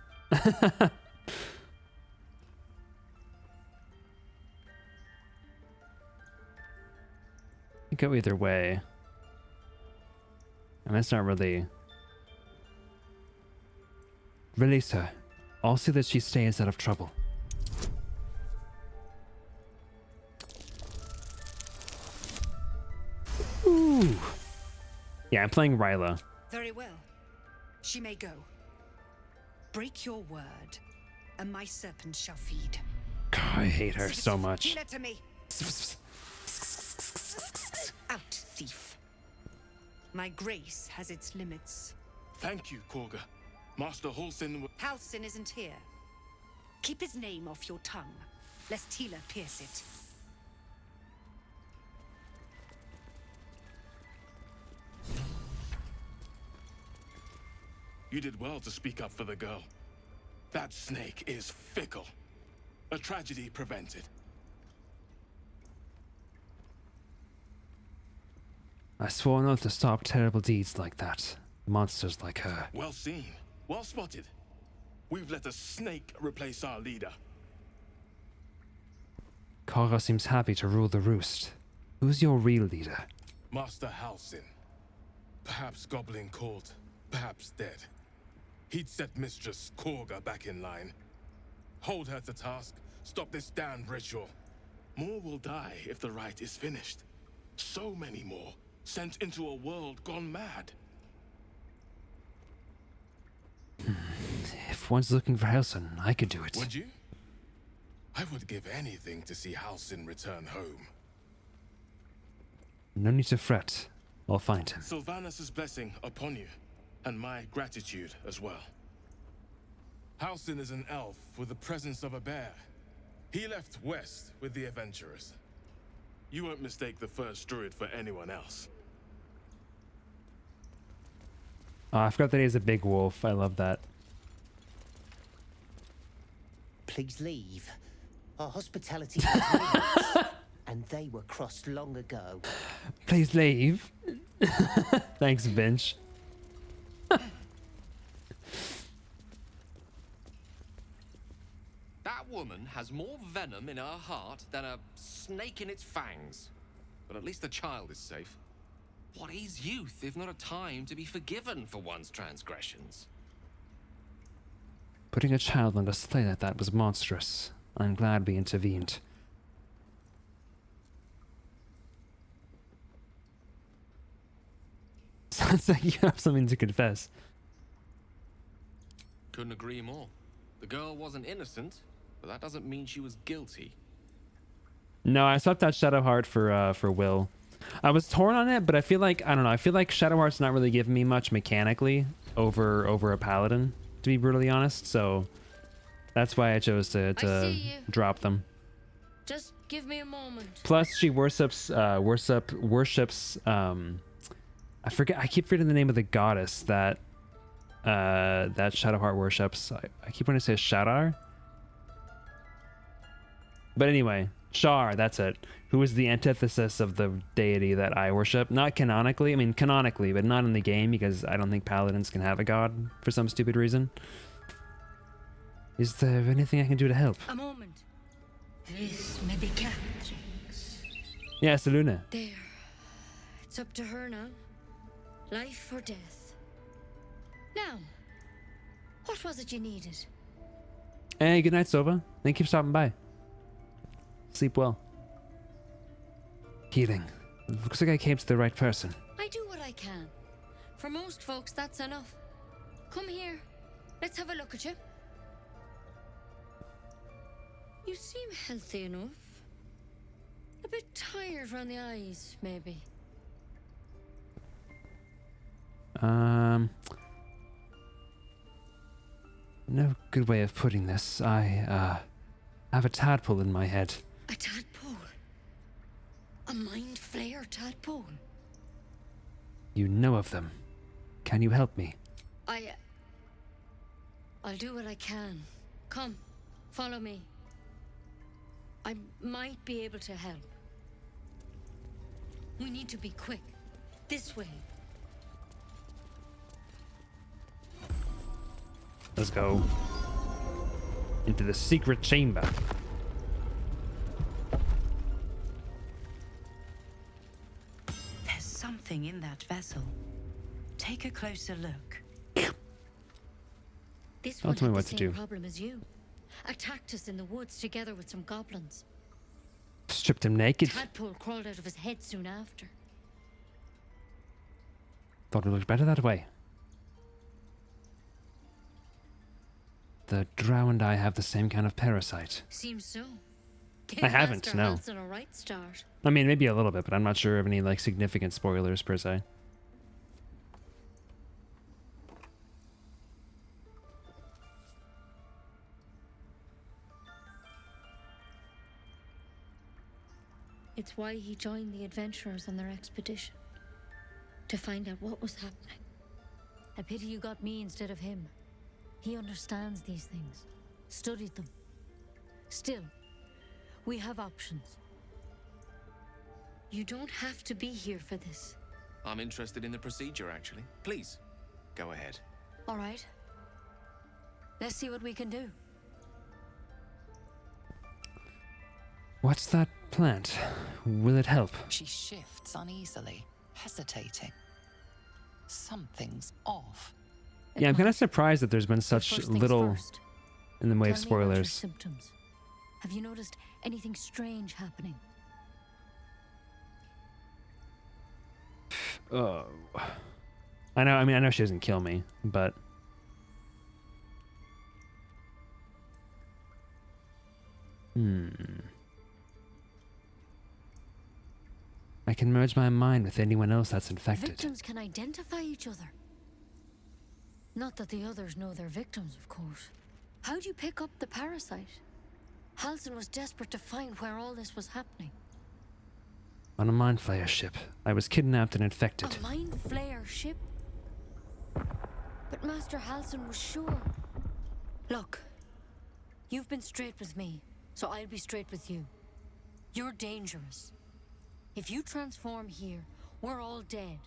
You go either way. And that's not really... Release her. I'll see that she stays out of trouble. Ooh. Yeah, I'm playing Ryla. Very well. She may go. Break your word, and my serpent shall feed. God, I hate her so much. Tila to me. Out, thief. My grace has its limits. Thank you, Korga. Master Halsin. Halsin isn't here. Keep his name off your tongue, lest Tila pierce it. You did well to speak up for the girl. That snake is fickle. A tragedy prevented. I swore an oath to stop terrible deeds like that. Monsters like her. Well seen. Well spotted. We've let a snake replace our leader. Korra seems happy to rule the roost. Who's your real leader? Master Halsin. Perhaps goblin called, perhaps dead. He'd set Mistress Korga back in line. Hold her to task, stop this damned ritual. More will die if the rite is finished. So many more, sent into a world gone mad. If one's looking for Halsin, I could do it. Would you? I would give anything to see Halsin return home. No need to fret. I'll find him. Sylvanus' blessing upon you, and my gratitude as well. Halsin is an elf with the presence of a bear. He left west with the adventurers. You won't mistake the first druid for anyone else. Oh, I forgot that he's a big wolf. I love that. Please leave. Our hospitality was and they were crossed long ago. Please leave. Thanks, Vince. That woman has more venom in her heart than a snake in its fangs. But at least the child is safe. What is youth if not a time to be forgiven for one's transgressions? Putting a child on display like that was monstrous. I'm glad we intervened. Sounds like you have something to confess. Couldn't agree more. The girl wasn't innocent, but that doesn't mean she was guilty. No, I swapped out Shadowheart for Will. I was torn on it, but I feel like, I don't know, I feel like Shadowheart's not really giving me much mechanically over a paladin, to be brutally honest, so that's why I chose to drop them. Just give me a moment. Plus, she worships I keep forgetting the name of the goddess that Shadowheart worships. I keep wanting to say Shadar. But anyway, Shar, that's it. Who is the antithesis of the deity that I worship? Not canonically, I mean canonically, but not in the game because I don't think paladins can have a god for some stupid reason. Is there anything I can do to help? A moment. This medicatrix. Yes, Luna. There. It's up to her now. Life or death. Now, what was it you needed? Hey, good night, Sova. Thank you for stopping by. Sleep well. Healing. Looks like I came to the right person. I do what I can. For most folks, that's enough. Come here. Let's have a look at you. You seem healthy enough. A bit tired around the eyes, maybe. No good way of putting this. I have a tadpole in my head. A tadpole? A mind flayer tadpole? You know of them. Can you help me? I'll do what I can. Come, follow me. I might be able to help. We need to be quick. This way. Let's go into the secret chamber. There's something in that vessel. Take a closer look. This Don't one tell me had what the to same do. problem as you. Attacked us in the woods together with some goblins. Stripped him naked. Tadpole crawled out of his head soon after. Thought it looked better that way. The drow and I have the same kind of parasite. Seems so. I haven't, Master no. Halsin a right start. I mean, maybe a little bit, but I'm not sure of any like significant spoilers per se. It's why he joined the adventurers on their expedition. To find out what was happening. A pity you got me instead of him. He understands these things. Studied them. Still, we have options. You don't have to be here for this. I'm interested in the procedure, actually. Please, go ahead. All right. Let's see what we can do. What's that plant? Will it help? She shifts uneasily, hesitating. Something's off. Yeah, I'm kind of surprised that there's been such First things little first. in the way of Tell me about your spoilers. symptoms. Have you noticed anything strange happening? Oh, I know. I mean, I know she doesn't kill me, but I can merge my mind with anyone else that's infected. Victims can identify each other. Not that the others know they're victims, of course. How'd you pick up the parasite? Halsin was desperate to find where all this was happening. On a mind flayer ship, I was kidnapped and infected. A mind flayer ship? But Master Halsin was sure. Look, you've been straight with me, so I'll be straight with you. You're dangerous. If you transform here, we're all dead.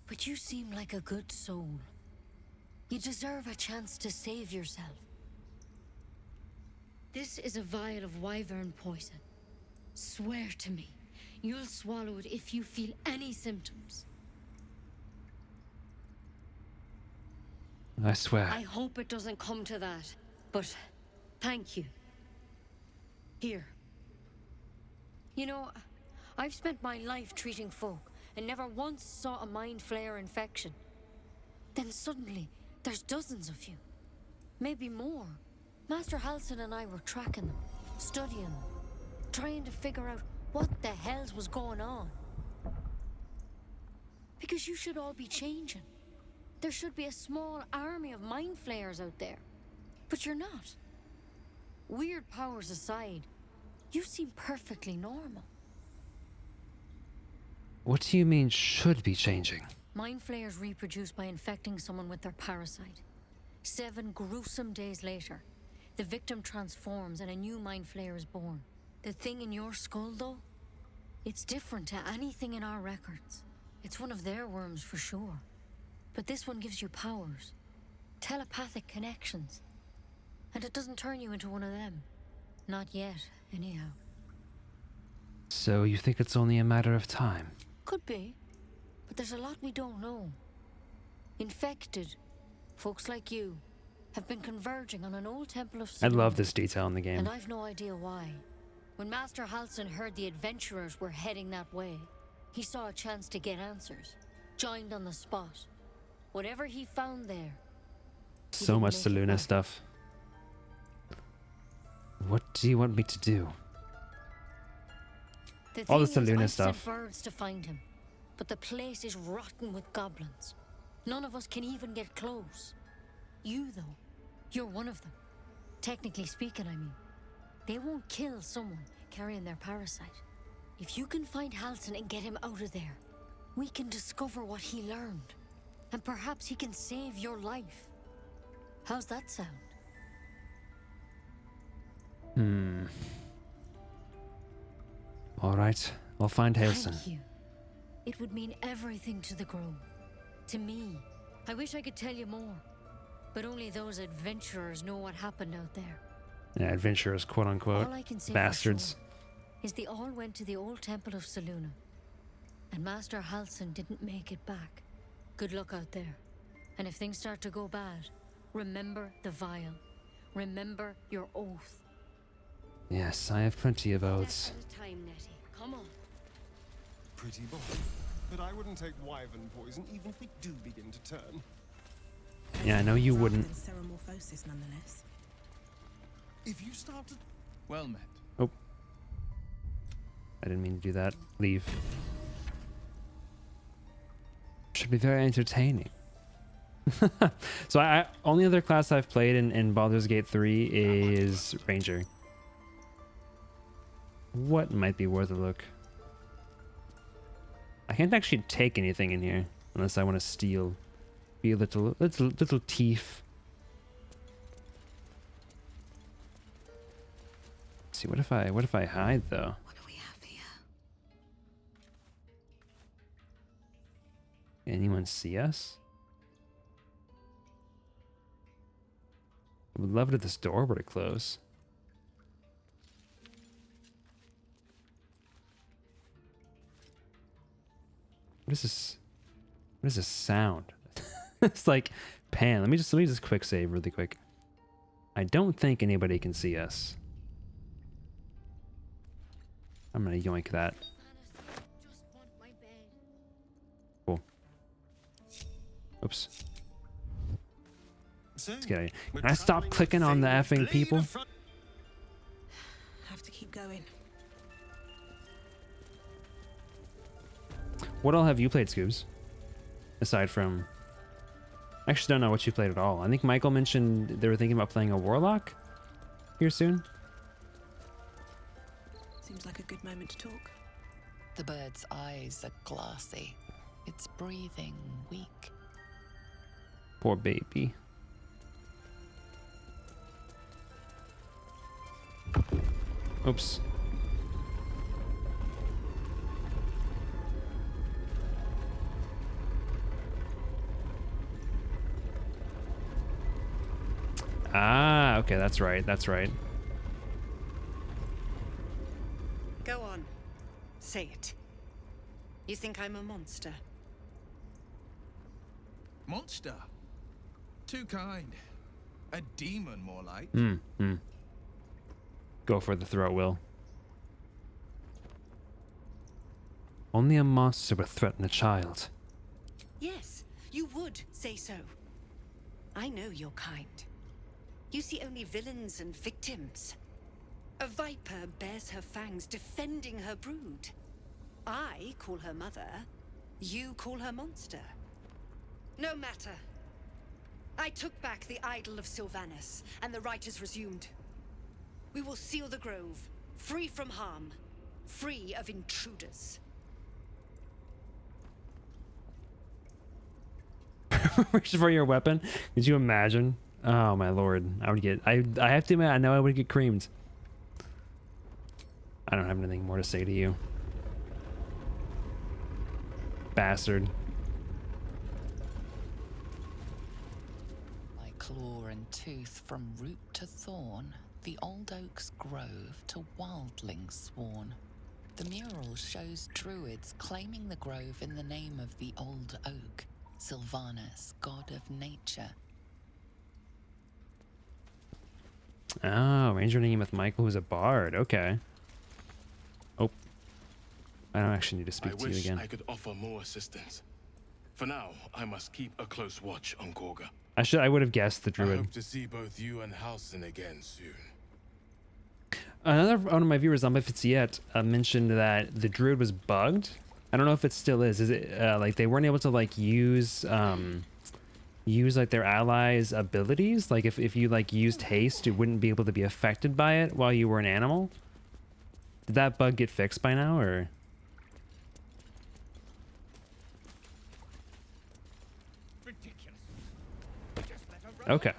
But you seem like a good soul. You deserve a chance to save yourself. This is a vial of wyvern poison. Swear to me, you'll swallow it if you feel any symptoms. I swear. I hope it doesn't come to that, but thank you. Here. You know, I've spent my life treating folk and never once saw a mind flayer infection. Then suddenly, there's dozens of you. Maybe more. Master Halsin and I were tracking them, studying them, trying to figure out what the hells was going on. Because you should all be changing. There should be a small army of mind flayers out there. But you're not. Weird powers aside, you seem perfectly normal. What do you mean should be changing? Mind flayers reproduce by infecting someone with their parasite. 7 gruesome days later, the victim transforms and a new mind flayer is born. The thing in your skull, though, it's different to anything in our records. It's one of their worms for sure. But this one gives you powers, telepathic connections. And it doesn't turn you into one of them. Not yet, anyhow. So you think it's only a matter of time? Could be, but there's a lot we don't know. Infected, folks like you, have been converging on an old temple of I Sodom, love this detail in the game. and I've no idea why. When Master Halsin heard the adventurers were heading that way, he saw a chance to get answers, joined on the spot. Whatever he found there. So much Seluna stuff. What do you want me to do? All the Seluna stuff. I've sent birds to find him, but the place is rotten with goblins. None of us can even get close. You, though, you're one of them. Technically speaking, I mean. They won't kill someone carrying their parasite. If you can find Halsin and get him out of there, we can discover what he learned. And perhaps he can save your life. How's that sound? All right, I'll find Halsin. Thank you. It would mean everything to the Grove. To me. I wish I could tell you more. But only those adventurers know what happened out there. Yeah, adventurers, quote unquote. All I can say Bastards. for sure is they all went to the old temple of Seluna. And Master Halsin didn't make it back. Good luck out there. And if things start to go bad, remember the vial. Remember your oath. Yes, I have plenty of oaths. Time, Nettie. Come on. Pretty boy. But I wouldn't take wyvern poison even if we do begin to turn. Yeah, I know you wouldn't. Ceremorphosis, nonetheless. If you start to... Well met. Oh. I didn't mean to do that. Leave. Should be very entertaining. So I only other class I've played in Baldur's Gate 3 is Ranger. what might be worth a look? I can't actually take anything in here unless I want to steal. Be a little thief. Let's see, what if I hide though? What do we have here? Anyone see us? I would love it if this door were to close. What is this? What is this sound? It's like pan. Let me just quick save really quick. I don't think anybody can see us. I'm gonna yoink that. Cool. Oops. Let's get out of here. Can I stop clicking on the effing people? Have to keep going. What all have you played, Scoobs? Aside from... I actually don't know what you played at all. I think Michael mentioned they were thinking about playing a Warlock here soon. Seems like a good moment to talk. The bird's eyes are glassy. Its breathing weak. Poor baby. Oops. Ah, okay, that's right, that's right. Go on. Say it. You think I'm a monster? Monster? Too kind. A demon, more like. Go for the throat, Will. Only a monster would threaten a child. Yes, you would say so. I know your kind. You see only villains and victims. A viper bears her fangs defending her brood. I call her mother. You call her monster. No matter. I took back the idol of Sylvanus, and the rite is resumed. We will seal the grove, free from harm, free of intruders. Reach for your weapon. Could you imagine? Oh my lord, I would get. I have to admit, I know I would get creamed. I don't have anything more to say to you, bastard. Like claw and tooth from root to thorn, the old oak's grove to wildlings sworn. The mural shows druids claiming the grove in the name of the old oak, Sylvanus, god of nature. Oh, ranger name with Michael, who's a bard. Okay. Oh, I don't actually need to speak to you again. I could offer more assistance. For now, I must keep a close watch on Gorga. I would have guessed the I druid. hope to see both you and Halsin again soon. Another one of my viewers, on Yet, mentioned that the druid was bugged. I don't know if it still is. Is it like they weren't able to like use like their allies' abilities? Like if you like used haste, you wouldn't be able to be affected by it while you were an animal. Did that bug get fixed by now, or? Okay.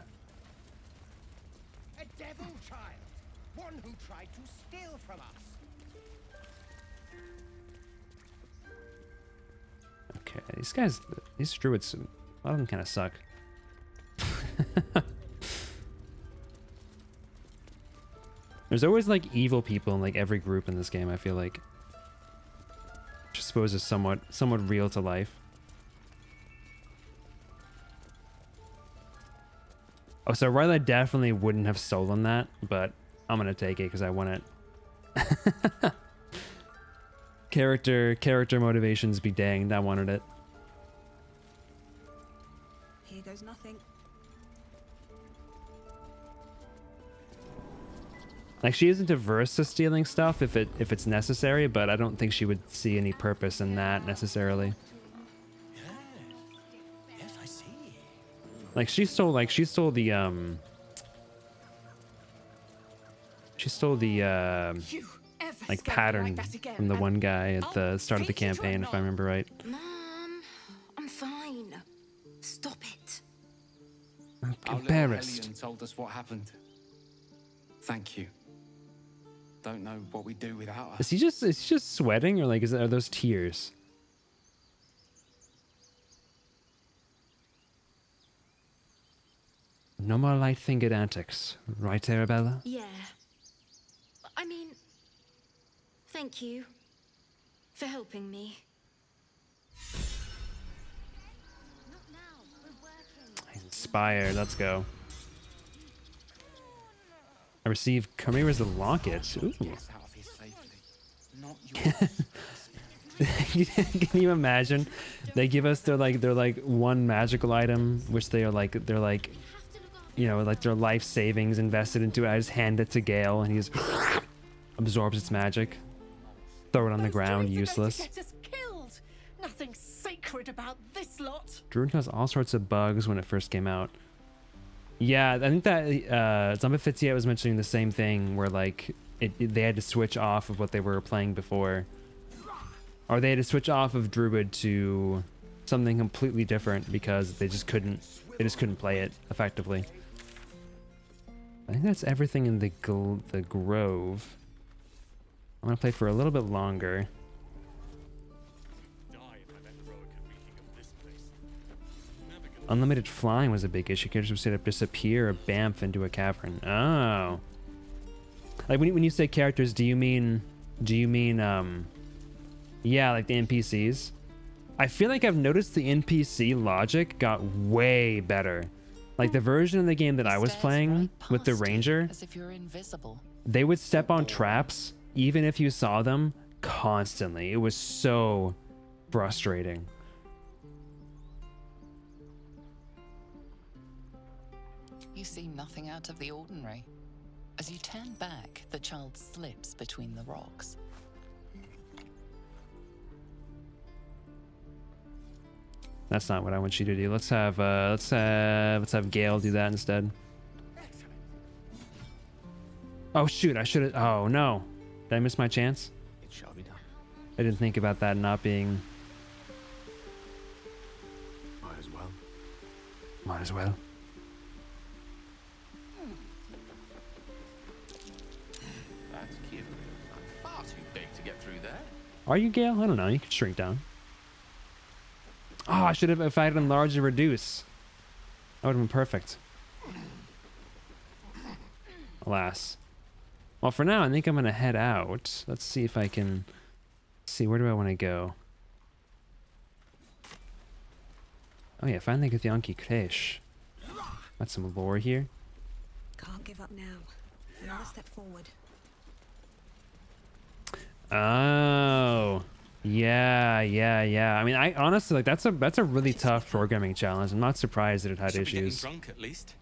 A devil child, one who tried to steal from us. Okay, these druids, a lot of them kind of suck. There's always like evil people in like every group in this game, I feel like. Which I suppose is somewhat real to life. Oh, so Riley definitely wouldn't have stolen that, but I'm gonna take it because I want it. Character motivations be danged, I wanted it. Here goes nothing. Like, she isn't averse to stealing stuff if it's necessary, but I don't think she would see any purpose in that necessarily. Yes, I see. Like she stole the You ever like scare me pattern like that again, from the and one guy at the I'll start of the feed you to a campaign, if I knob. remember right. Mom, I'm fine. Stop it. Our little Embarrassed. Hellion told us what happened. Thank you. Don't know what we'd do without her. Is he just sweating, or like are those tears? No more light-fingered antics, right, Arabella? Yeah. I mean, thank you for helping me. He's inspired. Let's go. I received Chimera's locket. Ooh. Can you imagine? They give us their like one magical item, which they're like you know, like their life savings invested into it. I just hand it to Gale, and he just absorbs its magic. Throw it on the ground, useless. Get us killed. Nothing sacred about this lot. Druid has all sorts of bugs when it first came out. Yeah, I think that Zombie Fitziet was mentioning the same thing, where like they had to switch off of what they were playing before, or they had to switch off of Druid to something completely different because they just couldn't play it effectively. I think that's everything in the grove. I'm gonna play for a little bit longer. Unlimited flying was a big issue. Characters would straight up disappear or bamf into a cavern. Oh. Like when you say characters, do you mean yeah, like the NPCs? I feel like I've noticed the NPC logic got way better. Like the version of the game that I was playing with the ranger, as if you're invisible. they would step on traps even if you saw them constantly. It was so frustrating. You see nothing out of the ordinary. As you turn back, the child slips between the rocks. That's not what I want you to do. Let's have Gale do that instead. Oh shoot, I should have. Oh no. Did I miss my chance? It shall be done. I didn't think about that not being. Might as well. Might as well. That's cute. I'm far too big to get through there. Are you, Gale? I don't know. You could shrink down. Oh, I should have. If I had enlarge and reduce, that would have been perfect. Alas. Well, for now, I think I'm gonna head out. Let's see if I can. See, where do I want to go? Oh yeah, finally get the Anki Kresh. Got some lore here. Can't give up now. Another step forward. Oh, yeah. I mean, I honestly like that's a really tough programming challenge. I'm not surprised that it had Should be getting issues. drunk at least.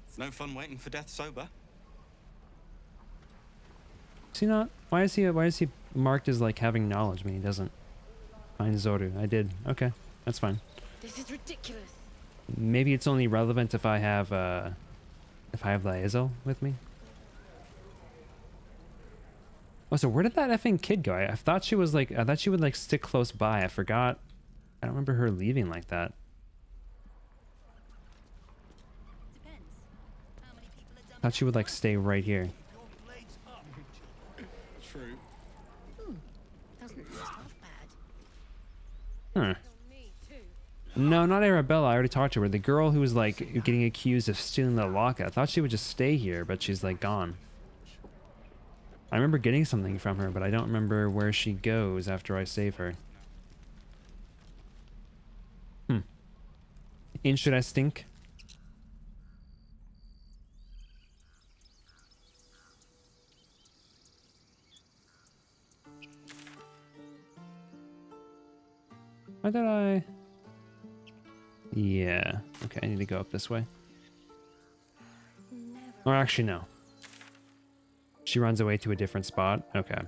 It's no fun waiting for death sober. Is he not? Why is he marked as like having knowledge when he doesn't? Find Zoru. I did. Okay, that's fine. This is ridiculous. Maybe it's only relevant if I have Laezel with me. Oh, so where did that effing kid go? I thought she was like, I thought she would like stick close by. I forgot. I don't remember her leaving like that. I thought she would like stay right here. True. Doesn't taste half Huh. bad. No, not Arabella. I already talked to her. The girl who was like getting accused of stealing the locket. I thought she would just stay here, but she's like gone. I remember getting something from her, but I don't remember where she goes after I save her. Interesting. Why did I? Yeah. Okay, I need to go up this way. Or actually, no. She runs away to a different spot? Okay.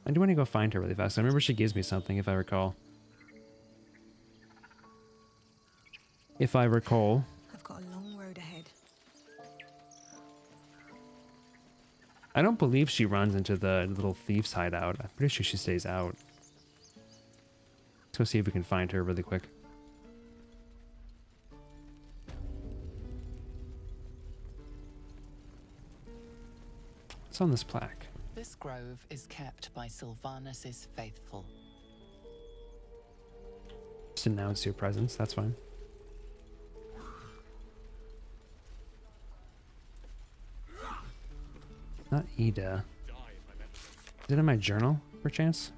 I do want to go find her really fast. I remember she gives me something, if I recall. If I recall. I've got a I don't believe she runs into the little thief's hideout. I'm pretty sure she stays out. Let's go see if we can find her really quick. What's on this plaque? This grove is kept by Sylvanus's faithful. Just announce your presence, that's fine. Not Ida. Is it in my journal, perchance?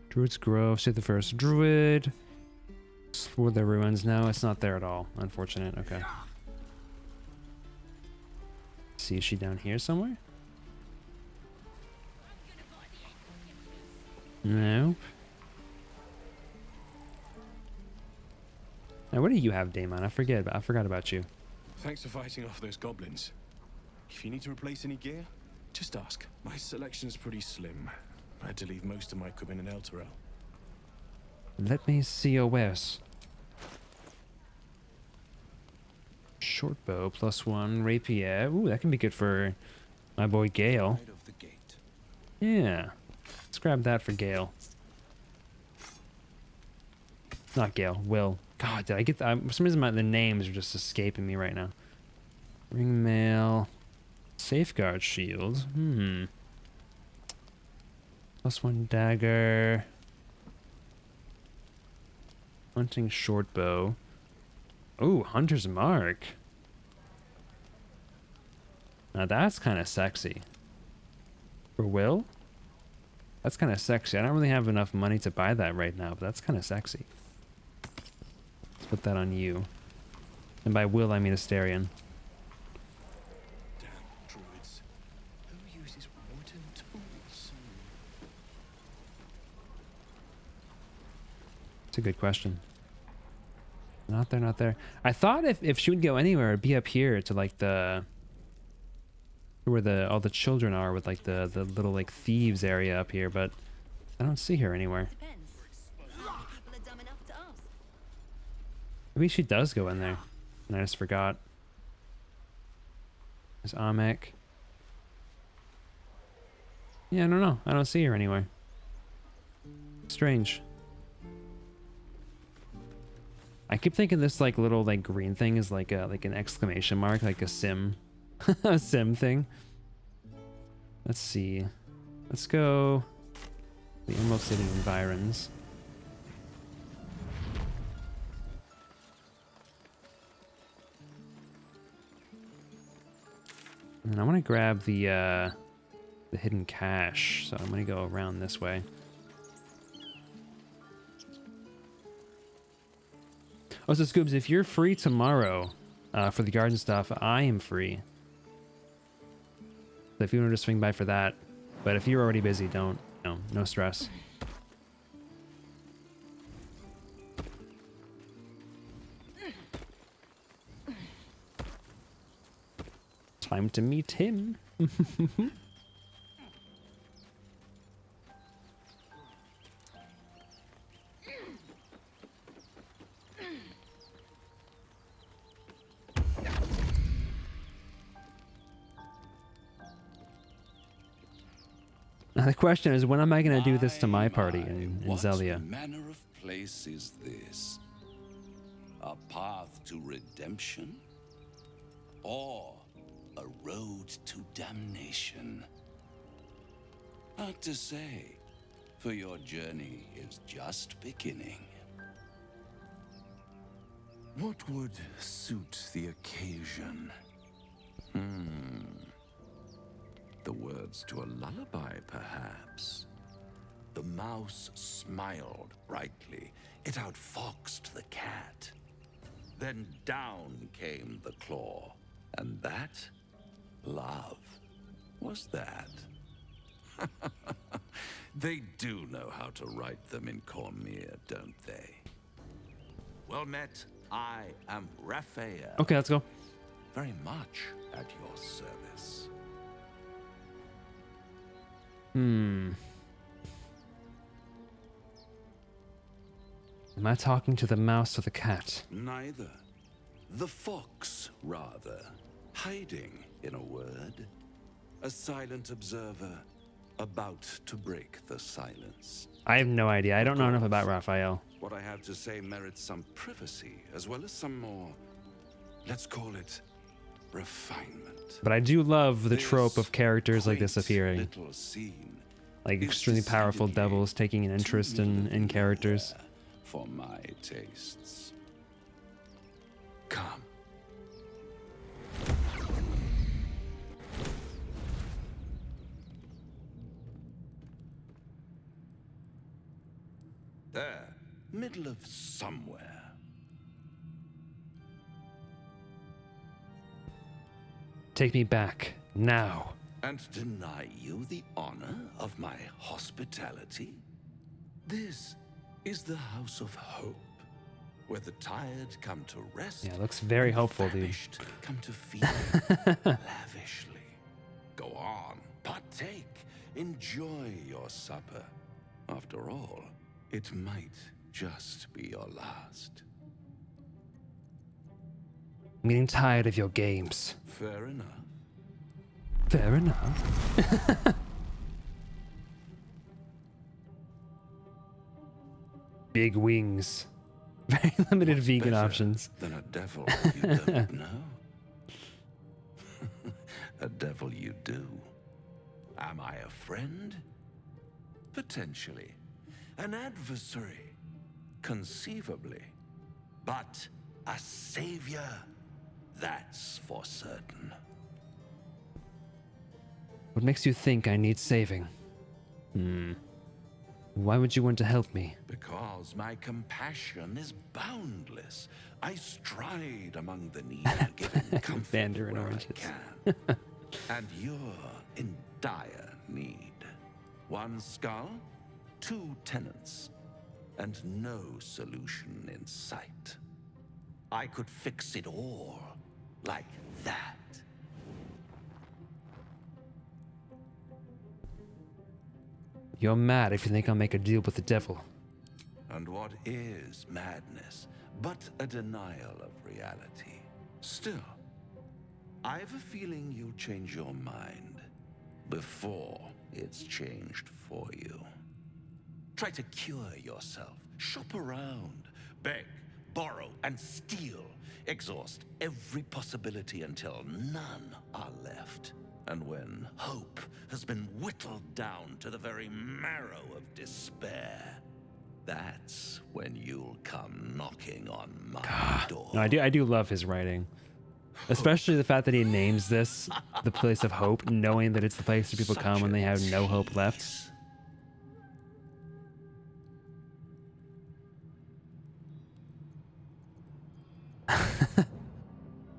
Druid's Grove, see the first druid. Explore the ruins. No, it's not there at all. Unfortunate. Okay. See, is she down here somewhere? Nope. Now, what do you have, Damon? I forgot about you. Thanks for fighting off those goblins. If you need to replace any gear, just ask. My selection's pretty slim. I had to leave most of my equipment in Elturel. Let me see your wares. Short bow +1 rapier. Ooh, that can be good for my boy Gale. Yeah. Let's grab that for Gale. Not Gale, Will. God, did I get that? For some reason the names are just escaping me right now. Ring mail. Safeguard shield. +1 dagger. Hunting short bow. Ooh, hunter's mark. Now that's kind of sexy. For Will? That's kind of sexy. I don't really have enough money to buy that right now, but that's kind of sexy. Let's put that on you. And by Will, I mean Asterion. It's a good question. Not there, not there. I thought if she would go anywhere, it'd be up here to like the where all the children are with like the little like thieves area up here, but I don't see her anywhere. Maybe she does go in there, and I just forgot. There's Amek. Yeah, I don't know. I don't see her anywhere. Strange. I keep thinking this like little like green thing is like an exclamation mark, like a sim, a sim thing. Let's see. Let's go. The Emerald City environs. And then I want to grab the hidden cache, so I'm gonna go around this way. Oh, so Scoobs, if you're free tomorrow for the garden stuff, I am free. So if you want to just swing by for that. But if you're already busy, don't. No stress. Time to meet him. Now the question is, when am I going to do this to my party in Zelia? What manner of place is this? A path to redemption? Or a road to damnation? Hard to say, for your journey is just beginning. What would suit the occasion? The words to a lullaby, perhaps. The mouse smiled brightly. It outfoxed the cat. Then down came the claw. And that, love, was that. They do know how to write them in Cormyr, don't they? Well met, I am Raphael. Okay, let's go. Very much at your service. Am I talking to the mouse or the cat? Neither. The fox, rather. Hiding, in a word. A silent observer, about to break the silence. I have no idea. I don't know enough about Raphael. What I have to say merits some privacy, as well as some more, let's call it, refinement. But I do love the trope of characters like this appearing. Little scene Like is extremely powerful decidedly devils taking an interest in characters. for my tastes. Come. There, middle of somewhere. Take me back, now. And deny you the honor of my hospitality? This is the House of Hope, where the tired come to rest. Yeah, it looks very hopeful, dude. Famished come to feed lavishly. Go on, partake, enjoy your supper. After all, it might just be your last. I'm getting tired of your games. Fair enough. Fair enough. Big wings. Very limited vegan options. Than a devil you don't know. A devil you do. Am I a friend? Potentially. An adversary? Conceivably. But a savior? That's for certain. What makes you think I need saving? Why would you want to help me? Because my compassion is boundless. I stride among the needy, giving comfort Vander and where oranges. I can. And you're in dire need. One skull, 2 tenants, and no solution in sight. I could fix it all like that. You're mad if you think I'll make a deal with the devil. And what is madness but a denial of reality? Still, I have a feeling you'll change your mind before it's changed for you. Try to cure yourself. Shop around. Beg, borrow, and steal. Exhaust every possibility until none are left. And when hope has been whittled down to the very marrow of despair, that's when you'll come knocking on my door. No, I do love his writing. Especially the fact that he names this the place of hope, knowing that it's the place where people come when they have no hope left.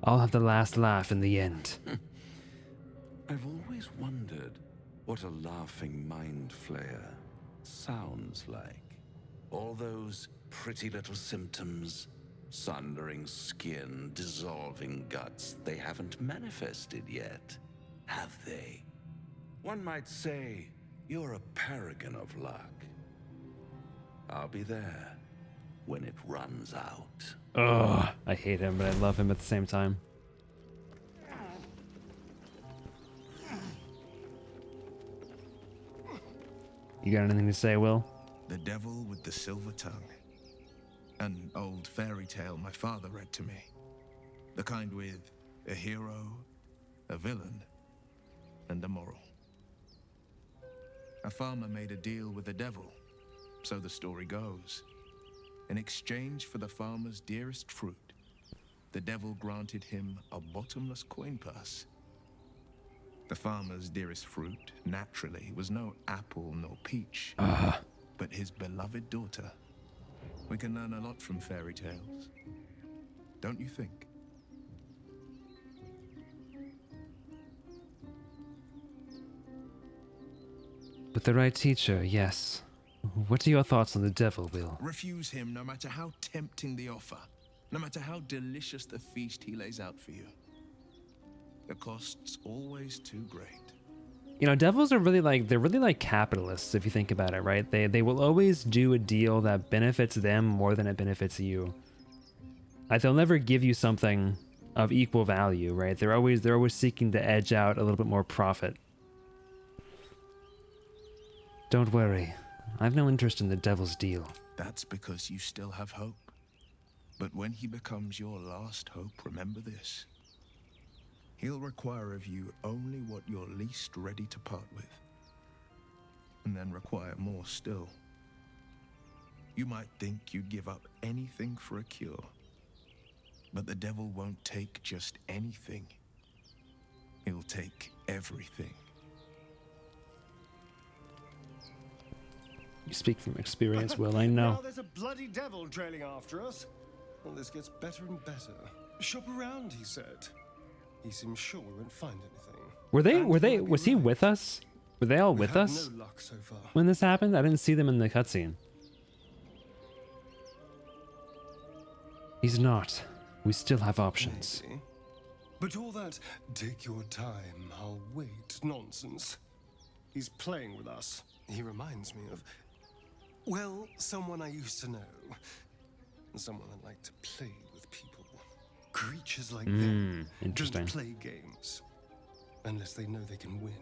I'll have the last laugh in the end. I've always wondered what a laughing mind flayer sounds like. All those pretty little symptoms, sundering skin, dissolving guts, they haven't manifested yet, have they? One might say you're a paragon of luck. I'll be there when it runs out. Ugh, I hate him, but I love him at the same time. You got anything to say, Will? The Devil with the Silver Tongue. An old fairy tale my father read to me. The kind with a hero, a villain, and a moral. A farmer made a deal with the devil, so the story goes. In exchange for the farmer's dearest fruit, the devil granted him a bottomless coin purse. The farmer's dearest fruit, naturally, was no apple nor peach, but his beloved daughter. We can learn a lot from fairy tales, don't you think? With the right teacher, yes. What are your thoughts on the devil, Will? Refuse him no matter how tempting the offer, no matter how delicious the feast he lays out for you. The cost's always too great. You know, devils are really like capitalists if you think about it, right? They will always do a deal that benefits them more than it benefits you. Like they'll never give you something of equal value, right? They're always seeking to edge out a little bit more profit. Don't worry. I've no interest in the devil's deal. That's because you still have hope. But when he becomes your last hope, remember this. He'll require of you only what you're least ready to part with. And then require more still. You might think you'd give up anything for a cure. But the devil won't take just anything. He'll take everything. You speak from experience, Will. I know. Now there's a bloody devil trailing after us. Well, this gets better and better. Shop around, he said. He seems sure we won't find anything. Was he with us? Were they all We've with had us no luck so far. when this happened? I didn't see them in the cutscene. He's not. We still have options. Maybe. But all that, take your time, I'll wait, nonsense. He's playing with us. He reminds me of, well, someone I used to know. Someone that liked to play with people. Creatures like them interesting. don't play games unless they know they can win.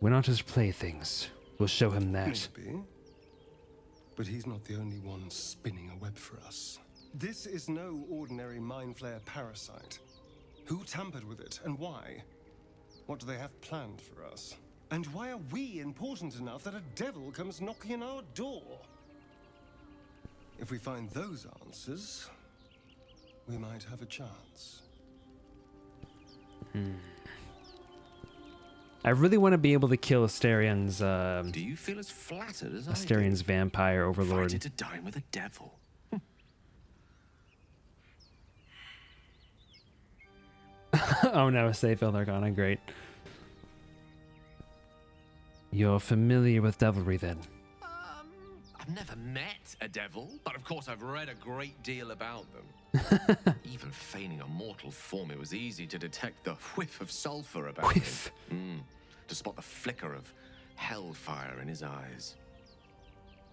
We're not his playthings. We'll show him that. Maybe. But he's not the only one spinning a web for us. This is no ordinary mind flayer parasite. Who tampered with it and why? What do they have planned for us? And why are we important enough that a devil comes knocking on our door? If we find those answers, we might have a chance. I really want to be able to kill Astarion's Do you feel as flattered as I Astarion's do? vampire overlord. Invited to dine with a devil. Oh no, Seyfield Arcana, great. You're familiar with devilry then? I've never met a devil, but of course I've read a great deal about them. Even feigning a mortal form, it was easy to detect the whiff of sulfur about him. To spot the flicker of hellfire in his eyes.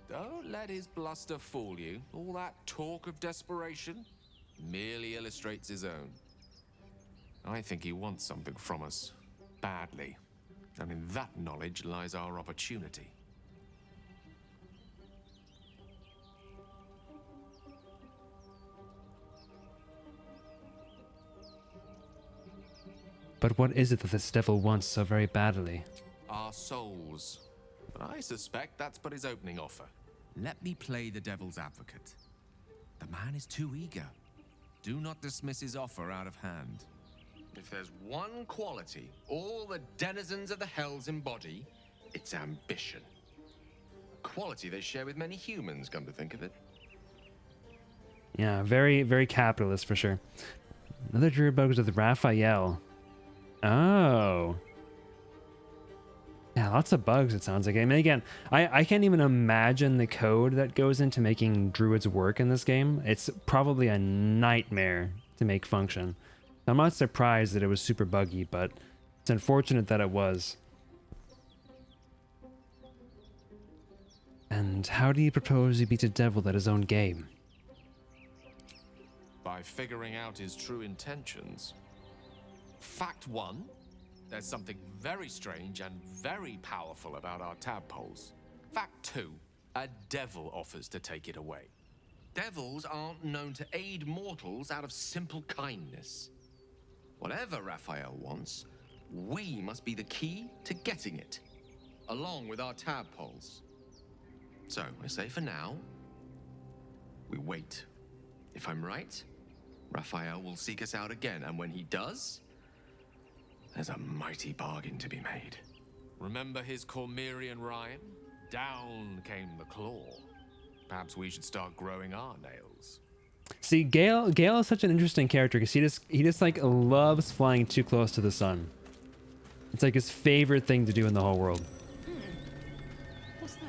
Don't let his bluster fool you. All that talk of desperation merely illustrates his own. I think he wants something from us, badly. And in that knowledge lies our opportunity. But what is it that this devil wants so very badly? Our souls. But I suspect that's but his opening offer. Let me play the devil's advocate. The man is too eager. Do not dismiss his offer out of hand. If there's one quality all the denizens of the hells embody, it's ambition. A quality they share with many humans, come to think of it. Yeah, very, very capitalist for sure. Another druid bugs with Raphael. Oh. Yeah, lots of bugs, it sounds like. I mean, again, I can't even imagine the code that goes into making druids work in this game. It's probably a nightmare to make function. I'm not surprised that it was super buggy, but it's unfortunate that it was. And how do you propose he beats a devil at his own game? By figuring out his true intentions. Fact one, there's something very strange and very powerful about our tadpoles. Fact two, a devil offers to take it away. Devils aren't known to aid mortals out of simple kindness. Whatever Raphael wants, we must be the key to getting it, along with our tadpoles. So, I say for now, we wait. If I'm right, Raphael will seek us out again, and when he does, there's a mighty bargain to be made. Remember his Cormyrean rhyme? Down came the claw. Perhaps we should start growing our nails. See, Gale is such an interesting character because he just like loves flying too close to the sun. It's like his favorite thing to do in the whole world. What's that?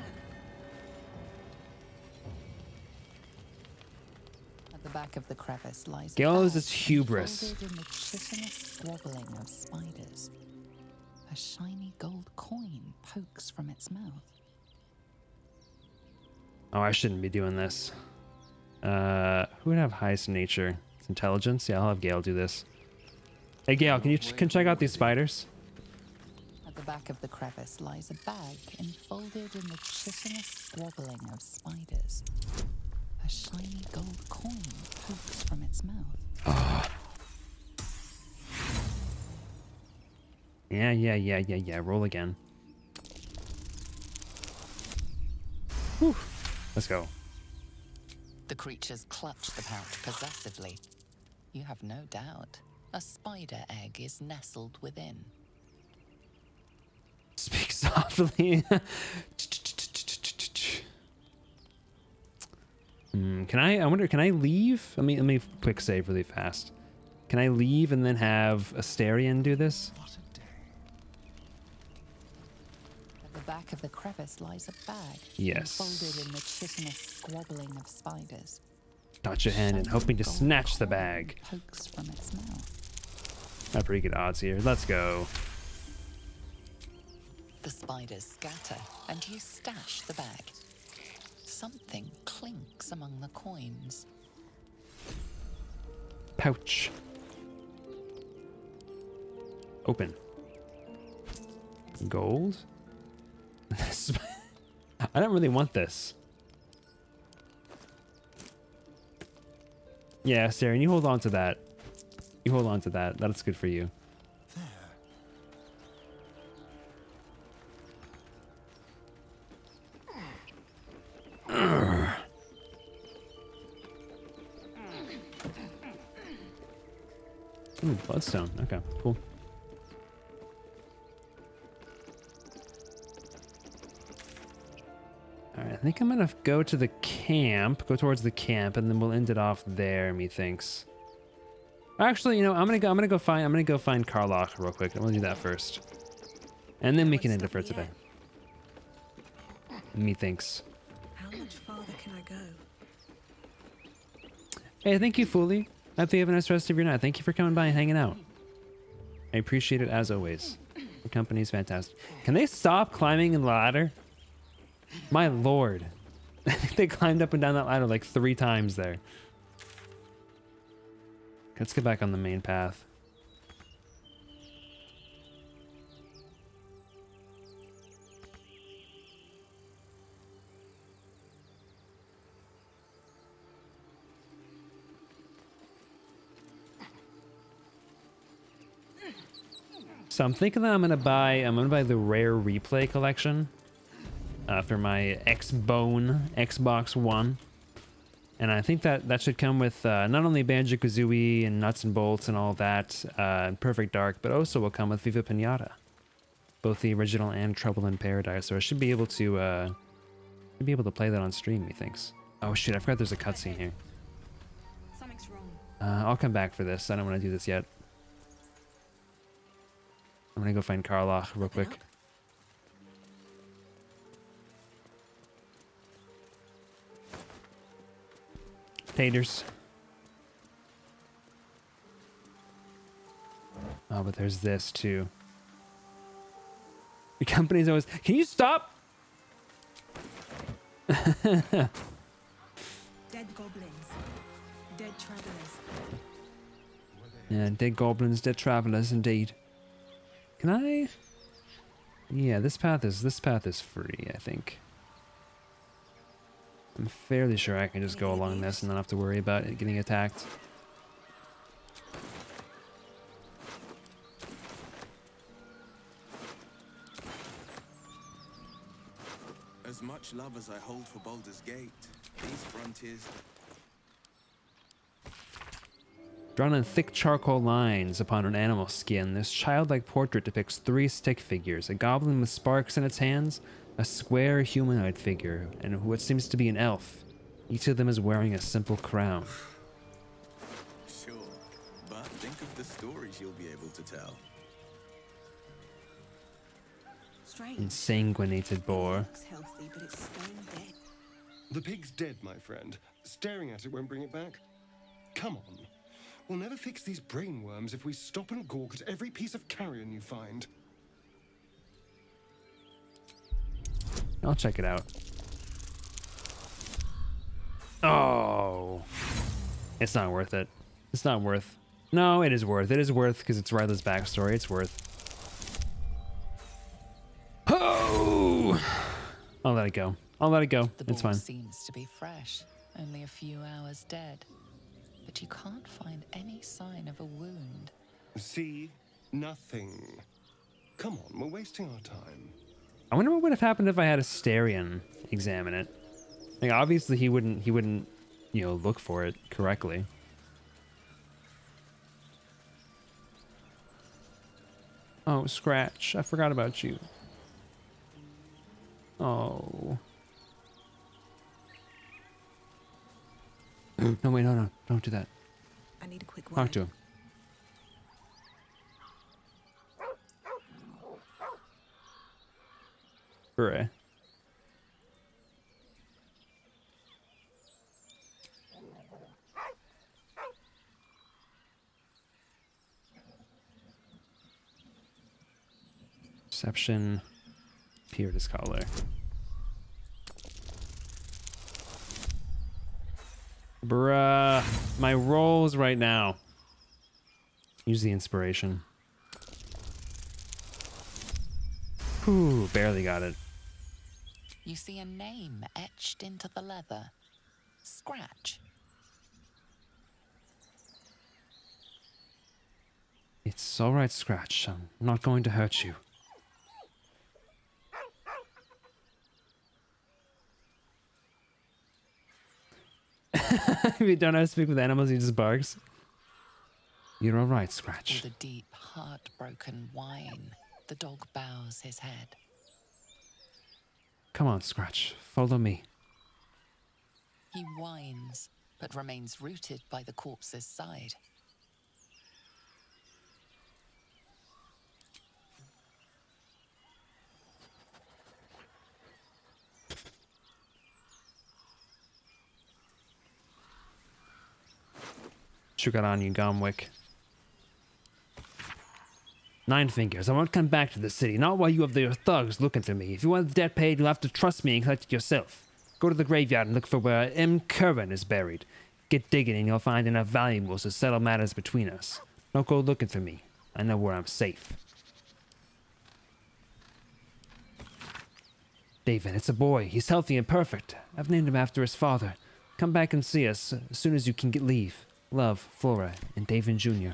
At the back of the crevice lies Gale a is this hubris. folded in the chitinous squabbling of spiders. A shiny gold coin pokes from its mouth. Oh, I shouldn't be doing this. Who would have highest nature? It's intelligence? Yeah, I'll have Gale do this. Hey Gale, can you check out these spiders? the back of the crevice lies a bag enfolded in the chitinous squabbling of spiders. A shiny gold coin pokes from its mouth. Yeah. Roll again. Whew. Let's go. The creatures clutch the pouch possessively. You have no doubt a spider egg is nestled within. Speak softly. Can I leave? Let me quick save really fast. Can I leave and then have Asterion do this? At the back of the crevice lies a bag. Yes. Enfolded in the chitinous squabbling of spiders. Touch your hand and hoping to snatch the bag. Pokes from its mouth. Not pretty good odds here. Let's go. The spiders scatter, and you stash the bag. Something clinks among the coins. Pouch. Open. Gold? I don't really want this. Yeah, Saren, you hold on to that. You hold on to that. That's good for you. Ooh, bloodstone. Okay, cool. Alright, I think I'm gonna go to the camp, go towards the camp, and then we'll end it off there, methinks. Actually, you know, I'm gonna go find Karlach real quick. I'm gonna do that first. And then we can end it for today. Methinks. How much farther can I go? Hey, thank you, Fooly. I hope you have a nice rest of your night. Thank you for coming by and hanging out. I appreciate it as always. The company is fantastic. Can they stop climbing in the ladder? My lord. I think they climbed up and down that ladder like 3 times there. Let's get back on the main path. So I'm thinking that I'm gonna buy the rare replay collection for my Xbox One, and I think that should come with not only Banjo-Kazooie and Nuts and Bolts and all that, and Perfect Dark, but also will come with Viva Pinata, both the original and Trouble in Paradise. So I should be able to play that on stream, methinks. Oh shit! I forgot there's a cutscene here. Something's wrong. I'll come back for this. I don't want to do this yet. I'm gonna go find Karlach real quick. Taters. Oh, but there's this too. The company's always... Can you stop? Dead goblins. Dead travelers. Yeah, dead goblins, dead travelers, indeed. Can I? Yeah, this path is free, I think. I'm fairly sure I can just go along this and not have to worry about it getting attacked. As much love as I hold for Baldur's Gate, these frontiers... Drawn in thick charcoal lines upon an animal skin, this childlike portrait depicts 3 stick figures, a goblin with sparks in its hands, a square humanoid figure, and what seems to be an elf. Each of them is wearing a simple crown. Sure, but think of the stories you'll be able to tell. Strange. Ensanguinated boar. Looks healthy, but it's stone dead. The pig's dead, my friend. Staring at it won't bring it back. Come on. We'll never fix these brain worms if we stop and gawk at every piece of carrion you find. I'll check it out. Oh. It's not worth it. It's not worth... No, it is worth. It is worth because it's Ryla's backstory. It's worth. I'll let it go. I'll let it go. The It's ball fine. seems to be fresh, only a few hours dead. But you can't find any sign of a wound. See? Nothing. Come on, we're wasting our time. I wonder what would have happened if I had Asterion examine it. Like, obviously he wouldn't, you know, look for it correctly. Oh, Scratch, I forgot about you. Oh. No, wait, no, don't do that. I need a quick word. Talk to him. Hooray. Perception. Peer to scholar. Bruh. My rolls right now. Use the inspiration. Whew, barely got it. You see a name etched into the leather. Scratch. It's alright, Scratch. I'm not going to hurt you. If you don't know how to speak with animals, he just barks. You're alright, Scratch. With a deep, heartbroken whine, the dog bows his head. Come on, Scratch. Follow me. He whines, but remains rooted by the corpse's side. Shook it on you, Gomwick. 9 fingers. I won't come back to the city, not while you have your thugs looking for me. If you want the debt paid, you'll have to trust me and collect it yourself. Go to the graveyard and look for where M. Curran is buried. Get digging and you'll find enough valuables to settle matters between us. Don't go looking for me. I know where I'm safe. David, it's a boy. He's healthy and perfect. I've named him after his father. Come back and see us as soon as you can get leave. Love, Flora, and David Jr.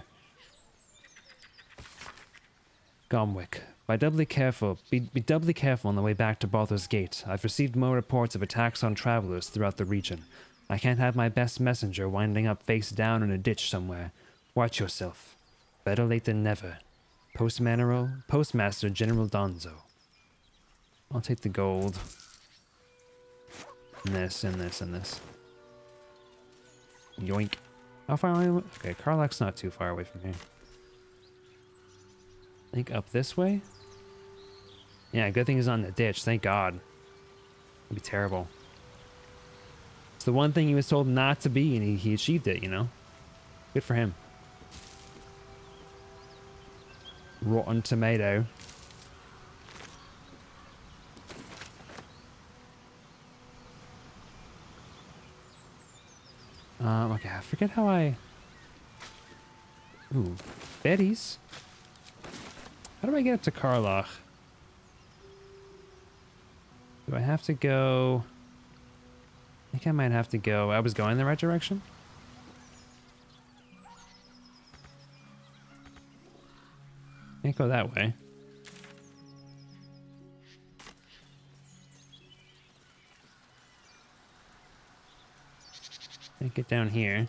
Gomwick, be doubly careful on the way back to Baldur's Gate. I've received more reports of attacks on travelers throughout the region. I can't have my best messenger winding up face down in a ditch somewhere. Watch yourself. Better late than never. Postmaster General Donzo. I'll take the gold. And this, and this, and this. Yoink. How far away? Okay, Karlach's not too far away from here. I think up this way? Yeah, good thing he's on the ditch. Thank God. It'd be terrible. It's the one thing he was told not to be, and he achieved it, you know? Good for him. Rotten tomato. Okay, I forget how I... Ooh, Betty's. How do I get up to Karlach? Do I have to go... I think I might have to go... I was going the right direction? Can't go that way. Can't get down here.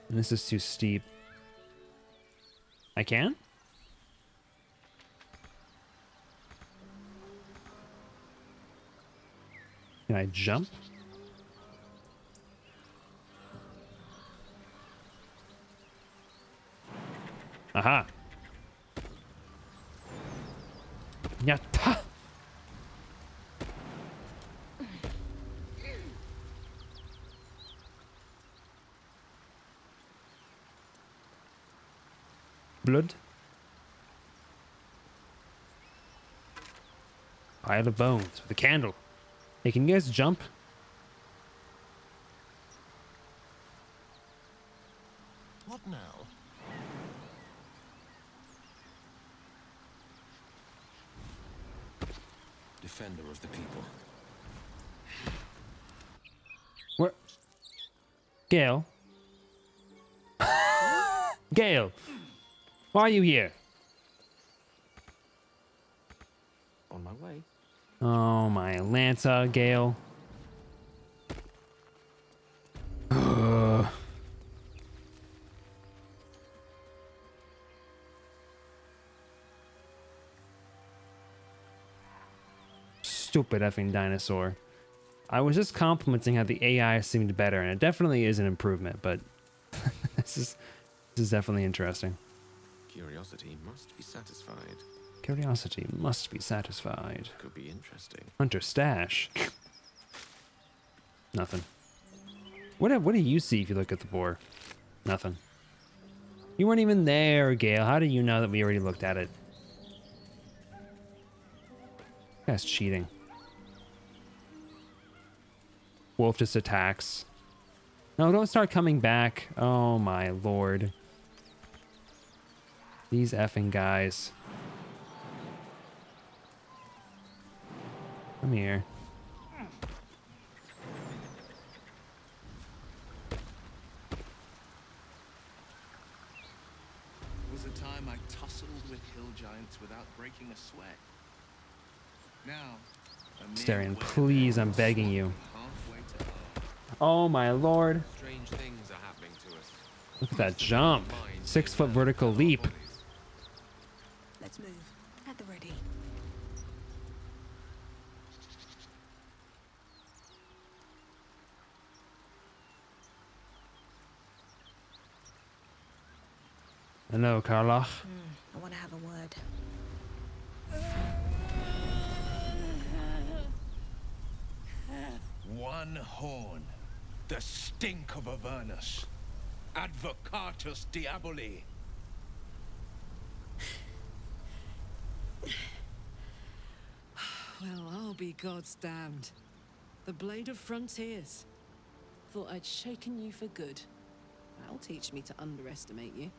And this is too steep. I can? Can I jump? Aha! Yatta! Blood. Pile of bones with a candle. Hey, can you guys jump? What now? defender of the people. What? Gale? Gale! Why are you here? On my way. Oh my Atlanta, Gale. Ugh. Stupid effing dinosaur. I was just complimenting how the AI seemed better, and it definitely is an improvement, but this is definitely interesting. Curiosity must be satisfied. Curiosity must be satisfied. Could be interesting. Hunter stash. Nothing. What do you see if you look at the boar? Nothing. You weren't even there, Gale. How do you know that we already looked at it? That's cheating. Wolf just attacks. No, don't start coming back. Oh my lord. These effing guys. Come here. Was a time I tussled with hill giants without breaking a sweat. Now, Starion, please, I'm begging you. Oh my lord. Strange things are happening to us. Look at that jump. 6-foot vertical leap. Let's move. At the ready. Hello, Karlach. I want to have a word. One horn. The stink of Avernus. Advocatus Diaboli. Well, I'll be God's damned. The Blade of Frontiers. Thought I'd shaken you for good. That'll teach me to underestimate you.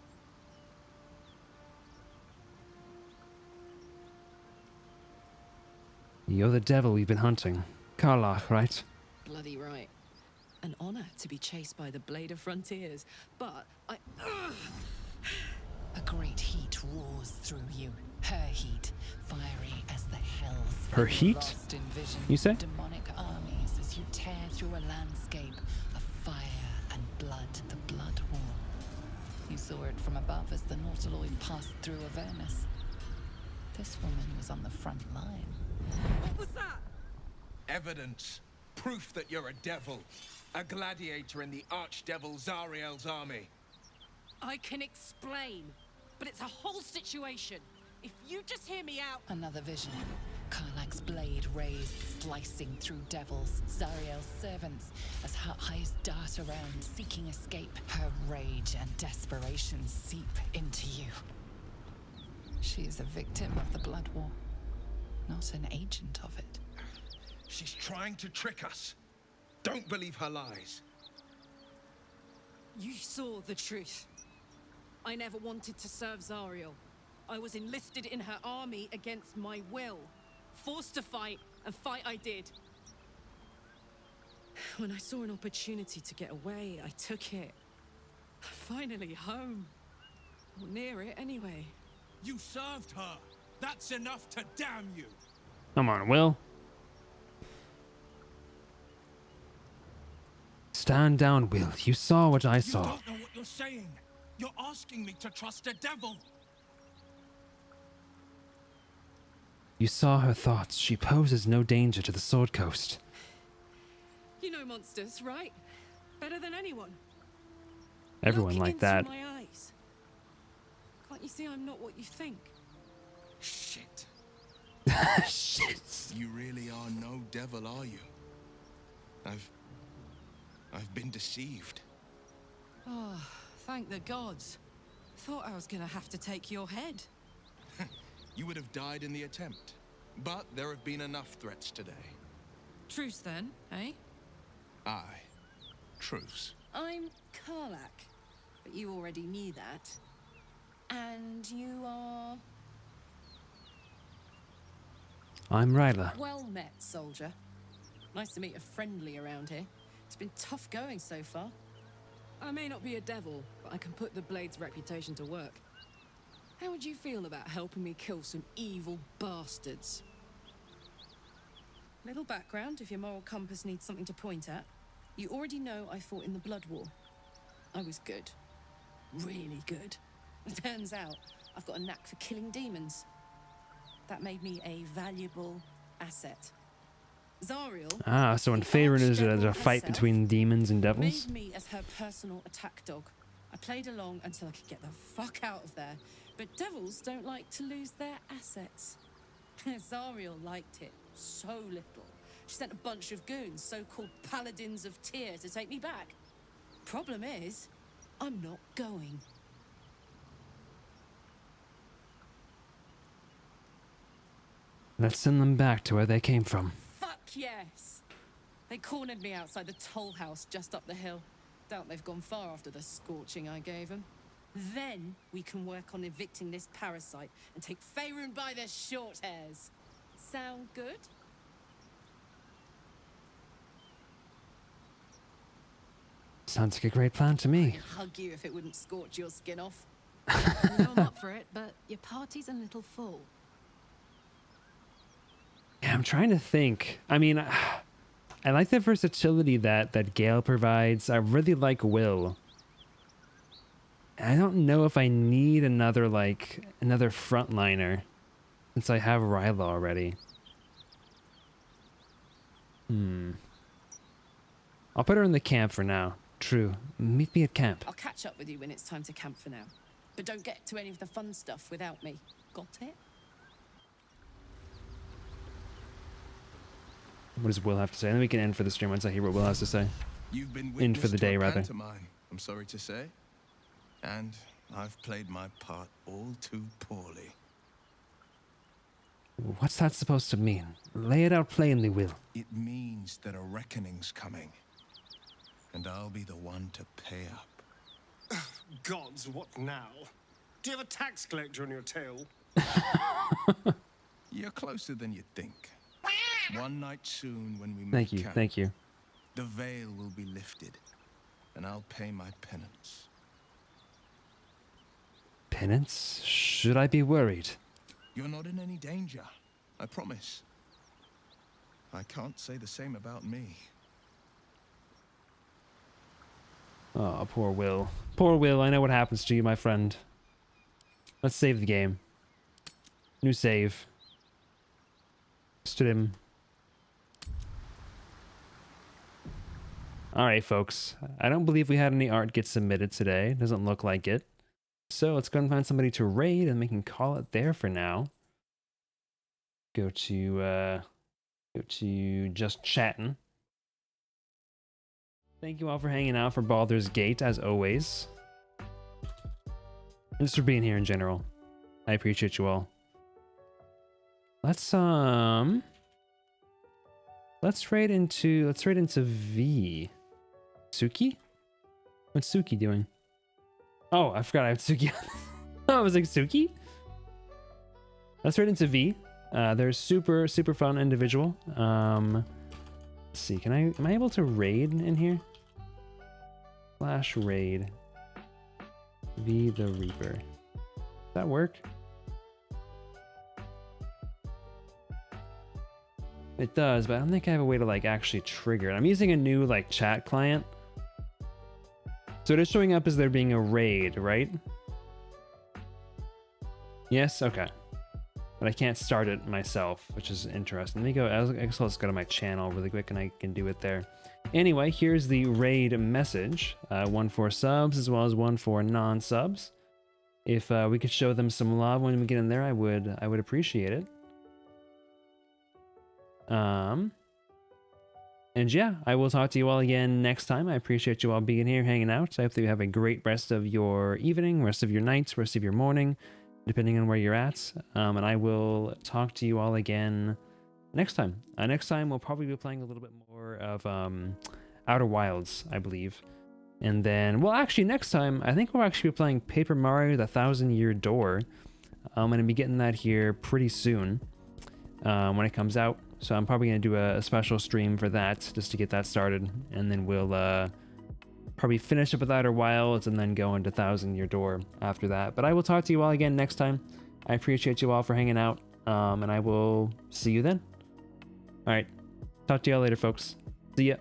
You're the devil we've been hunting. Karlach, right? Bloody right. An honor to be chased by the Blade of Frontiers, but I... A great heat roars through you. Her heat, fiery as the hells. Her heat? Lost in vision, You say? demonic armies as you tear through a landscape of fire and blood, the Blood War. You saw it from above as the Nautiloid passed through Avernus. This woman was on the front line. What was that? Evidence. Proof that you're a devil. A gladiator in the archdevil Zariel's army. I can explain, but it's a whole situation. If you just hear me out... Another vision. Karlach's blade raised, slicing through devils, Zariel's servants, as her eyes dart around, seeking escape. Her rage and desperation seep into you. She is a victim of the Blood War, not an agent of it. She's trying to trick us. Don't believe her lies. You saw the truth. I never wanted to serve Zariel. I was enlisted in her army against my will. Forced to fight, and fight I did. When I saw an opportunity to get away, I took it. Finally home. Or near it, anyway. You served her. That's enough to damn you. Come on, Will. Stand down, Will. You saw what I saw. You don't know what you're saying. You're asking me to trust a devil. You saw her thoughts. She poses no danger to the Sword Coast. You know monsters, right? Better than anyone. Everyone like that. Looking into my eyes. Can't you see I'm not what you think? Shit. Shit. You really are no devil, are you? I've been deceived. Oh, thank the gods. Thought I was gonna have to take your head. You would have died in the attempt. But there have been enough threats today. Truce then, eh? Aye. Truce. I'm Karlach, but you already knew that. And you are... I'm Ryla. Well met, soldier. Nice to meet a friendly around here. It's been tough going so far. I may not be a devil, but I can put the Blade's reputation to work. How would you feel about helping me kill some evil bastards? Little background, if your moral compass needs something to point at. You already know I fought in the Blood War. I was good. Really good. It turns out I've got a knack for killing demons. That made me a valuable asset. Zariel, Ah, so in Feywild there's a fight between demons and devils? made me as her personal attack dog. I played along until I could get the fuck out of there. But devils don't like to lose their assets. Zariel liked it so little. She sent a bunch of goons, so-called paladins of Tyr, to take me back. Problem is, I'm not going. Let's send them back to where they came from. Fuck yes! They cornered me outside the toll house just up the hill. Doubt they've gone far after the scorching I gave them. Then we can work on evicting this parasite and take Feywild by the short hairs. Sound good? Sounds like a great plan to me. I'd hug you if it wouldn't scorch your skin off. I know I'm up for it, but your party's a little full. Yeah, I'm trying to think. I mean, I like the versatility that Gale provides. I really like Will. I don't know if I need another frontliner since I have Ryla already. I'll put her in the camp for now. True. Meet me at camp. I'll catch up with you when it's time to camp for now. But don't get to any of the fun stuff without me. Got it? What does Will have to say? And then we can end for the stream once I hear what Will has to say. You've been in for the day, rather. Pantomime, I'm sorry to say. And I've played my part all too poorly. What's that supposed to mean? Lay it out plainly, Will. It means that a reckoning's coming. And I'll be the one to pay up. Gods, what now? Do you have a tax collector on your tail? You're closer than you think. One night soon when we meet Thank you, camp, thank you. the veil will be lifted, and I'll pay my penance. Penance? Should I be worried? You're not in any danger, I promise. I can't say the same about me. Oh, poor Will. Poor Will, I know what happens to you, my friend. Let's save the game. New save. Stood him. Alright, folks. I don't believe we had any art get submitted today. Doesn't look like it. So let's go and find somebody to raid and we can call it there for now. Go to just chatting. Thank you all for hanging out for Baldur's Gate, as always. And just for being here in general. I appreciate you all. Let's raid into V. Suki? What's Suki doing? Oh, I forgot I have Suki on. I was like, Suki? Let's raid into V. They're super fun individual. Let's see, am I able to raid in here? Slash raid. V the Reaper. Does that work? It does, but I don't think I have a way to like actually trigger it. I'm using a new like chat client. So it is showing up as there being a raid, right? Yes? Okay. But I can't start it myself, which is interesting. Let me go, I guess let's go to my channel really quick and I can do it there. Anyway, here's the raid message. One for subs as well as one for non-subs. If we could show them some love when we get in there, I would appreciate it. And yeah, I will talk to you all again next time. I appreciate you all being here, hanging out. I hope that you have a great rest of your evening, rest of your night, rest of your morning, depending on where you're at. And I will talk to you all again next time. Next time, we'll probably be playing a little bit more of Outer Wilds, I believe. And then, well, actually, next time, I think we'll actually be playing Paper Mario: The 1,000-Year Door. I'm going to be getting that here pretty soon. when it comes out. So I'm probably going to do a special stream for that just to get that started. And then we'll probably finish up with Outer Wilds and then go into Thousand Year Door after that. But I will talk to you all again next time. I appreciate you all for hanging out. And I will see you then. All right. Talk to you all later, folks. See ya.